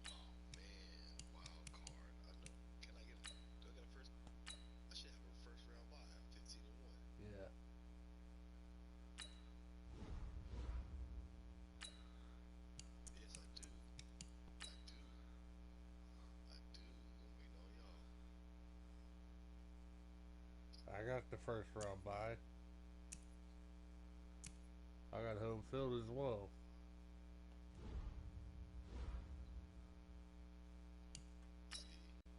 Oh man, wild card. I know. Can I get? Do I get a first? I should have a first round bye. I'm 15-1. Yeah. Yes, I do. I do. I do. I'm waiting on y'all. I got the first round bye. I got home field as well. See.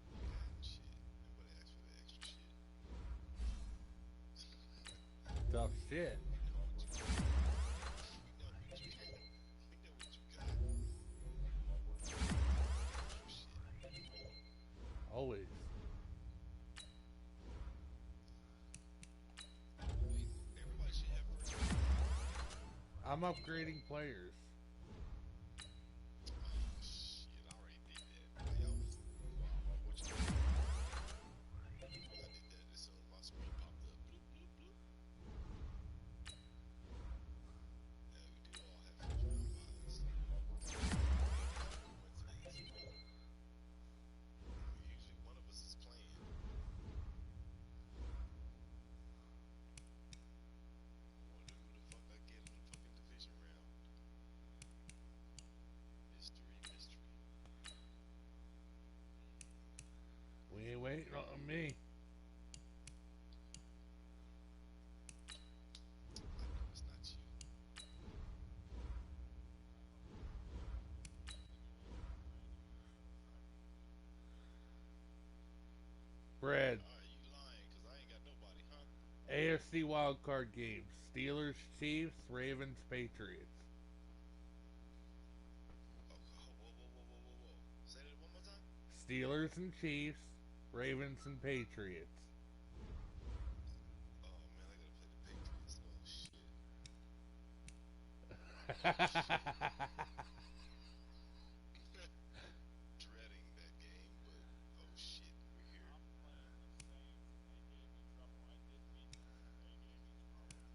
Oh, shit. Always. Everybody should have first. I'm upgrading players. Shit, I already did that. Y'all was, what you doing? I did that as soon as my screen popped up. Bloop, bloop, bloop. Yeah, we do all have first round buys. Usually one of us is playing. I wonder who the fuck I get in the fucking division round. Mystery, mystery. We ain't waiting on me. I know it's not you. Brad, Are you lying? Because I ain't got nobody, huh? AFC wildcard games. Steelers, Chiefs, Ravens, Patriots. Oh, whoa, whoa, whoa, whoa, whoa, whoa. Say that one more time? Steelers and Chiefs, Ravens and Patriots. Oh, man, I gotta play the Patriots. Oh, shit. Dreading that game, but oh, shit, we're here.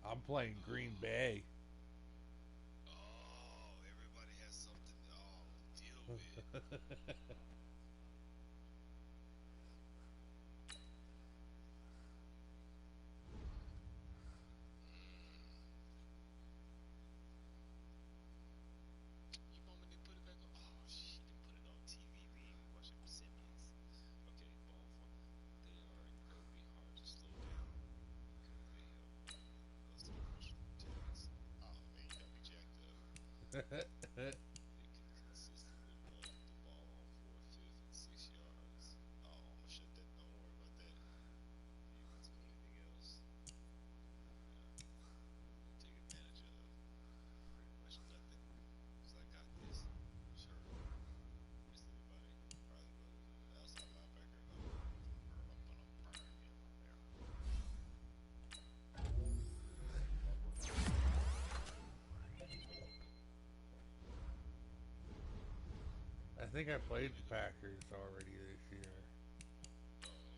I'm playing Green Bay. Oh, everybody has something to deal with. You want me to put it back on? Oh, shit, didn't put it on TV. We ain't watching Simmons. Okay, ball for they are incredibly hard to slow down because they have most of the rushing attacks. Oh, man, you got me jacked up. They can consistently run the ball on 4th, 5th, and 6 yards. Oh, I'm gonna shut that. Don't worry about that. If you want to do anything else, we'll take advantage of pretty much nothing. Cause I got this. Sure. Missed anybody? Probably was outside linebacker. Oh, I'm gonna burn him there. I think I played the Packers already this year. Oh,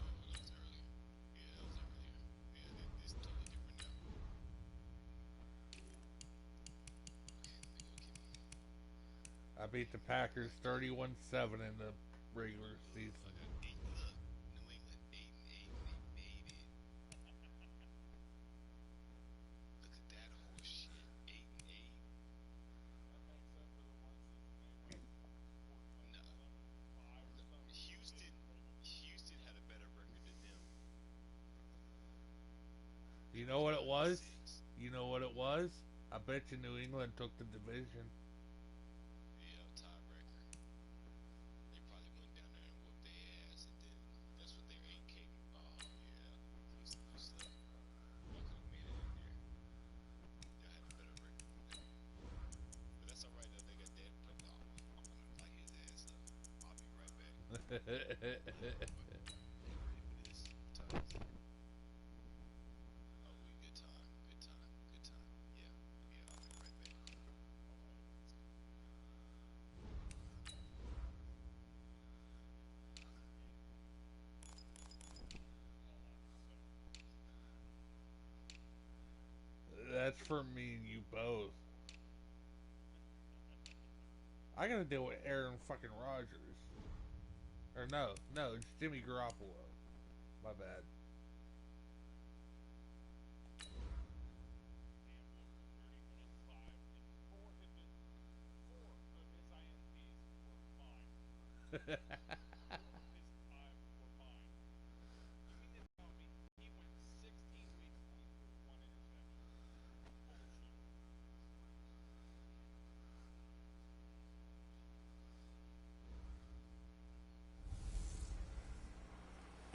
that was earlier. Yeah, that was earlier. Yeah, it's totally different now. Okay, let me go get me. I beat the Packers 31-7 in the regular season. I got 8. Look, New England 8-8, and they made it. Look at that horse shit. 8-8. No, Houston had a better record than them. They You were know what it was? 5-6. You know what it was? I bet you New England took the division. Yeah, tiebreaker. They probably went down there and whooped their ass, and then that's what they ain't capable. Oh yeah, loose luck. Y'all could have made it in there. Y'all had a better record than them. But that's all right though. They got that. But no, I'm gonna light his ass up. I'll be right back. Are you ready for this? Times. Oh, we good time. Good time. Good time. Yeah. Yeah. I'll be right back. That's for me and you both. I gotta deal with Aaron fucking Rodgers. Or no, it's Jimmy Garoppolo. My bad.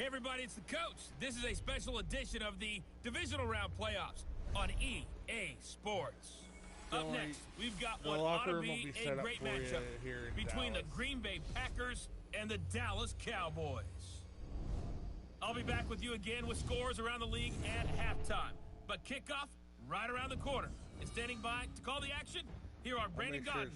Hey everybody, it's the coach. This is a special edition of the divisional round playoffs on EA Sports. Up next, we've got what ought to be a great matchup between the Green Bay Packers and the Dallas Cowboys. I'll be back with you again with scores around the league at halftime. But kickoff right around the corner. And standing by to call the action, here are Brandon Godden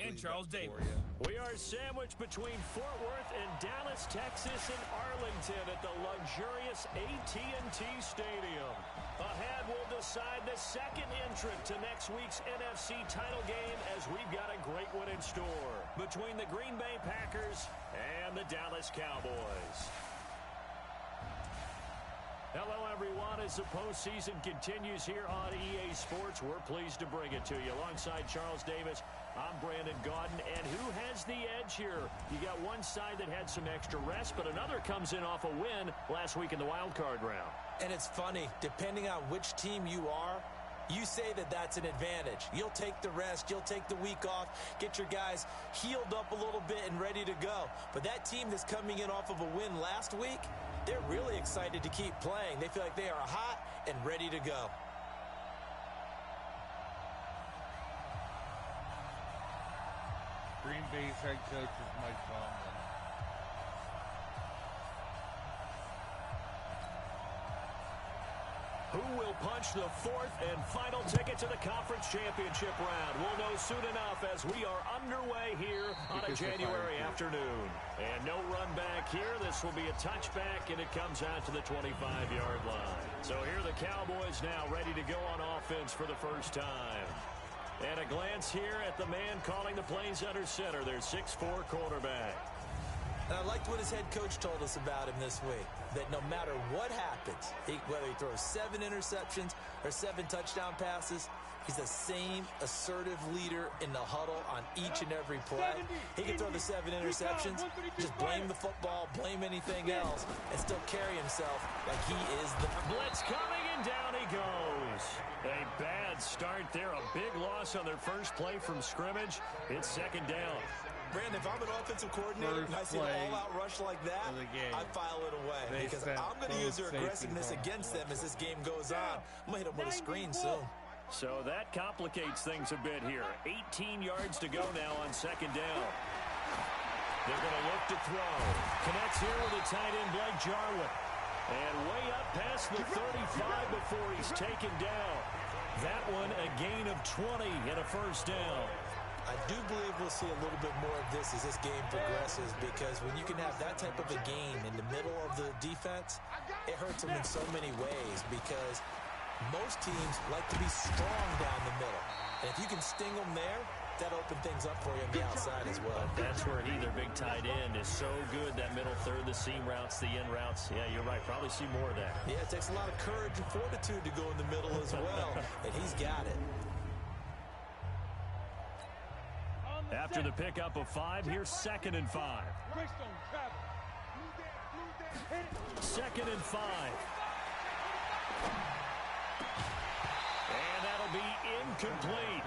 and Charles Davis. We are sandwiched between Fort Worth and Dallas, Texas, and Arlington at the luxurious AT&T Stadium. Ahead, we'll decide the second entrant to next week's NFC title game as we've got a great one in store between the Green Bay Packers and the Dallas Cowboys. Hello, everyone. As the postseason continues here on EA Sports, we're pleased to bring it to you. Alongside Charles Davis, I'm Brandon Godden. And who has the edge here? You got one side that had some extra rest, but another comes in off a win last week in the wild card round. And it's funny, depending on which team you are, you say that that's an advantage. You'll take the rest, you'll take the week off, get your guys healed up a little bit and ready to go. But that team that's coming in off of a win last week, they're really excited to keep playing. They feel like they are hot and ready to go. Green Bay's head coach is Mike Tomlin. Who will punch the fourth and final ticket to the conference championship round? We'll know soon enough as we are underway here on a January afternoon. And no run back here. This will be a touchback, and it comes out to the 25-yard line. So here are the Cowboys now ready to go on offense for the first time. And a glance here at the man calling the plays under center, their 6'4 quarterback. And I liked what his head coach told us about him this week, that no matter what happens, whether he throws 7 interceptions or 7 touchdown passes, he's the same assertive leader in the huddle on each and every play. He can throw the 7 interceptions, just blame the football, blame anything else, and still carry himself like he is the... Blitz coming, and down he goes. A bad start there, a big loss on their first play from scrimmage. It's second down. Brandon, if I'm an offensive coordinator and I see an all-out rush like that, I file it away because I'm going to use their aggressiveness against them as this game goes on. I'm going to hit them with a screen soon. So that complicates things a bit here. 18 yards to go now on second down. They're going to look to throw. Connects here with a tight end, Blake Jarwin. And way up past the 35 before he's taken down. That one a gain of 20 and a first down. I do believe we'll see a little bit more of this as this game progresses, because when you can have that type of a gain in the middle of the defense, it hurts them in so many ways, because most teams like to be strong down the middle. And if you can sting them there, that opens things up for you on the outside as well. That's where their big tight end is so good, that middle third, the seam routes, the in routes. Yeah, you're right. Probably see more of that. Yeah, it takes a lot of courage and fortitude to go in the middle as well, and he's got it. After the pickup of 5, here's 2nd and 5. 2nd and 5. And that'll be incomplete.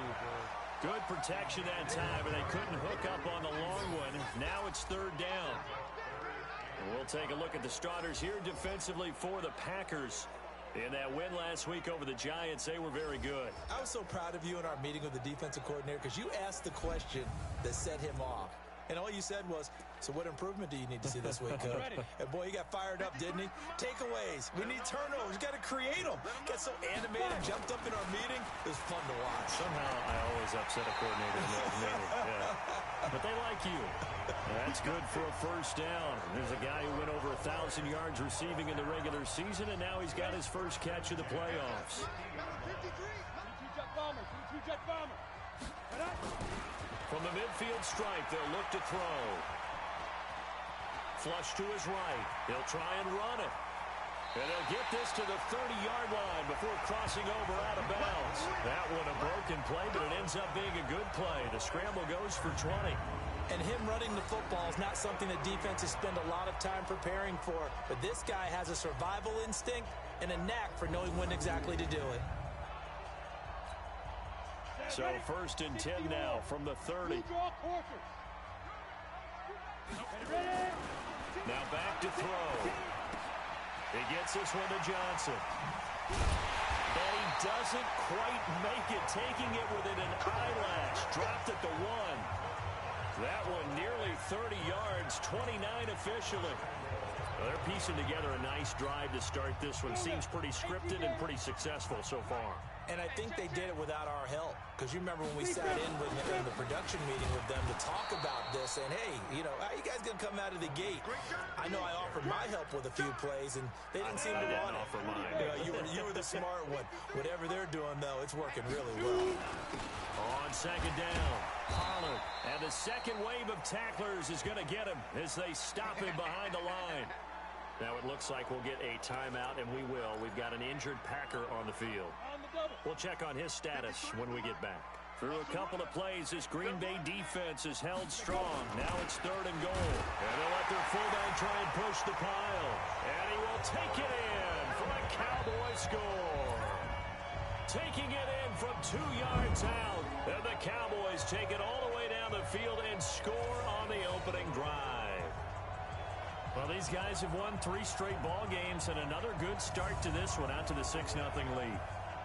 Good protection that time, and they couldn't hook up on the long one. Now it's 3rd down. And we'll take a look at the starters here defensively for the Packers. In that win last week over the Giants, they were very good. I was so proud of you in our meeting with the defensive coordinator, because you asked the question that set him off. And all you said was, so what improvement do you need to see this week, Coach? And boy, he got fired up, didn't he? Takeaways. We need turnovers. Got to create them. Got so animated, jumped up in our meeting. It was fun to watch. Somehow I always upset a coordinator in that meeting. Yeah. But they like you. That's good for a first down. There's a guy who went over 1,000 yards receiving in the regular season, and now he's got his first catch of the playoffs. From the midfield stripe, they'll look to throw. Flush to his right. He'll try and run it. And he'll get this to the 30-yard line before crossing over out of bounds. That one a broken play, but it ends up being a good play. The scramble goes for 20. And him running the football is not something that defenses spend a lot of time preparing for. But this guy has a survival instinct and a knack for knowing when exactly to do it. So 1st and 10 now from the 30. Now back to throw. He gets this one to Johnson. And he doesn't quite make it, taking it within an eyelash. Dropped at the 1. That one nearly 30 yards, 29 officially. Well, they're piecing together a nice drive to start this one. Seems pretty scripted and pretty successful so far. And I think they did it without our help. Because you remember when we sat in the production meeting with them to talk about this. And, hey, you know, how you guys going to come out of the gate? I know I offered my help with a few plays, and they didn't seem to want it. Offer mine. You know, you were the smart one. Whatever they're doing, though, it's working really well. On second down, Pollard. And the second wave of tacklers is going to get him as they stop him behind the line. Now it looks like we'll get a timeout, and we will. We've got an injured Packer on the field. We'll check on his status when we get back. Through a couple of plays, this Green Bay defense is held strong. Now it's 3rd and goal. And they'll let their fullback try and push the pile. And he will take it in for a Cowboy score. Taking it in from 2 yards out. And the Cowboys take it all the way down the field and score on the opening drive. Well, these guys have won 3 straight ball games and another good start to this one, out to the 6-0 lead.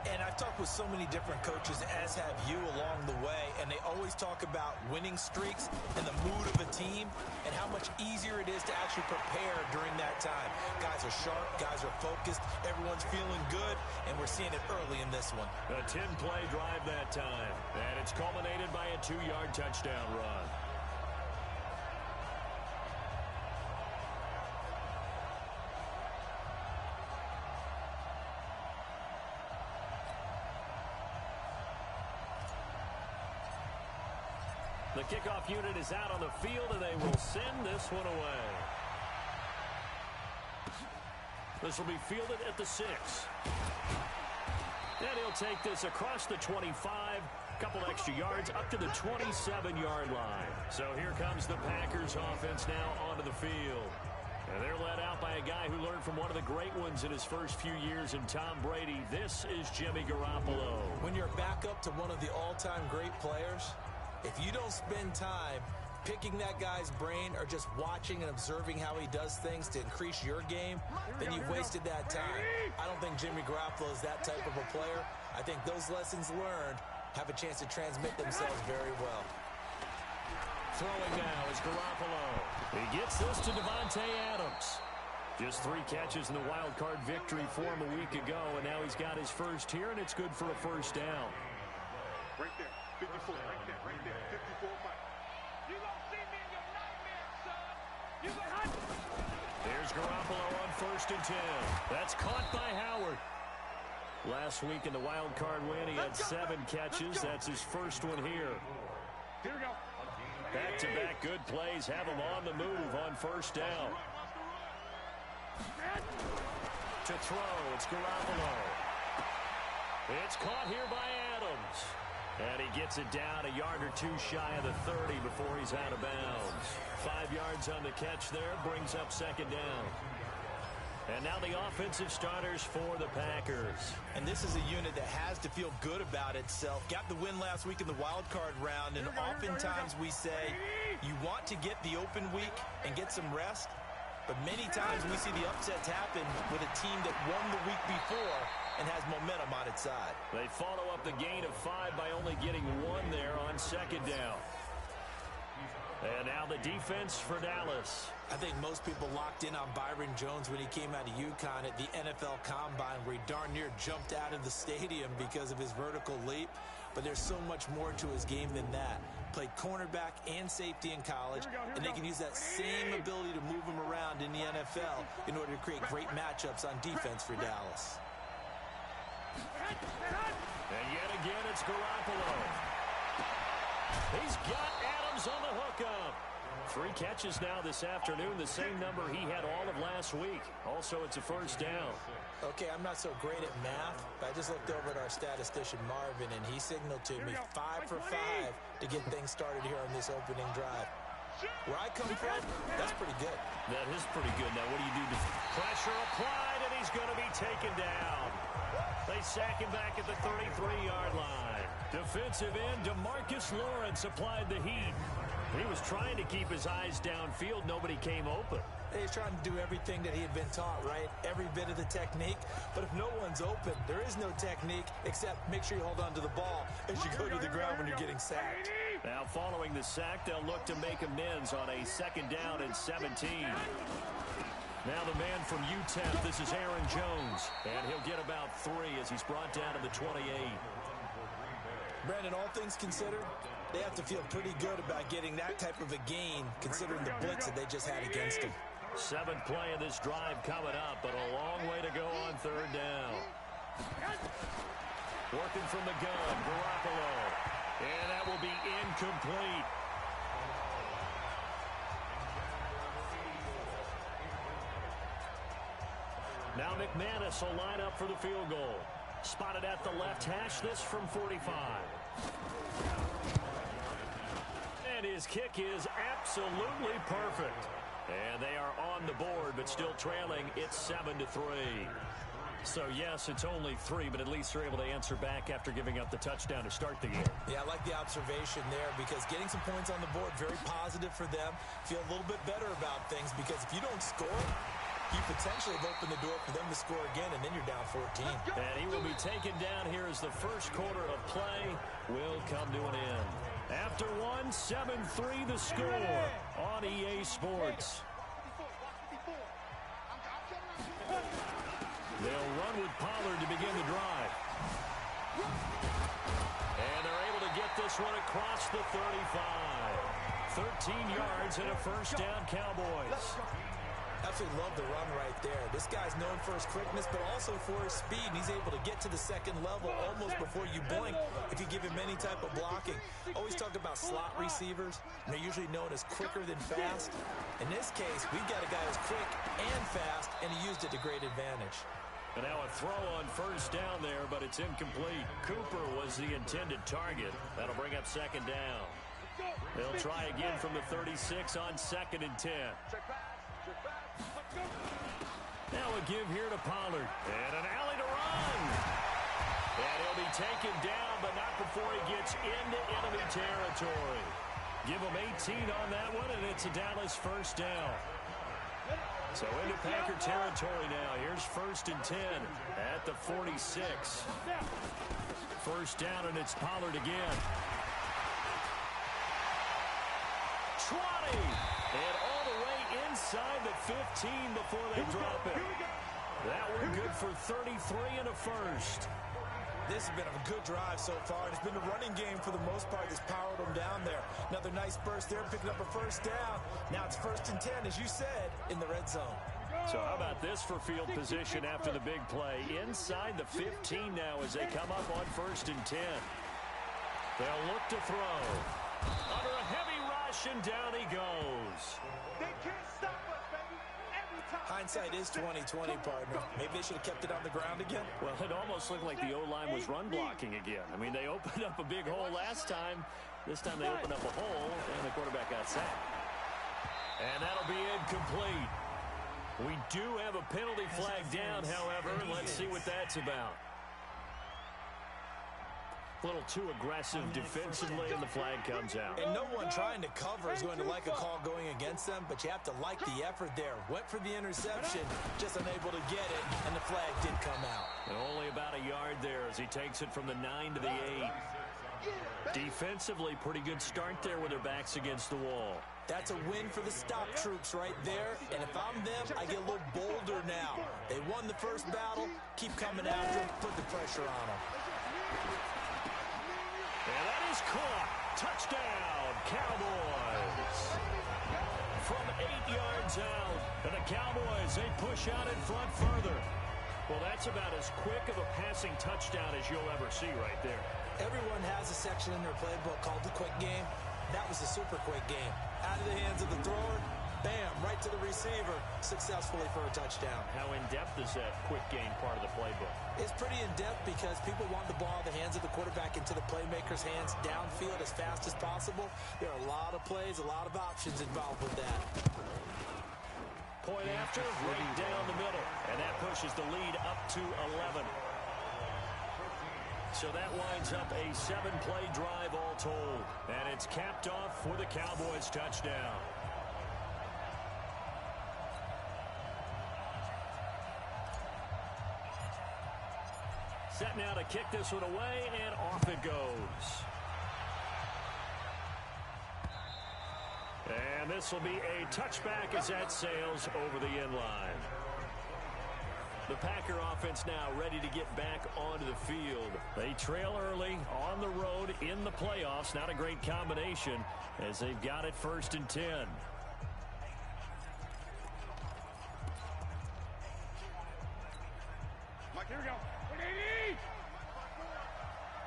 And I've talked with so many different coaches, as have you, along the way, and they always talk about winning streaks and the mood of a team and how much easier it is to actually prepare during that time. Guys are sharp, guys are focused, everyone's feeling good, and we're seeing it early in this one. A 10-play drive that time, and it's culminated by a 2-yard touchdown run. The kickoff unit is out on the field, and they will send this one away. This will be fielded at the 6. And he'll take this across the 25, a couple extra yards, up to the 27-yard line. So here comes the Packers offense now onto the field. And they're led out by a guy who learned from one of the great ones in his first few years in Tom Brady. This is Jimmy Garoppolo. When you're back up to one of the all-time great players, if you don't spend time picking that guy's brain or just watching and observing how he does things to increase your game, then you've wasted that time. I don't think Jimmy Garoppolo is that type of a player. I think those lessons learned have a chance to transmit themselves very well. Throwing now is Garoppolo. He gets this to Devontae Adams. Just 3 catches in the wild card victory for him a week ago, and now he's got his first here, and it's good for a first down. Right there. 54, right there, 54 fight. You gonna see me in your nightmare, son. You gonna hunt. There's Garoppolo on 1st and 10. That's caught by Howard. Last week in the wild card win, he had 7 catches. That's his first one here. Here we go. Back-to-back good plays have him on the move on 1st down. To throw, it's Garoppolo. It's caught here by Adams. And he gets it down a yard or 2 shy of the 30 before he's out of bounds. 5 yards on the catch there, brings up 2nd down. And now the offensive starters for the Packers. And this is a unit that has to feel good about itself. Got the win last week in the wild card round, and oftentimes we say you want to get the open week and get some rest. But many times we see the upsets happen with a team that won the week before and has momentum on its side. They follow up the gain of 5 by only getting 1 there on 2nd down. And now the defense for Dallas. I think most people locked in on Byron Jones when he came out of UConn at the NFL Combine, where he darn near jumped out of the stadium because of his vertical leap. But there's so much more to his game than that. Played cornerback and safety in college, and they can use that same ability to move him around in the NFL in order to create great matchups on defense for Dallas. And yet again, it's Garoppolo. He's got Adams on the hookup. 3 catches now this afternoon, the same number he had all of last week. Also, it's a first down. Okay, I'm not so great at math, but I just looked over at our statistician, Marvin, and he signaled to me 5 for 5 to get things started here on this opening drive. Where I come from, that's pretty good. That is pretty good. Now, what do you do? Pressure applied, and he's going to be taken down. They sack him back at the 33-yard line. Defensive end DeMarcus Lawrence applied the heat. He was trying to keep his eyes downfield. Nobody came open. He's trying to do everything that he had been taught, right? Every bit of the technique. But if no one's open, there is no technique except make sure you hold on to the ball as you go to the ground when you're getting sacked. Now following the sack, they'll look to make amends on a 2nd down and 17. Now the man from UTEP, this is Aaron Jones. And he'll get about 3 as he's brought down to the 28. Brandon, all things considered, they have to feel pretty good about getting that type of a gain considering the blitz that they just had against them. 7th play of this drive coming up, but a long way to go on 3rd down. Working from the gun, Garoppolo. And that will be incomplete. Now McManus will line up for the field goal. Spotted at the left hash, this from 45. And his kick is absolutely perfect. And they are on the board, but still trailing. It's 7-3. So, yes, it's only 3, but at least they're able to answer back after giving up the touchdown to start the game. Yeah, I like the observation there because getting some points on the board, very positive for them. Feel a little bit better about things because if you don't score, you potentially have opened the door for them to score again, and then you're down 14. And he will be taken down here as the first quarter of play will come to an end. After 7-3 the score on EA Sports. They'll run with Pollard to begin the drive. And they're able to get this one across the 35. 13 yards and a 1st down, Cowboys. Absolutely love the run right there. This guy's known for his quickness, but also for his speed. And he's able to get to the 2nd level almost before you blink if you give him any type of blocking. Always talk about slot receivers, and they're usually known as quicker than fast. In this case, we've got a guy who's quick and fast, and he used it to great advantage. And now a throw on 1st down there, but it's incomplete. Cooper was the intended target. That'll bring up 2nd down. They'll try again from the 36 on 2nd and 10. Now a give here to Pollard. And an alley to run. And he'll be taken down, but not before he gets into enemy territory. Give him 18 on that one, and it's a Dallas 1st down. So into Packer territory now. Here's 1st and 10 at the 46. 1st down, and it's Pollard again. 20. And all the way inside the 15 before they drop it. That one good for 33 and a 1st. This has been a good drive so far. It's been a running game for the most part that's powered them down there. Another nice burst there, picking up a 1st down. Now it's 1st and 10, as you said, in the red zone. So how about this for field position after the big play? Inside the 15 now as they come up on 1st and 10. They'll look to throw. Under a heavy rush, and down he goes. They can't stop us, baby. Every time. Hindsight is 20/20, partner. Maybe they should have kept it on the ground again. Well, it almost looked like the O-line was run blocking again. I mean, they opened up a big hole last time. This time they opened up a hole, and the quarterback got sacked. And that'll be incomplete. We do have a penalty flag down, however. Let's see what that's about. A little too aggressive defensively, and the flag comes out. And no one trying to cover is going to like a call going against them, but you have to like the effort there. Went for the interception, just unable to get it, and the flag did come out. And only about a yard there as he takes it from the 9 to the 8. Defensively, pretty good start there with their backs against the wall. That's a win for the stop troops right there. And if I'm them, I get a little bolder now. They won the first battle. Keep coming after them. Put the pressure on them. And that is caught. Touchdown, Cowboys. From 8 yards out. And the Cowboys, they push out in front further. Well, that's about as quick of a passing touchdown as you'll ever see right there. Everyone has a section in their playbook called the quick game. That was a super quick game. Out of the hands of the thrower, bam, right to the receiver, successfully for a touchdown. How in-depth is that quick game part of the playbook? It's pretty in-depth because people want the ball in the hands of the quarterback into the playmaker's hands downfield as fast as possible. There are a lot of plays, a lot of options involved with that. Point after, right down the middle. And that pushes the lead up to 11. So that winds up a 7-play drive all told. And it's capped off for the Cowboys touchdown. Set now to kick this one away, and off it goes. And this will be a touchback as that sails over the end line. The Packer offense now ready to get back onto the field. They trail early on the road in the playoffs. Not a great combination as they've got it 1st and 10. Mike, here we go. What do you need?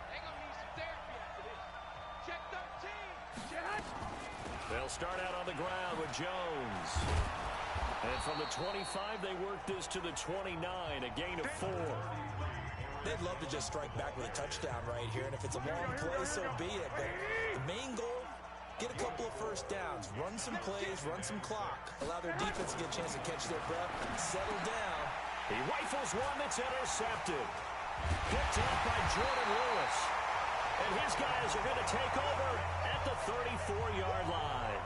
They're going to need some therapy after this. Check 13. Check. They'll start out on the ground with Jones. And from the 25, they work this to the 29, a gain of 4. They'd love to just strike back with a touchdown right here, and if it's a long play, so be it. But the main goal, get a couple of first downs, run some plays, run some clock, allow their defense to get a chance to catch their breath, settle down. He rifles one that's intercepted. Picked up by Jordan Lewis. And his guys are going to take over at the 34-yard line.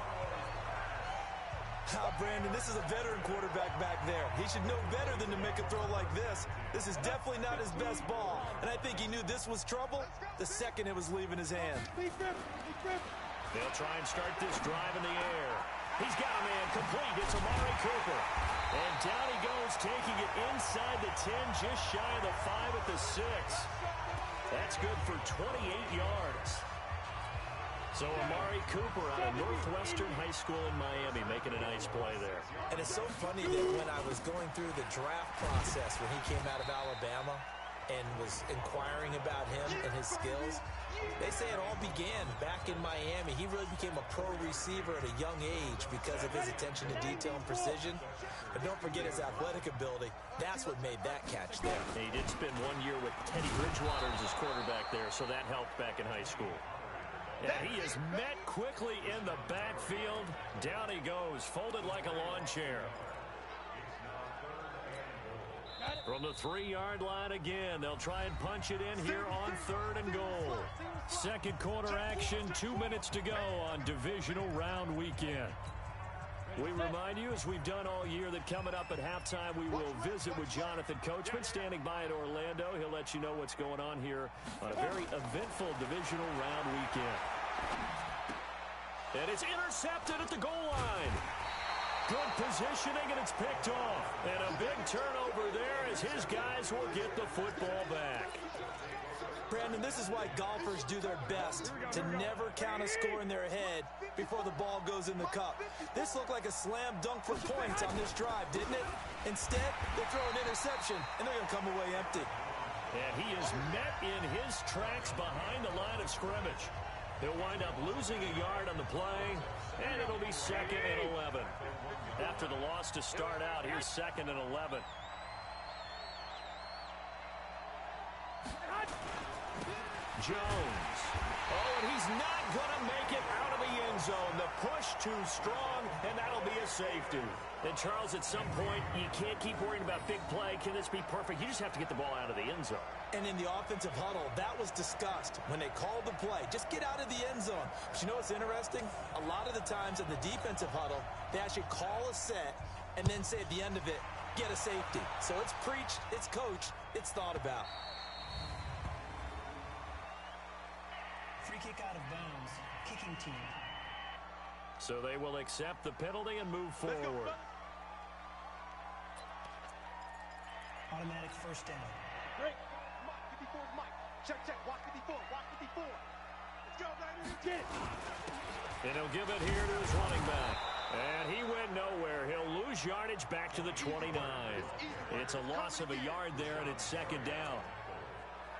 Brandon, this is a veteran quarterback back there. He should know better than to make a throw like this. This is definitely not his best ball. And I think he knew this was trouble the second it was leaving his hand. They'll try and start this drive in the air. He's got a man complete. It's Amari Cooper. And down he goes, taking it inside the 10, just shy of the 5 at the 6. That's good for 28 yards. So Amari Cooper out of Northwestern High School in Miami making a nice play there. And it's so funny that when I was going through the draft process when he came out of Alabama and was inquiring about him and his skills, they say it all began back in Miami. He really became a pro receiver at a young age because of his attention to detail and precision. But don't forget his athletic ability. That's what made that catch there. He did spend 1 year with Teddy Bridgewater as his quarterback there, so that helped back in high school. And he is met quickly in the backfield. Down he goes, folded like a lawn chair. From the 3-yard line again, they'll try and punch it in here on 3rd and goal. Second quarter action, 2 minutes to go on divisional round weekend. We remind you, as we've done all year, that coming up at halftime, we will visit with Jonathan Coachman standing by in Orlando. He'll let you know what's going on here on a very eventful divisional round weekend. And it's intercepted at the goal line. Good positioning, and it's picked off. And a big turnover there as his guys will get the football back. Brandon, this is why golfers do their best to never count a score in their head before the ball goes in the cup. This looked like a slam dunk for points on this drive, didn't it? Instead, they throw an interception, and they're going to come away empty. And he is met in his tracks behind the line of scrimmage. He'll wind up losing a yard on the play, and it'll be 2nd and 11. After the loss to start out, here's 2nd and 11. Jones. Oh, and he's not going to make it out of the end zone. The push too strong, and that'll be a safety. And, Charles, at some point, you can't keep worrying about big play. Can this be perfect? You just have to get the ball out of the end zone. And in the offensive huddle, that was discussed when they called the play. Just get out of the end zone. But you know what's interesting? A lot of the times in the defensive huddle, they actually call a set and then say at the end of it, get a safety. So it's preached, it's coached, it's thought about. Free kick out of bounds. Kicking team. So they will accept the penalty and move forward. Automatic first down. Great. Mike, 54, Mike. Check, watch 54, watch 54. Let's go, baby, let's get it. And he'll give it here to his running back. And he went nowhere. He'll lose yardage back to the 29. It's a loss of a yard there, and it's 2nd down.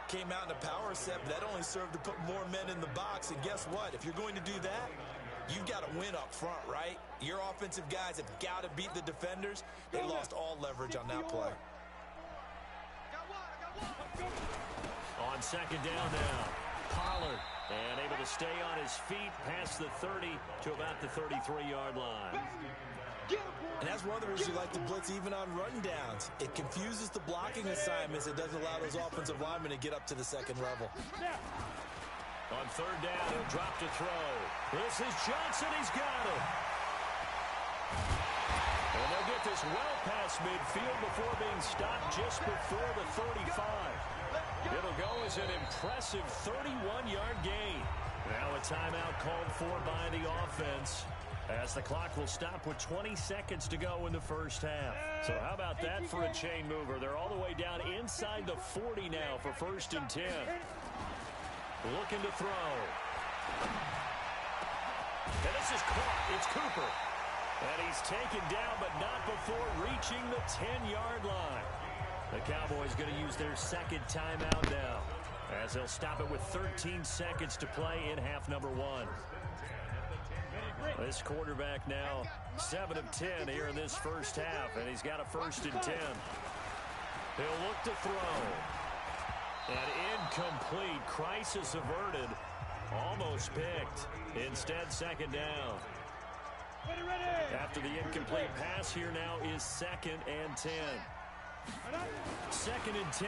Came out in a power set, but that only served to put more men in the box. And guess what? If you're going to do that, you've got to win up front, right? Your offensive guys have got to beat the defenders. They lost all leverage on that play. On 2nd down now, Pollard. And able to stay on his feet past the 30 to about the 33-yard line. And that's one of the reasons you like the blitz even on run downs. It confuses the blocking assignments. It doesn't allow those offensive linemen to get up to the second level. On third down, he'll drop to throw. This is Johnson. He's got it. And they'll get this well past midfield before being stopped just before the 35. It'll go as an impressive 31-yard gain. Now a timeout called for by the offense, as the clock will stop with 20 seconds to go in the first half. So how about that for a chain mover? They're all the way down inside the 40 now for 1st and 10. Looking to throw. And this is caught. It's Cooper. And he's taken down, but not before reaching the 10-yard line. The Cowboys going to use their second timeout now, as they'll stop it with 13 seconds to play in half number 1. This quarterback now 7 of 10 here in this first half, and he's got a 1st and 10. He'll look to throw. And incomplete. Crisis averted. Almost picked. Instead, 2nd down. After the incomplete pass, here now is 2nd and 10. 2nd and 10.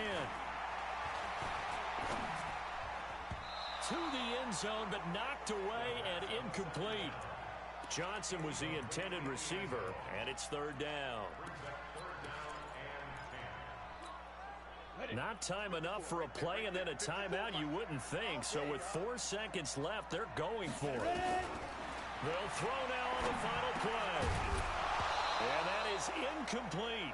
To the end zone, but knocked away and incomplete. Johnson was the intended receiver, and it's 3rd down. Not time enough for a play and then a timeout, you wouldn't think. So with 4 seconds left, they're going for it. They'll throw now on the final play. And that is incomplete.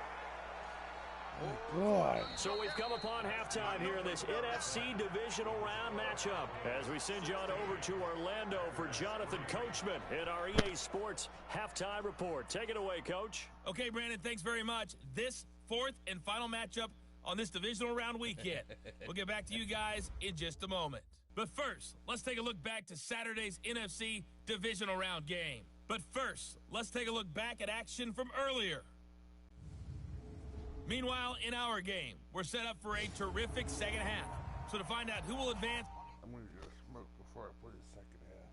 So we've come upon halftime here in this NFC divisional round matchup, as we send you on over to Orlando for Jonathan Coachman in our EA Sports halftime report. Take it away, Coach. Okay, Brandon, thanks very much. This 4th and final matchup on this divisional round weekend. We'll get back to you guys in just a moment. But first, let's take a look back to Saturday's NFC divisional round game. But first, let's take a look back at action from earlier. Meanwhile, in our game, we're set up for a terrific second half. So to find out who will advance, I'm going to just smoke before I put it second half.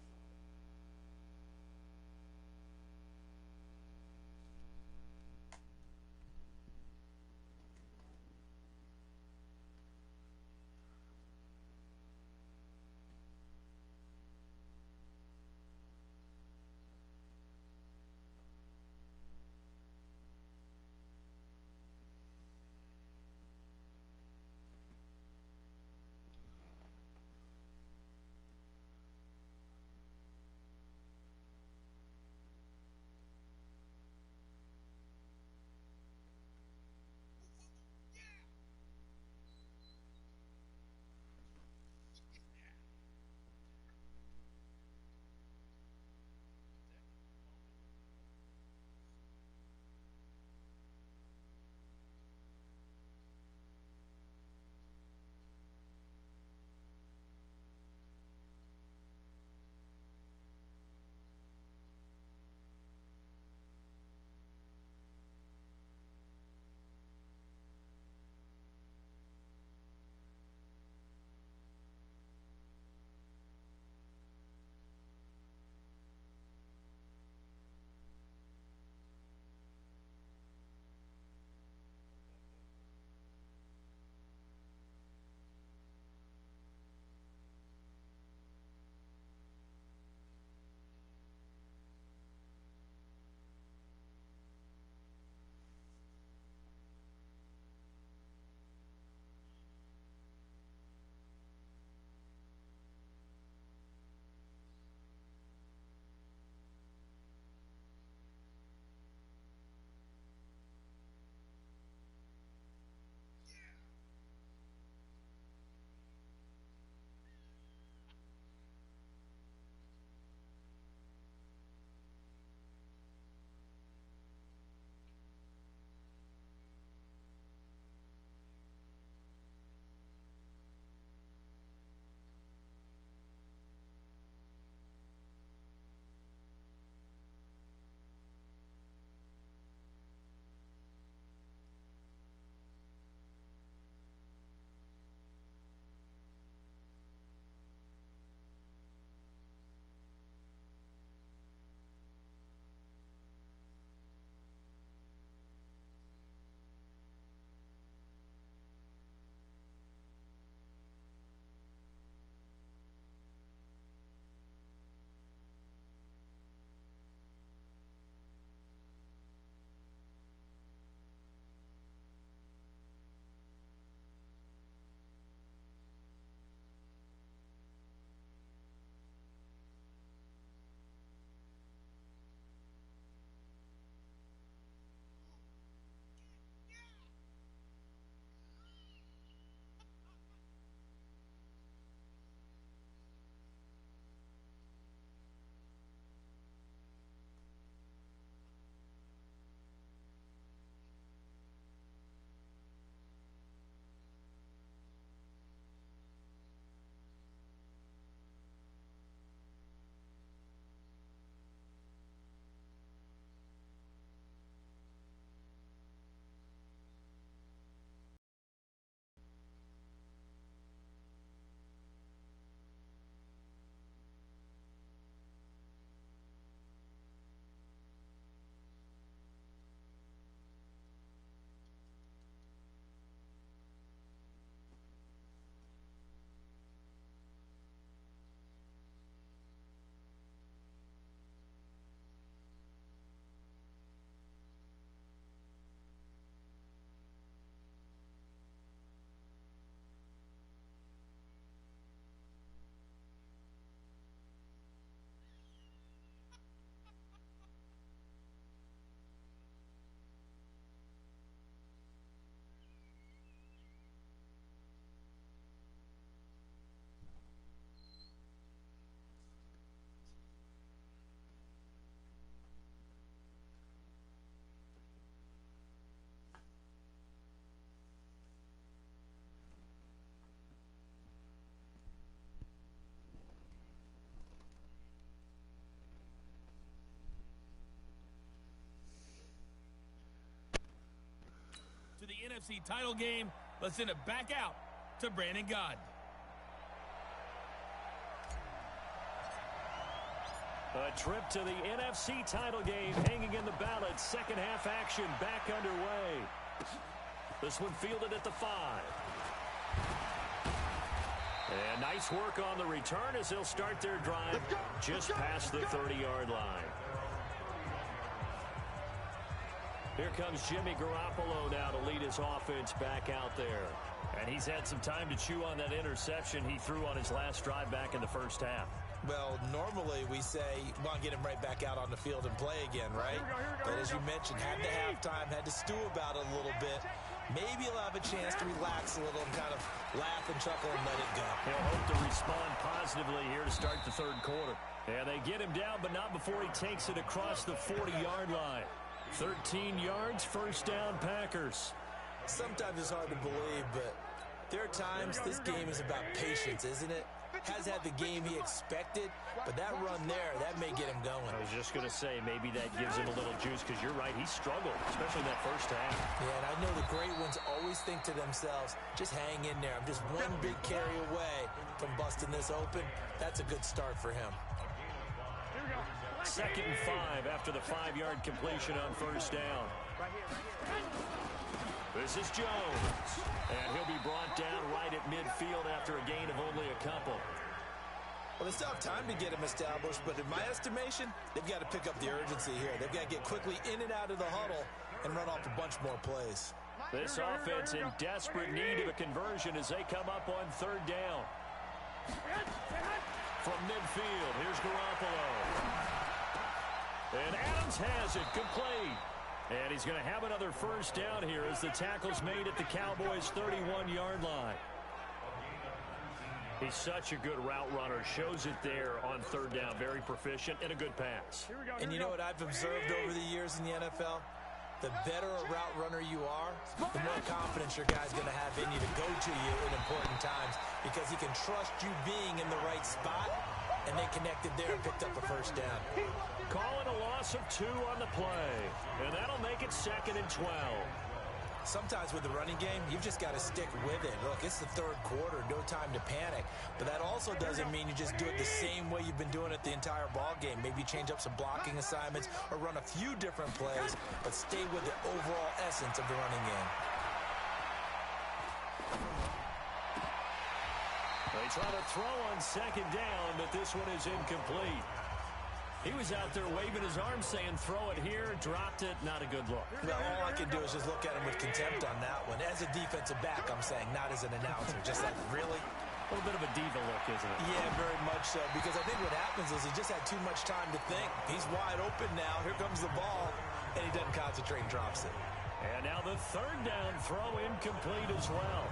NFC title game. Let's send it back out to Brandon Gaudin. A trip to the NFC title game hanging in the balance. Second half action back underway. This one fielded at the 5. And nice work on the return as they'll start their drive just past the 30-yard line. Here comes Jimmy Garoppolo now to lead his offense back out there. And he's had some time to chew on that interception he threw on his last drive back in the first half. Well, normally we say, well, get him right back out on the field and play again, right? But as you mentioned, had the halftime, had to stew about it a little bit. Maybe he'll have a chance to relax a little and kind of laugh and chuckle and let it go. He'll hope to respond positively here to start the third quarter. Yeah, they get him down, but not before he takes it across the 40-yard line. 13 yards, first down, Packers. Sometimes it's hard to believe, but there are times this game is about patience, isn't it? Has had the game he expected, but that run there, that may get him going. I was just going to say, maybe that gives him a little juice, because you're right, he struggled, especially in that first half. Yeah, and I know the great ones always think to themselves, just hang in there. I'm just one big carry away from busting this open. That's a good start for him. Second and 5 after the 5-yard completion on first down. This is Jones, and he'll be brought down right at midfield after a gain of only a couple. Well, they still have time to get him established, but in my estimation, they've got to pick up the urgency here. They've got to get quickly in and out of the huddle and run off a bunch more plays. This offense in desperate need of a conversion as they come up on third down. From midfield, here's Garoppolo. And Adams has it, complete. And he's going to have another first down here as the tackle's made at the Cowboys' 31-yard line. He's such a good route runner. Shows it there on third down. Very proficient and a good pass. And you know what I've observed over the years in the NFL? The better a route runner you are, the more confidence your guy's going to have in you to go to you in important times because he can trust you being in the right spot, and they connected there and picked up a first down. Calling a loss of 2 on the play, and that'll make it 2nd and 12. Sometimes with the running game, you've just got to stick with it. Look, it's the third quarter, no time to panic. But that also doesn't mean you just do it the same way you've been doing it the entire ball game. Maybe change up some blocking assignments or run a few different plays, but stay with the overall essence of the running game. They try to throw on second down, but this one is incomplete. He was out there waving his arm saying, throw it here, dropped it, not a good look. Well, all I can do is just look at him with contempt on that one. As a defensive back, I'm saying, not as an announcer. Just like, really? A little bit of a diva look, isn't it? Yeah, very much so. Because I think what happens is he just had too much time to think. He's wide open now. Here comes the ball. And he doesn't concentrate and drops it. And now the third down throw incomplete as well.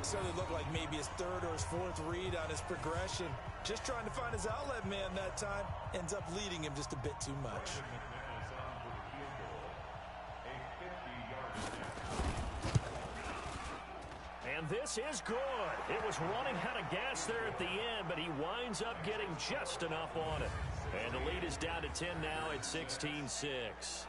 So it looked like maybe his third or his fourth read on his progression. Just trying to find his outlet man that time. Ends up leading him just a bit too much. And this is good. It was running out of gas there at the end, but he winds up getting just enough on it. And the lead is down to 10 now at 16-6.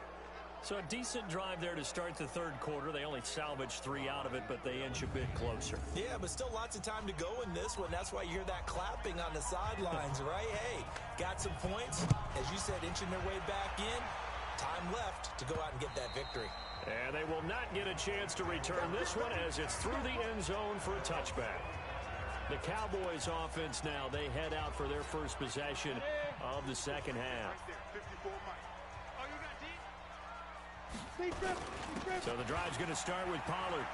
So a decent drive there to start the third quarter. They only salvaged 3 out of it, but they inch a bit closer. Yeah, but still lots of time to go in this one. That's why you hear that clapping on the sidelines, right? Hey, got some points. As you said, inching their way back in. Time left to go out and get that victory. And they will not get a chance to return this one as it's through the end zone for a touchback. The Cowboys offense now, they head out for their first possession of the second half. So the drive's going to start with Pollard.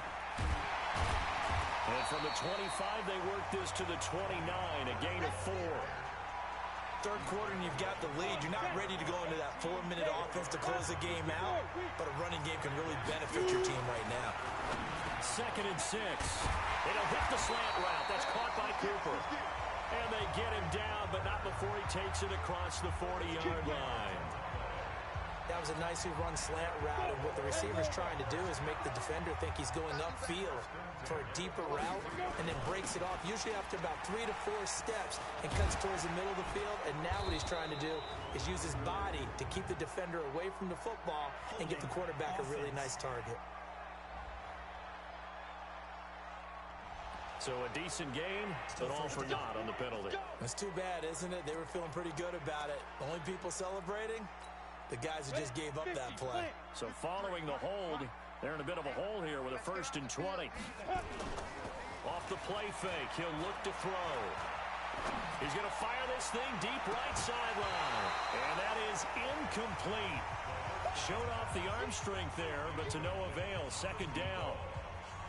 And from the 25, they work this to the 29, a gain of 4. Third quarter and you've got the lead. You're not ready to go into that 4-minute offense to close the game out, but a running game can really benefit your team right now. 2nd and 6. It'll hit the slant route. That's caught by Cooper. And they get him down, but not before he takes it across the 40-yard line. That was a nicely run slant route, and what the receiver's trying to do is make the defender think he's going upfield for a deeper route, and then breaks it off, usually after about 3 to 4 steps, and cuts towards the middle of the field. And now what he's trying to do is use his body to keep the defender away from the football and give the quarterback a really nice target. So a decent game, but all for naught on the penalty. That's too bad, isn't it? They were feeling pretty good about it. The only people celebrating, the guys who just gave up that play. So following the hold, they're in a bit of a hole here with a 1st and 20. Off the play fake, he'll look to throw. He's going to fire this thing deep right sideline. And that is incomplete. Showed off the arm strength there, but to no avail. 2nd down.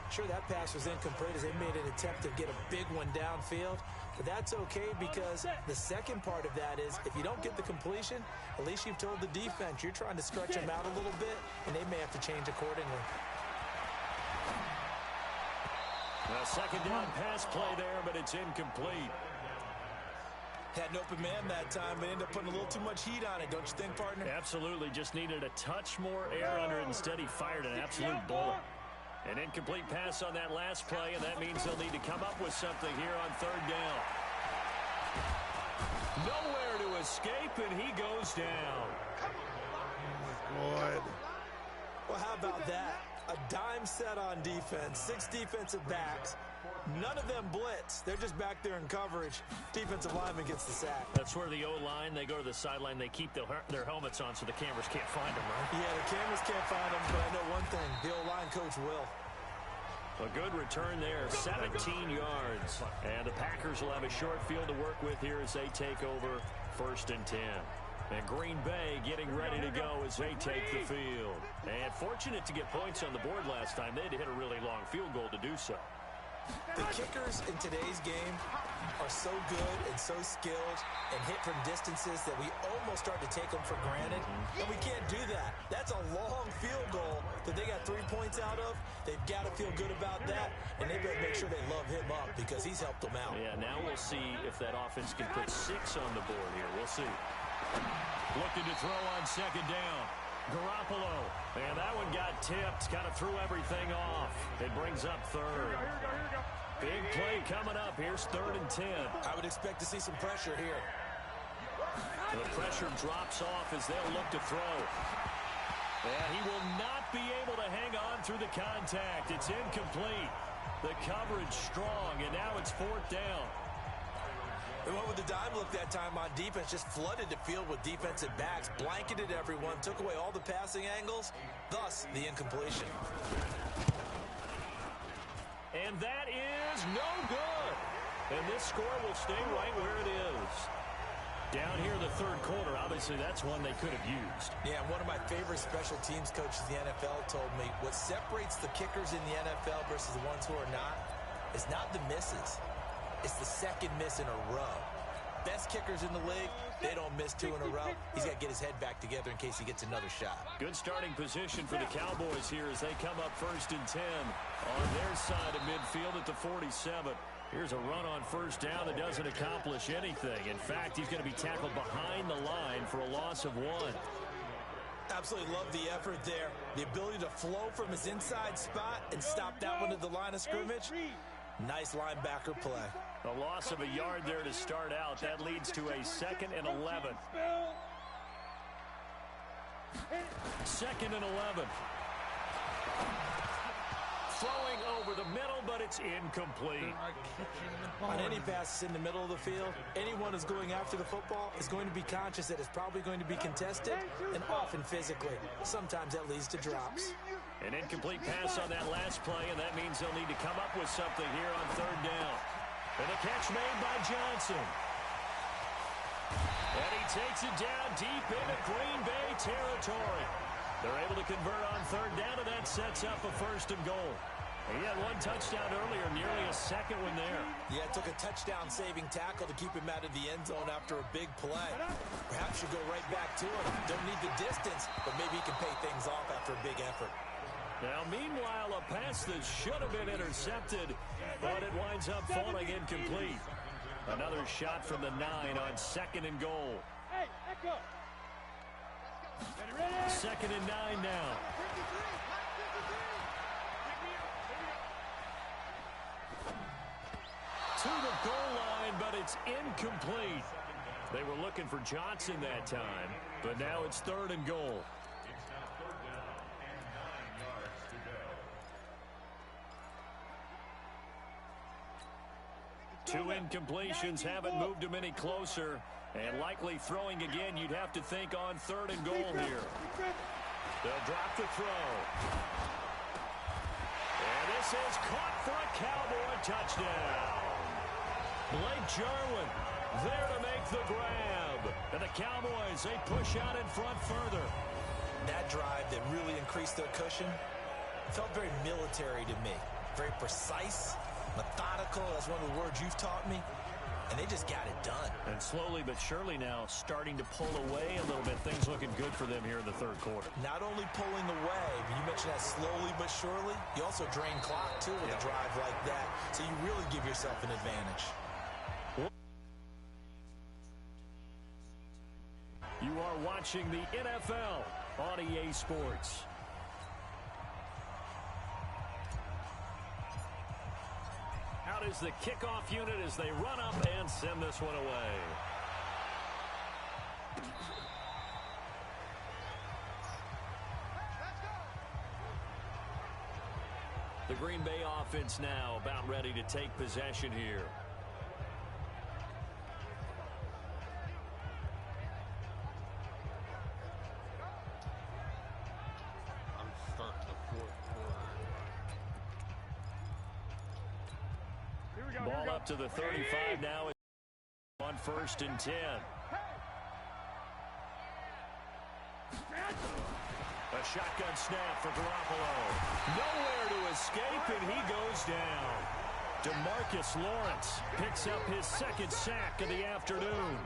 Sure, that pass was incomplete as they made an attempt to get a big one downfield. But that's okay because the second part of that is if you don't get the completion, at least you've told the defense you're trying to stretch them out a little bit, and they may have to change accordingly. A 2nd down pass play there, but it's incomplete. Had an open man that time, but ended up putting a little too much heat on it, don't you think, partner? Absolutely. Just needed a touch more air under it. Instead, he fired an absolute bullet. An incomplete pass on that last play, and that means they'll need to come up with something here on 3rd down. Nowhere to escape, and he goes down. Good. Well, how about that? A dime set on defense, 6 defensive backs. None of them blitz. They're just back there in coverage. Defensive lineman gets the sack. That's where the O-line, they go to the sideline, they keep their helmets on so the cameras can't find them, right? Yeah, the cameras can't find them, but I know one thing. The O-line coach will. A good return there, 17 yards. And the Packers will have a short field to work with here as they take over 1st and 10. And Green Bay getting ready to go as they take the field. And fortunate to get points on the board last time. They had to hit a really long field goal to do so. The kickers in today's game are so good and so skilled and hit from distances that we almost start to take them for granted. And we can't do that. That's a long field goal that they got 3 points out of. They've got to feel good about that, and they better make sure they love him up because he's helped them out. Yeah, now we'll see if that offense can put 6 on the board here. We'll see. Looking to throw on 2nd down. Garoppolo. And that one got tipped. Kind of threw everything off. It brings up 3rd. Big play coming up. Here's 3rd and 10. I would expect to see some pressure here. The pressure drops off as they'll look to throw. And he will not be able to hang on through the contact. It's incomplete. The coverage strong, and now it's 4th down. They went with the dime look that time on defense, just flooded the field with defensive backs, blanketed everyone, took away all the passing angles, thus the incompletion. And that is no good. And this score will stay right where it is. Down here in the 3rd quarter, obviously that's one they could have used. Yeah, one of my favorite special teams coaches in the NFL told me what separates the kickers in the NFL versus the ones who are not is not the misses. It's the 2nd miss in a row. Best kickers in the league, they don't miss 2 in a row. He's got to get his head back together in case he gets another shot. Good starting position for the Cowboys here as they come up 1st and 10 on their side of midfield at the 47. Here's a run on 1st down that doesn't accomplish anything. In fact, he's going to be tackled behind the line for a loss of 1. Absolutely love the effort there. The ability to flow from his inside spot and stop that one at the line of scrimmage. Nice linebacker play. A loss of a yard there to start out. That leads to a 2nd and 11. 2nd and 11. Throwing over the middle, but it's incomplete. On any passes in the middle of the field, anyone who's going after the football is going to be conscious that it's probably going to be contested and often physically. Sometimes that leads to drops. An incomplete pass on that last play, and that means they'll need to come up with something here on 3rd down. And a catch made by Johnson. And he takes it down deep into Green Bay territory. They're able to convert on 3rd down, and that sets up a 1st and goal. He had 1 touchdown earlier, nearly a 2nd one there. Yeah, it took a touchdown-saving tackle to keep him out of the end zone after a big play. Perhaps you go right back to him. Don't need the distance, but maybe he can pay things off after a big effort. Now, meanwhile, a pass that should have been intercepted, but it winds up falling incomplete. Another shot from the 9 on 2nd and goal. Hey, echo. 2nd and 9 now. To the goal line, but it's incomplete. They were looking for Johnson that time, but now it's 3rd and goal. 2 incompletions haven't moved him any closer. And likely throwing again, you'd have to think on 3rd and goal here. They'll drop the throw. And this is caught for a Cowboy touchdown. Blake Jarwin there to make the grab. And the Cowboys, they push out in front further. That drive that really increased their cushion felt very military to me. Very precise, methodical. That's one of the words you've taught me. And they just got it done. And slowly but surely now starting to pull away a little bit. Things looking good for them here in the 3rd quarter. Not only pulling away, but you mentioned that slowly but surely. You also drain clock, too, with a drive like that. So you really give yourself an advantage. You are watching the NFL on EA Sports. Out is the kickoff unit as they run up and send this one away. The Green Bay offense now about ready to take possession here. Ball up to the 35 now on 1st and 10. A shotgun snap for Garoppolo. Nowhere to escape, and he goes down. DeMarcus Lawrence picks up his 2nd sack of the afternoon.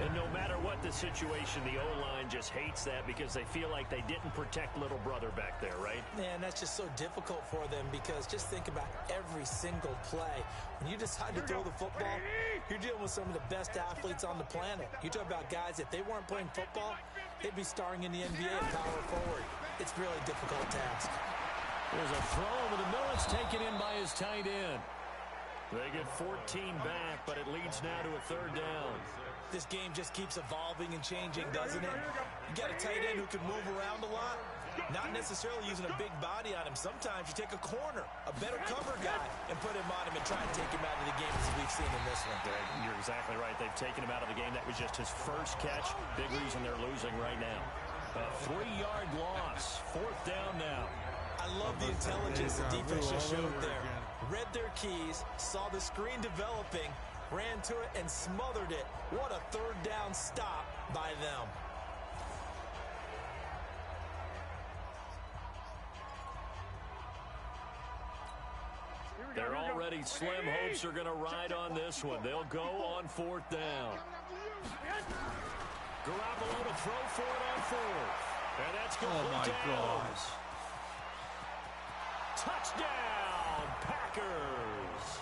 And no matter what the situation, the O-line just hates that because they feel like they didn't protect little brother back there, right? Man, that's just so difficult for them because just think about every single play. When you decide to throw the football, you're dealing with some of the best athletes on the planet. You talk about guys, if they weren't playing football, they'd be starring in the NBA at power forward. It's a really difficult task. There's a throw over the middle. It's taken in by his tight end. They get 14 back, but it leads now to a 3rd down. This game just keeps evolving and changing, doesn't it? You got a tight end who can move around a lot, not necessarily using a big body on him. Sometimes you take a corner, a better cover guy, and put him on him and try and take him out of the game as we've seen in this one. You're exactly right. They've taken him out of the game. That was just his first catch. Big reason they're losing right now. A 3-yard loss. 4th down now. I love the intelligence the defense just showed there. Read their keys, saw the screen developing, ran to it and smothered it. What a 3rd down stop by them. They're already slim hopes are going to ride on this one. They'll go on 4th down. Garoppolo to throw for it on 4th. And that's going Oh, my God. Touchdown, Packers.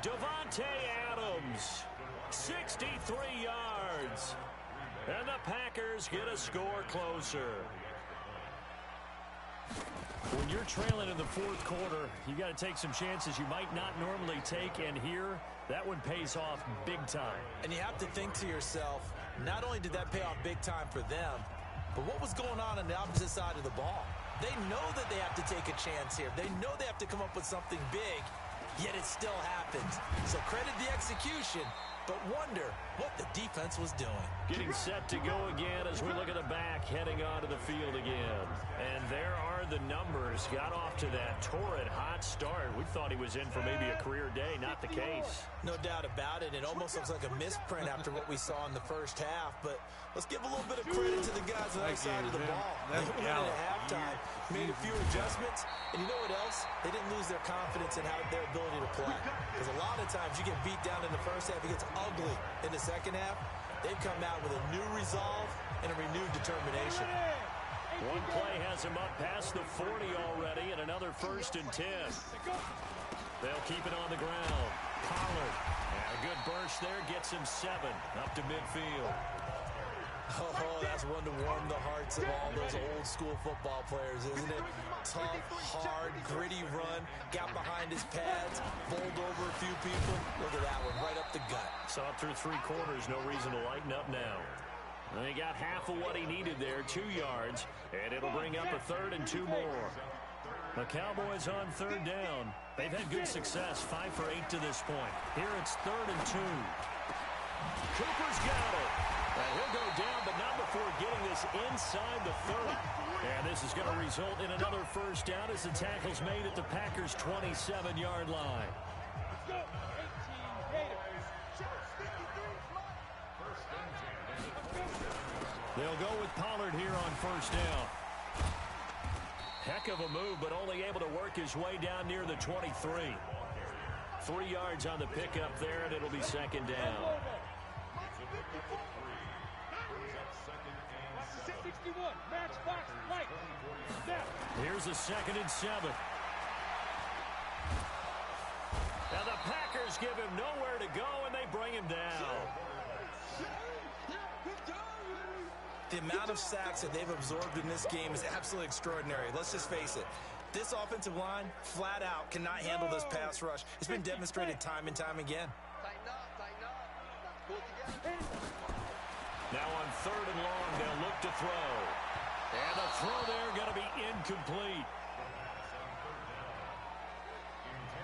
Devontae Adams, 63 yards. And the Packers get a score closer. When you're trailing in the 4th quarter, you got to take some chances you might not normally take, and here, that one pays off big time. And you have to think to yourself, not only did that pay off big time for them, but what was going on the opposite side of the ball? They know that they have to take a chance here. They know they have to come up with something big, yet it still happens. So credit the execution, but wonder what the defense was doing. Getting set to go again as we look at the back, heading onto the field again. And there are the numbers. Got off to that torrid hot start. We thought he was in for maybe a career day. Not the case. No doubt about it. It almost looks like a misprint after what we saw in the first half. But let's give a little bit of credit to the guys on the other side of the ball. They went in at halftime, made a few adjustments. And you know what else? They didn't lose their confidence in their ability to play. Because a lot of times you get beat down in the first half, it gets ugly in the second half. They've come out with a new resolve and a renewed determination. One play has him up past the 40 already, and another 1st and 10. They'll keep it on the ground. Pollard, and a good burst there, gets him 7 up to midfield. Oh, that's one to warm the hearts of all those old school football players, isn't it? Tough, hard, gritty run, got behind his pads, bowled over a few people. Look at that one, right up the gut. Saw it through 3 quarters, no reason to lighten up now. And he got half of what he needed there, 2 yards, and it'll bring up a 3rd and 2 more. The Cowboys on third down. They've had good success, 5 for 8 to this point. Here it's 3rd and 2. Cooper's got it. And he'll go down, but not before getting this inside the 30. And this is going to result in another first down as the tackle's made at the Packers' 27-yard line. They'll go with Pollard here on first down. Heck of a move, but only able to work his way down near the 23. 3 yards on the pickup there, and it'll be second down. 61, matchbox, light. Here's a 2nd and 7. Now the Packers give him nowhere to go, and they bring him down. The amount of sacks that they've absorbed in this game is absolutely extraordinary. Let's just face it. This offensive line, flat out, cannot handle this pass rush. It's been demonstrated time and time again. Now on 3rd and long, they'll look to throw. And the throw there going to be incomplete.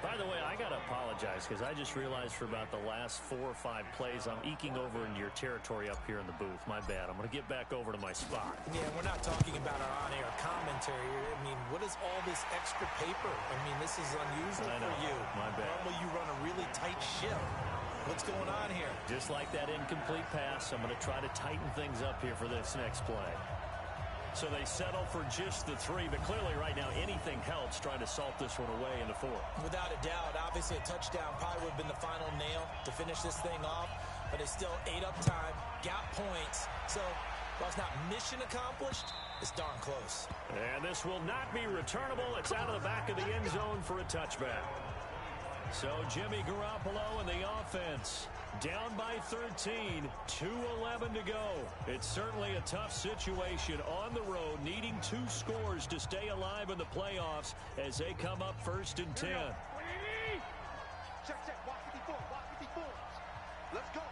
By the way, I got to apologize because I just realized for about the last 4 or 5 plays, I'm eking over into your territory up here in the booth. My bad. I'm going to get back over to my spot. Yeah, we're not talking about our on-air commentary. I mean, what is all this extra paper? I mean, this is unusual for you. My bad. Normally you run a really tight ship. What's going on here? Just like that incomplete pass, I'm going to try to tighten things up here for this next play. So they settle for just the 3, but clearly right now anything helps trying to salt this one away in the 4th. Without a doubt, obviously a touchdown probably would have been the final nail to finish this thing off, but it's still 8 up time, got points, so while it's not mission accomplished, it's darn close. And this will not be returnable. It's out of the back of the end zone for a touchback. So Jimmy Garoppolo and the offense down by 13, 2:11 to go. It's certainly a tough situation on the road, needing 2 scores to stay alive in the playoffs as they come up 1st and 10. Check, watch 54, watch 54. Let's go,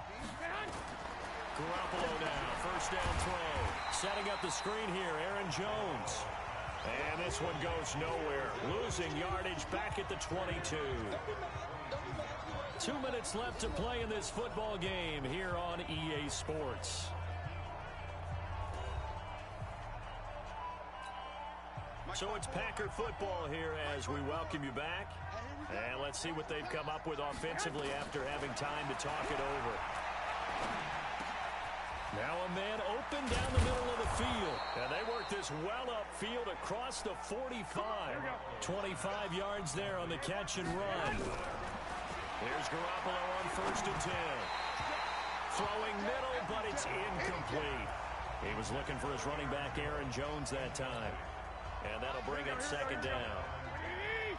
Garoppolo now, 1st down throw. Setting up the screen here, Aaron Jones. And this one goes nowhere. Losing yardage back at the 22. 2 minutes left to play in this football game here on EA Sports. So it's Packer football here as we welcome you back. And let's see what they've come up with offensively after having time to talk it over. Now a man open down the middle of the field. And they work this well upfield across the 45. 25 yards there on the catch and run. Here's Garoppolo on 1st and 10. Throwing middle, but it's incomplete. He was looking for his running back, Aaron Jones, that time. And that'll bring up 2nd down.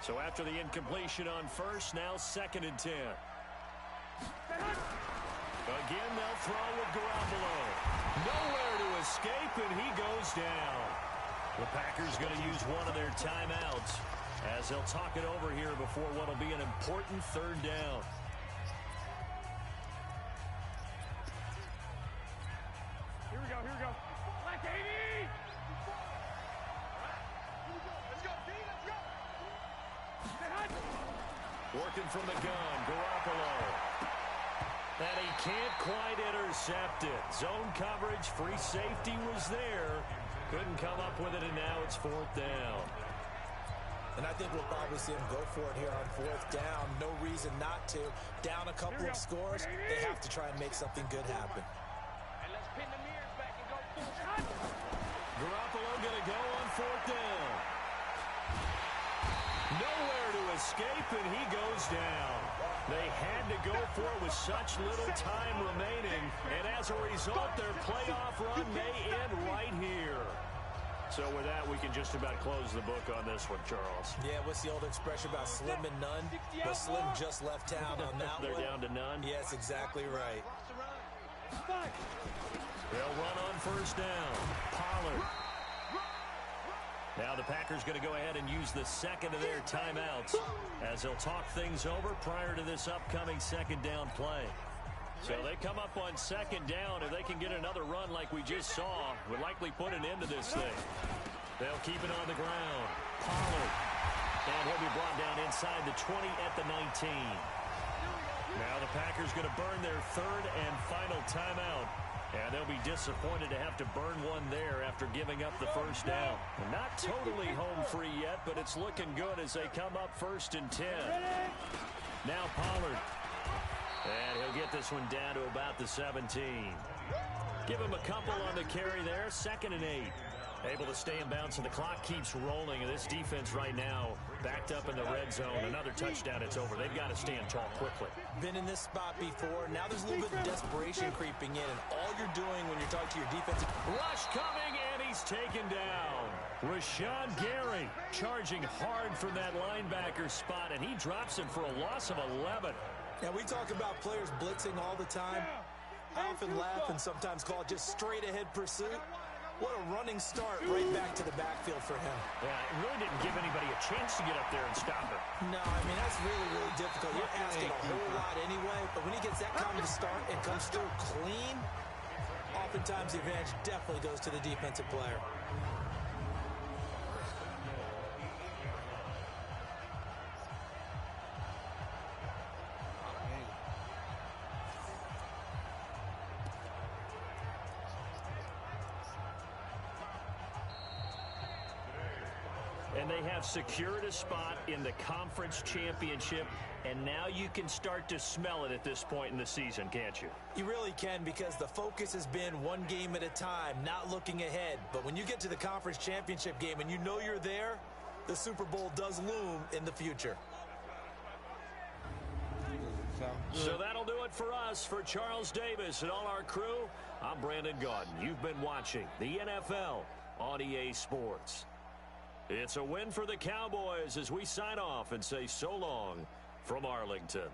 So after the incompletion on 1st, now 2nd and 10. Again, they'll throw with Garoppolo. Nowhere to escape, and he goes down. The Packers going to use one of their timeouts as they'll talk it over here before what will be an important 3rd down. Here we go. Black 80! Let's go, D, let's go! Working from the gun, Garoppolo. And he can't quite intercept it. Zone coverage, free safety was there. Couldn't come up with it, and now it's 4th down. And I think we'll probably see him go for it here on 4th down. No reason not to. Down a couple of scores, they have to try and make something good happen. And let's pin the mirrors back and go full. Garoppolo going to go on 4th down. Nowhere to escape, and he goes down. They had to go for it with such little time remaining, and as a result, their playoff run may end right here. So with that, we can just about close the book on this one, Charles. Yeah, what's the old expression about slim and none? Well, Slim just left town on that They're one. down to none? Yes, exactly right. They'll run on 1st down. Pollard. Now the Packers going to go ahead and use the 2nd of their timeouts as they'll talk things over prior to this upcoming 2nd down play. So they come up on 2nd down. If they can get another run like we just saw, would likely put an end to this thing. They'll keep it on the ground. Pollard And he'll be brought down inside the 20 at the 19. Now the Packers going to burn their third and final timeout. And they'll be disappointed to have to burn one there after giving up the first down. Not totally home free yet, but it's looking good as they come up 1st and 10. Now Pollard. And he'll get this one down to about the 17. Give him a couple on the carry there. 2nd and 8. Able to stay in bounds, and the clock keeps rolling. And this defense right now backed up in the red zone. Another touchdown, it's over. They've got to stand tall quickly. Been in this spot before. Now there's a little bit of desperation creeping in. And all you're doing when you're talking to your defensive... Rush coming, and he's taken down. Rashawn Gary charging hard from that linebacker spot, and he drops him for a loss of 11. Now, we talk about players blitzing all the time. I often laugh and sometimes call it just straight-ahead pursuit. What a running start right back to the backfield for him. Yeah, it really didn't give anybody a chance to get up there and stop him. No, I mean, that's really, really difficult. You're asking a whole lot anyway, but when he gets that kind of start and comes through clean, oftentimes the advantage definitely goes to the defensive player. And they have secured a spot in the conference championship, and now you can start to smell it at this point in the season, can't you? You really can, because the focus has been one game at a time, not looking ahead. But when you get to the conference championship game and you know you're there, the Super Bowl does loom in the future. So that'll do it for us. For Charles Davis and all our crew, I'm Brandon Gaudin. You've been watching the NFL on EA Sports. It's a win for the Cowboys as we sign off and say so long from Arlington.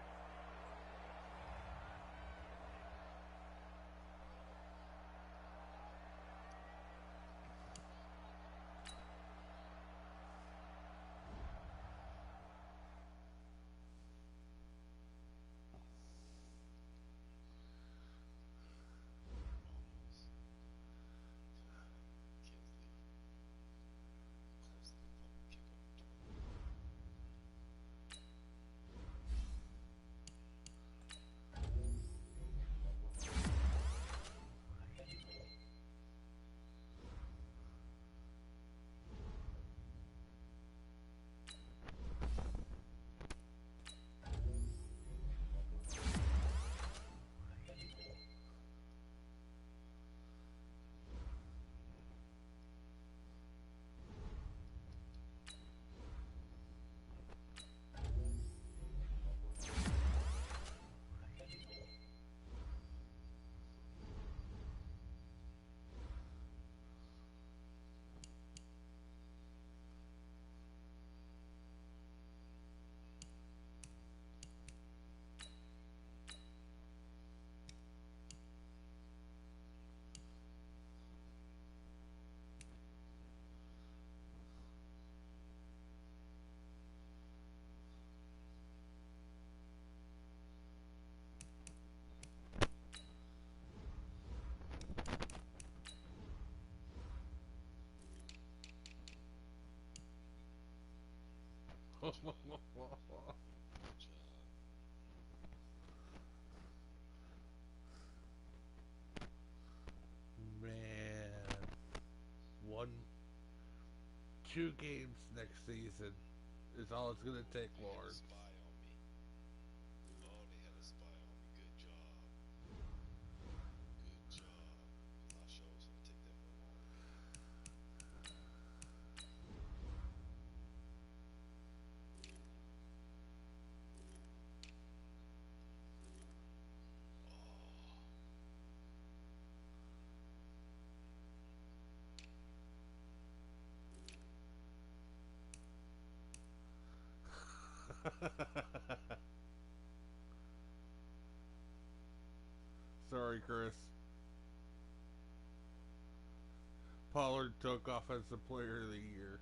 Man, 2 games next season is all it's gonna take, Lord. Spy on me. Oh, they had a spy on me. Good job. Good job. I sure was gonna take that for a long minute. Sorry, Chris. Pollard took Offensive Player of the Year.